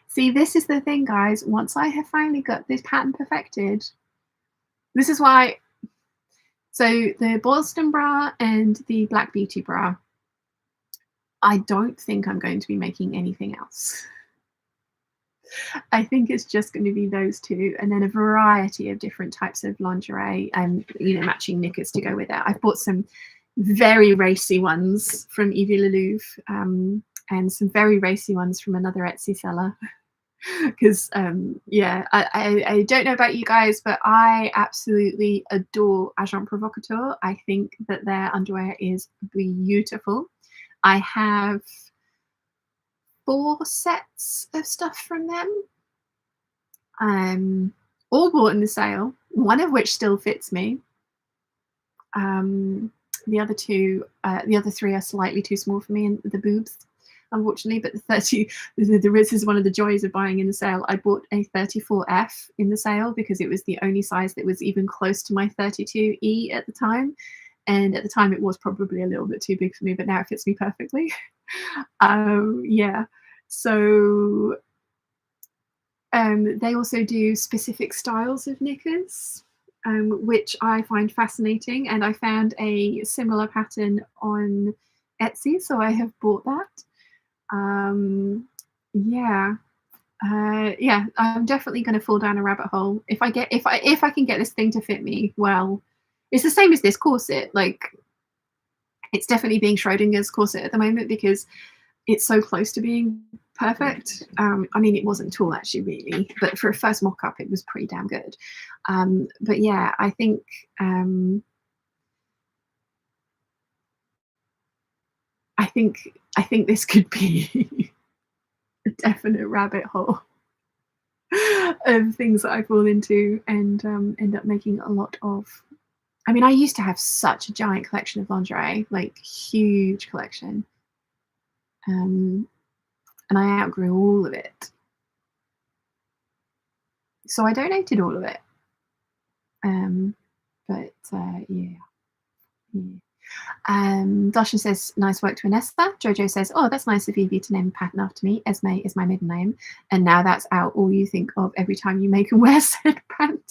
See, this is the thing, guys. Once I have finally got this pattern perfected, this is why. So the Boylston bra and the Black Beauty bra, I don't think I'm going to be making anything else. I think it's just going to be those two, and then a variety of different types of lingerie and matching knickers to go with it. I've bought some very racy ones from Evie Lelouve, and some very racy ones from another Etsy seller. Because I don't know about you guys, but I absolutely adore Agent Provocateur. I think that their underwear is beautiful. I have 4 sets of stuff from them, all bought in the sale, one of which still fits me. The other 3 are slightly too small for me in the boobs, unfortunately, but this is one of the joys of buying in the sale. I bought a 34F in the sale because it was the only size that was even close to my 32E at the time. And at the time, it was probably a little bit too big for me, but now it fits me perfectly. Yeah. So they also do specific styles of knickers, which I find fascinating. And I found a similar pattern on Etsy, so I have bought that. Yeah. I'm definitely going to fall down a rabbit hole if I can get this thing to fit me well. It's the same as this corset. Like, it's definitely being Schrodinger's corset at the moment because it's so close to being perfect. I mean, it wasn't at all actually, really, but for a first mock-up, it was pretty damn good. But yeah, I think this could be a definite rabbit hole of things that I fall into and end up making a lot of. I mean, I used to have such a giant collection of lingerie, like huge collection. And I outgrew all of it. So I donated all of it. Yeah. Darshan says, nice work to Anessa. Jojo says, oh, that's nice of Evie to name a pattern after me. Esme is my middle name. And now that's out all you think of every time you make and wear said pattern.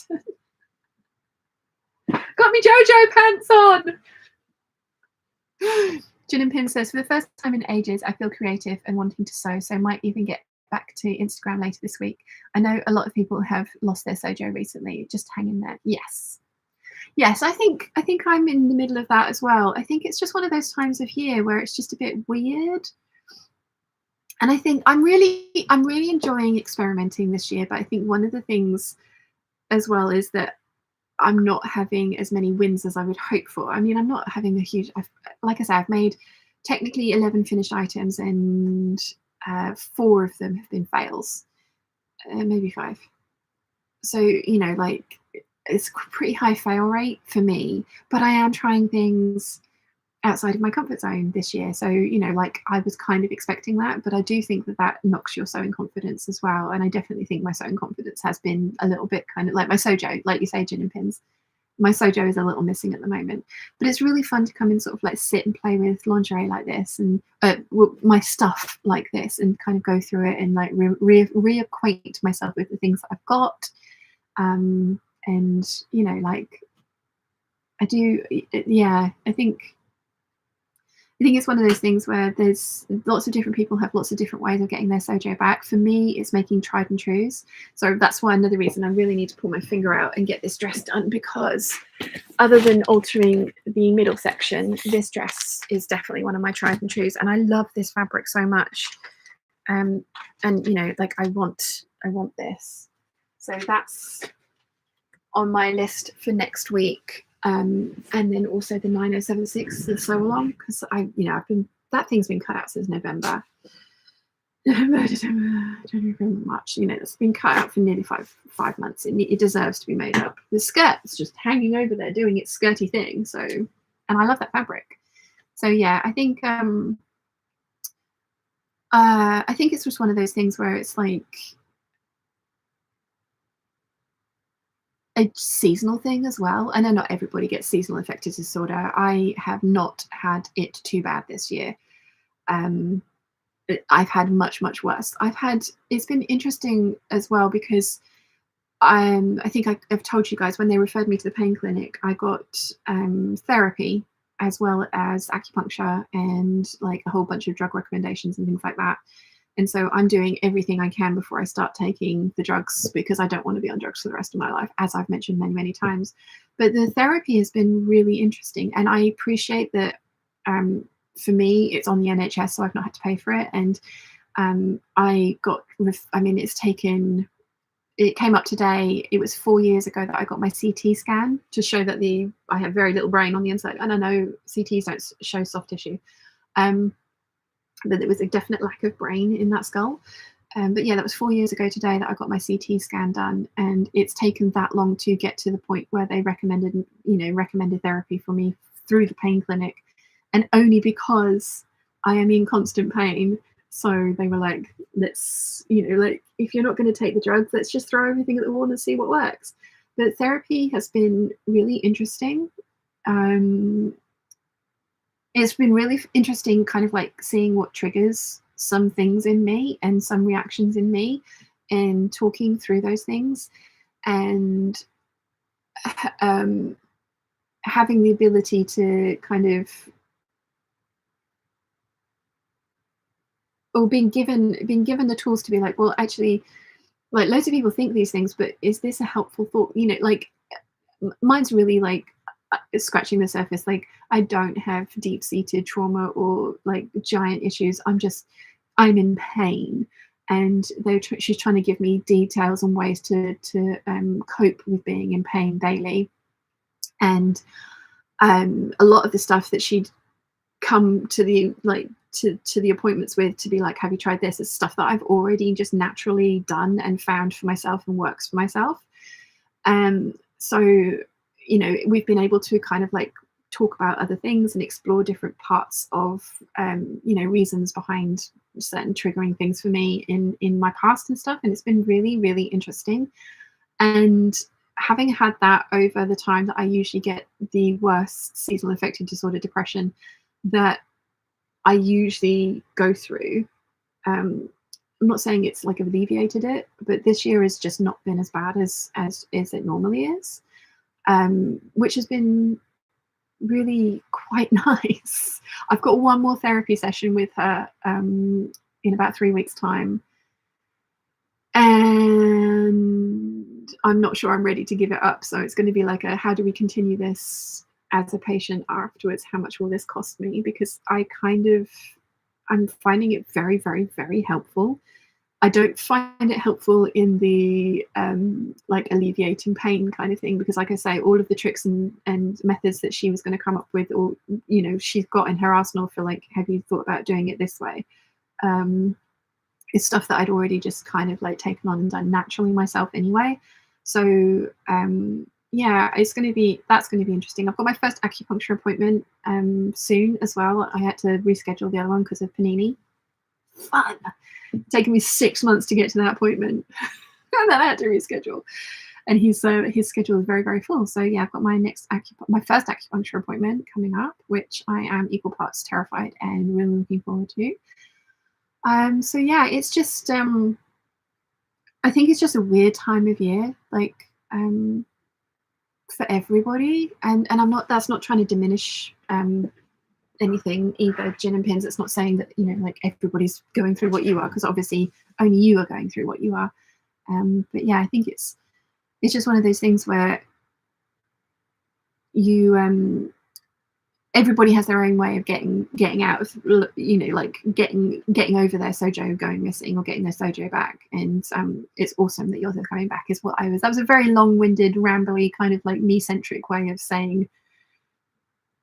Got me Jojo pants on! Jin and Pin says, for the first time in ages, I feel creative and wanting to sew, so might even get back to Instagram later this week. I know a lot of people have lost their sojo recently. Just hang in there. Yes. Yes, I think I'm in the middle of that as well. I think it's just one of those times of year where it's just a bit weird. And I think I'm really enjoying experimenting this year, but I think one of the things as well is that I'm not having as many wins as I would hope for. I mean, I'm not having a huge like I said, I've made technically 11 finished items and 4 of them have been fails, maybe 5. So, like it's pretty high fail rate for me, but I am trying things outside of my comfort zone this year. So, like I was kind of expecting that, but I do think that that knocks your sewing confidence as well. And I definitely think my sewing confidence has been a little bit kind of like my sojo, like you say, gin and pins. My sojo is a little missing at the moment, but it's really fun to come and sort of like sit and play with lingerie like this and my stuff like this and kind of go through it and like reacquaint myself with the things that I've got. And like I do, yeah, I think it's one of those things where there's lots of different people have lots of different ways of getting their sojo back. For me, it's making tried and trues. So that's why another reason I really need to pull my finger out and get this dress done, because other than altering the middle section, this dress is definitely one of my tried and trues. And I love this fabric so much. And like I want this. So that's on my list for next week. And then also the 9076, the sew along, because that thing's been cut out since November, December, January, February, March. It's been cut out for nearly five months. It deserves to be made up. The skirt's just hanging over there doing its skirty thing. So, and I love that fabric. So yeah, I think it's just one of those things where it's like a seasonal thing as well. I know not everybody gets seasonal affective disorder. I have not had it too bad this year. I've had much worse. It's been interesting as well because I think I've told you guys when they referred me to the pain clinic, I got therapy as well as acupuncture and like a whole bunch of drug recommendations and things like that. And so I'm doing everything I can before I start taking the drugs because I don't want to be on drugs for the rest of my life, as I've mentioned many times. But the therapy has been really interesting. And I appreciate that for me, it's on the NHS, so I've not had to pay for it. And it came up today. It was 4 years ago that I got my CT scan to show that I have very little brain on the inside. And I know CTs don't show soft tissue. But there was a definite lack of brain in that skull. But yeah, that was 4 years ago today that I got my CT scan done, and it's taken that long to get to the point where they recommended therapy for me through the pain clinic, and only because I am in constant pain. So they were like, let's, like, if you're not going to take the drugs, let's just throw everything at the wall and see what works. But therapy has been really interesting. It's been really interesting kind of like seeing what triggers some things in me and some reactions in me and talking through those things and having the ability to kind of, or being given the tools to be like, well, actually, like loads of people think these things, but is this a helpful thought? Like mine's really like scratching the surface. Like I don't have deep-seated trauma or like giant issues. I'm in pain, and she's trying to give me details and ways to cope with being in pain daily. And a lot of the stuff that she'd come to the to the appointments with to be like, have you tried this? Is stuff that I've already just naturally done and found for myself and works for myself. So we've been able to kind of like talk about other things and explore different parts of reasons behind certain triggering things for me in my past and stuff, and it's been really interesting. And having had that over the time that I usually get the worst seasonal affective disorder depression that I usually go through, I'm not saying it's like alleviated it, but this year has just not been as bad as it normally is, which has been really quite nice. I've got one more therapy session with her in about 3 weeks' time, and I'm not sure I'm ready to give it up. So it's going to be like a, how do we continue this as a patient afterwards? How much will this cost me? Because I'm finding it very, very, very helpful. I don't find it helpful in the like alleviating pain kind of thing, because like I say, all of the tricks and methods that she was going to come up with, or she's got in her arsenal for like, have you thought about doing it this way, is stuff that I'd already just kind of like taken on and done naturally myself anyway. So yeah, that's going to be interesting. I've got my first acupuncture appointment soon as well. I had to reschedule the other one because of Panini. Fun. Taken me 6 months to get to that appointment, and then I had to reschedule. And his schedule is very, very full. So yeah, I've got my first acupuncture appointment coming up, which I am equal parts terrified and really looking forward to. So yeah, it's just I think it's just a weird time of year, like for everybody, and that's not trying to diminish anything either, gin and pins. It's not saying that like everybody's going through what you are, because obviously only you are going through what you are. But yeah, I think it's just one of those things where you everybody has their own way of getting out of like getting over their sojo going missing or getting their sojo back. And it's awesome that you're coming back is what that was a very long-winded, rambly kind of like me-centric way of saying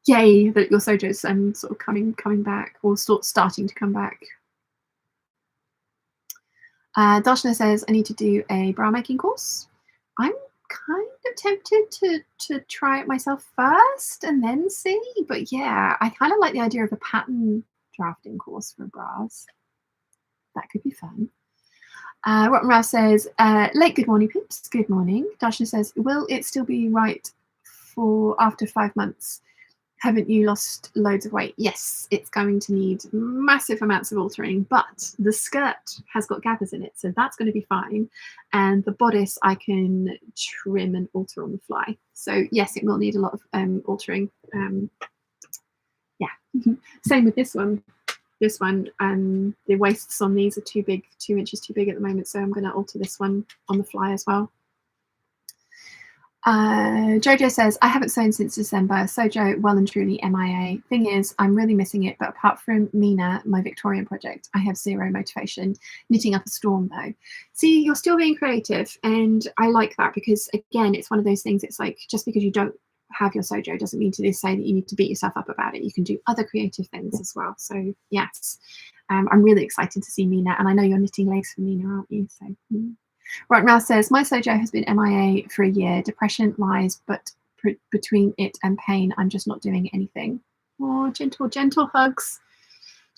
yay that your sojo's sort of coming back, or starting to come back. Darshana says, I need to do a bra making course. I'm kind of tempted to try it myself first and then see, but yeah, I kind of like the idea of a pattern drafting course for bras. That could be fun. Rotten Ralph says, late good morning, peeps. Good morning. Darshana says, will it still be right for after 5 months? Haven't you lost loads of weight? Yes, it's going to need massive amounts of altering, but the skirt has got gathers in it, so that's going to be fine. And the bodice I can trim and alter on the fly. So yes, it will need a lot of altering. Yeah, same with this one. This one, the waists on these are too big, 2 inches too big at the moment, so I'm going to alter this one on the fly as well. Jojo says, I haven't sewn since December. Sojo well and truly MIA. Thing is, I'm really missing it, but apart from Mina, my Victorian project, I have zero motivation. Knitting up a storm though. See, you're still being creative, and I like that, because again, it's one of those things, it's like, just because you don't have your sojo doesn't mean to say that you need to beat yourself up about it. You can do other creative things as well. So yes, I'm really excited to see Mina, and I know you're knitting legs for Mina, aren't you? So Right, Ralph says, my sojo has been MIA for a year. Depression lies, but between it and pain, I'm just not doing anything. Oh, gentle hugs.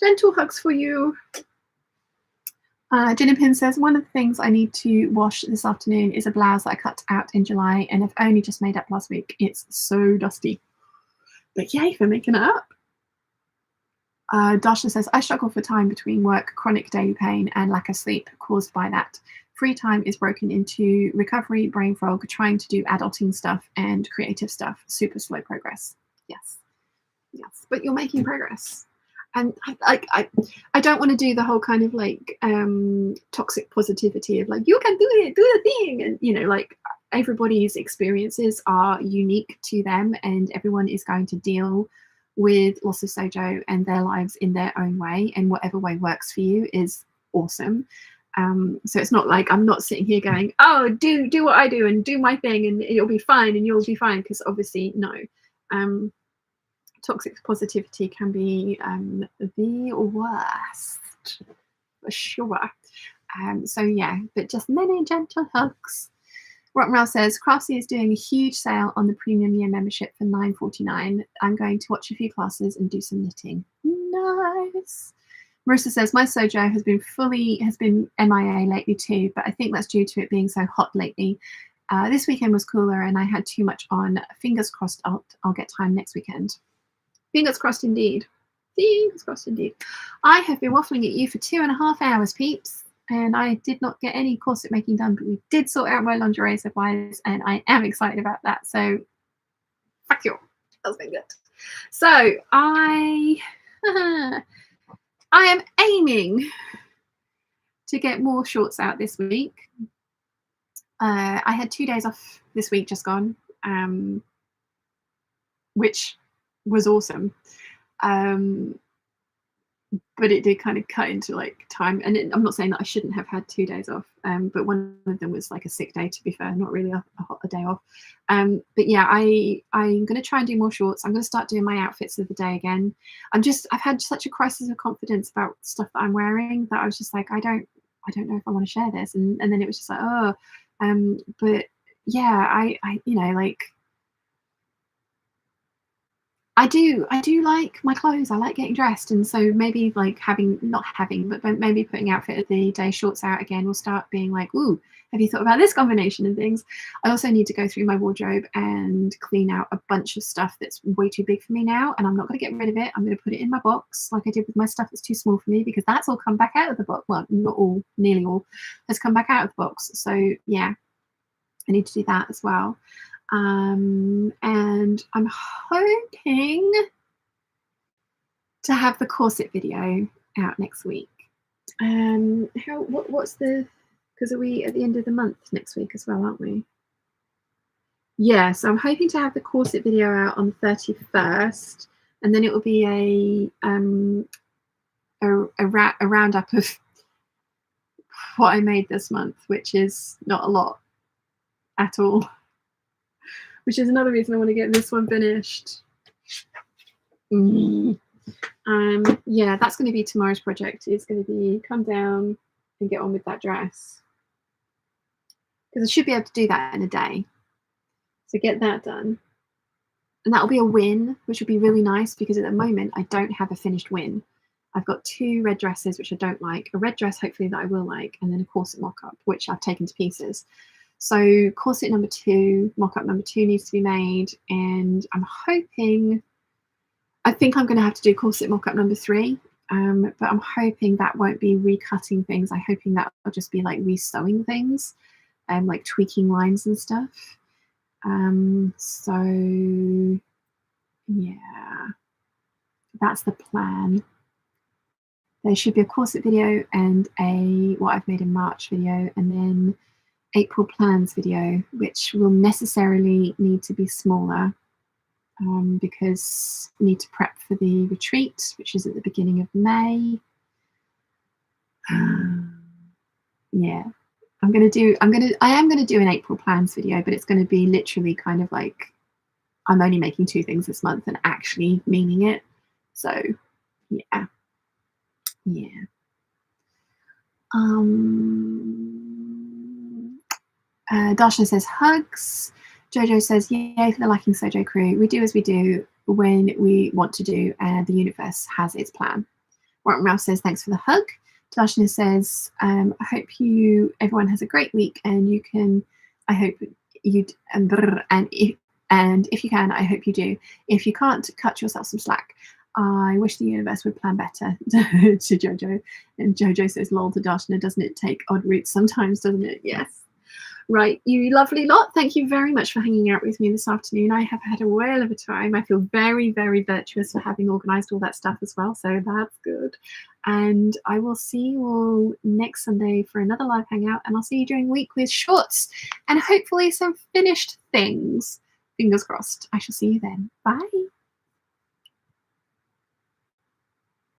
Gentle hugs for you. Gin and Pin says, one of the things I need to wash this afternoon is a blouse that I cut out in July and have only just made up last week. It's so dusty. But yay for making it up. Dasha says, I struggle for time between work, chronic daily pain, and lack of sleep caused by that. Free time is broken into recovery, brain fog, trying to do adulting stuff and creative stuff. Super slow progress. Yes, but you're making progress. And I don't want to do the whole kind of like toxic positivity of like, you can do it, do the thing, and like everybody's experiences are unique to them, and everyone is going to deal with loss of sojo and their lives in their own way, and whatever way works for you is awesome. So it's not like I'm not sitting here going, oh, do what I do and do my thing and it'll be fine and you'll be fine, because obviously no. Toxic positivity can be the worst for sure. So yeah, but just many gentle hugs. Rockmell says, Craftsy is doing a huge sale on the premium year membership for $9.49. I'm going to watch a few classes and do some knitting. Nice. Marissa says, my sojo has been MIA lately too, but I think that's due to it being so hot lately. This weekend was cooler and I had too much on. Fingers crossed I'll get time next weekend. Fingers crossed indeed. Fingers crossed indeed. I have been waffling at you for 2.5 hours, peeps, and I did not get any corset making done, but we did sort out my lingerie supplies, and I am excited about that. So, fuck you. That's been good. So, I am aiming to get more shorts out this week. I had 2 days off this week just gone, which was awesome. Um, but it did kind of cut into like time, and I'm not saying that I shouldn't have had 2 days off, but one of them was like a sick day, to be fair, not really a day off. But yeah, I'm going to try and do more shorts. I'm going to start doing my outfits of the day again. I've had such a crisis of confidence about stuff that I'm wearing that I was just like, I don't know if I want to share this, and then it was just like, oh, but yeah, I like, I do like my clothes. I like getting dressed, and so maybe like not having, but maybe putting outfit of the day shorts out again will start being like, ooh, have you thought about this combination and things? I also need to go through my wardrobe and clean out a bunch of stuff that's way too big for me now, and I'm not going to get rid of it. I'm going to put it in my box like I did with my stuff that's too small for me, because that's all come back out of the box. Well, not all, nearly all has come back out of the box. So yeah, I need to do that as well. And I'm hoping to have the corset video out next week. What's the, because are we at the end of the month next week as well, aren't we? Yeah, so I'm hoping to have the corset video out on the 31st, and then it will be a roundup of what I made this month, which is not a lot at all. Which is another reason I want to get this one finished. Yeah, that's going to be tomorrow's project. It's going to be come down and get on with that dress, because I should be able to do that in a day. So get that done, and that'll be a win, which will be really nice, because at the moment I don't have a finished win. I've got 2 red dresses which I don't like, a red dress hopefully that I will like, and then a corset mock-up which I've taken to pieces. So corset number 2, mock-up number 2 needs to be made, and I think I'm going to have to do corset mock-up number 3, but I'm hoping that won't be recutting things. I'm hoping that will just be like resewing things, like tweaking lines and stuff. So yeah, that's the plan. There should be a corset video and a what I've made in March video, and then April plans video, which will necessarily need to be smaller, because I need to prep for the retreat, which is at the beginning of May. Yeah, I am going to do an April plans video, but it's going to be literally kind of like, I'm only making 2 things this month and actually meaning it. So yeah. Darshana says hugs. Jojo says yay for the Lacking Sojo crew. We do as we do when we want to do, and the universe has its plan. Warren Ralph says thanks for the hug. Darshana says I hope everyone has a great week, and you can. I hope you and if you can, I hope you do. If you can't, cut yourself some slack. I wish the universe would plan better. To Jojo. And Jojo says lol to Darshana, doesn't it take odd routes sometimes, doesn't it? Yes. Right, you lovely lot, thank you very much for hanging out with me this afternoon. I have had a whale of a time. I feel very, very virtuous for having organised all that stuff as well, so that's good. And I will see you all next Sunday for another live hangout, and I'll see you during the week with shorts and hopefully some finished things. Fingers crossed. I shall see you then. Bye.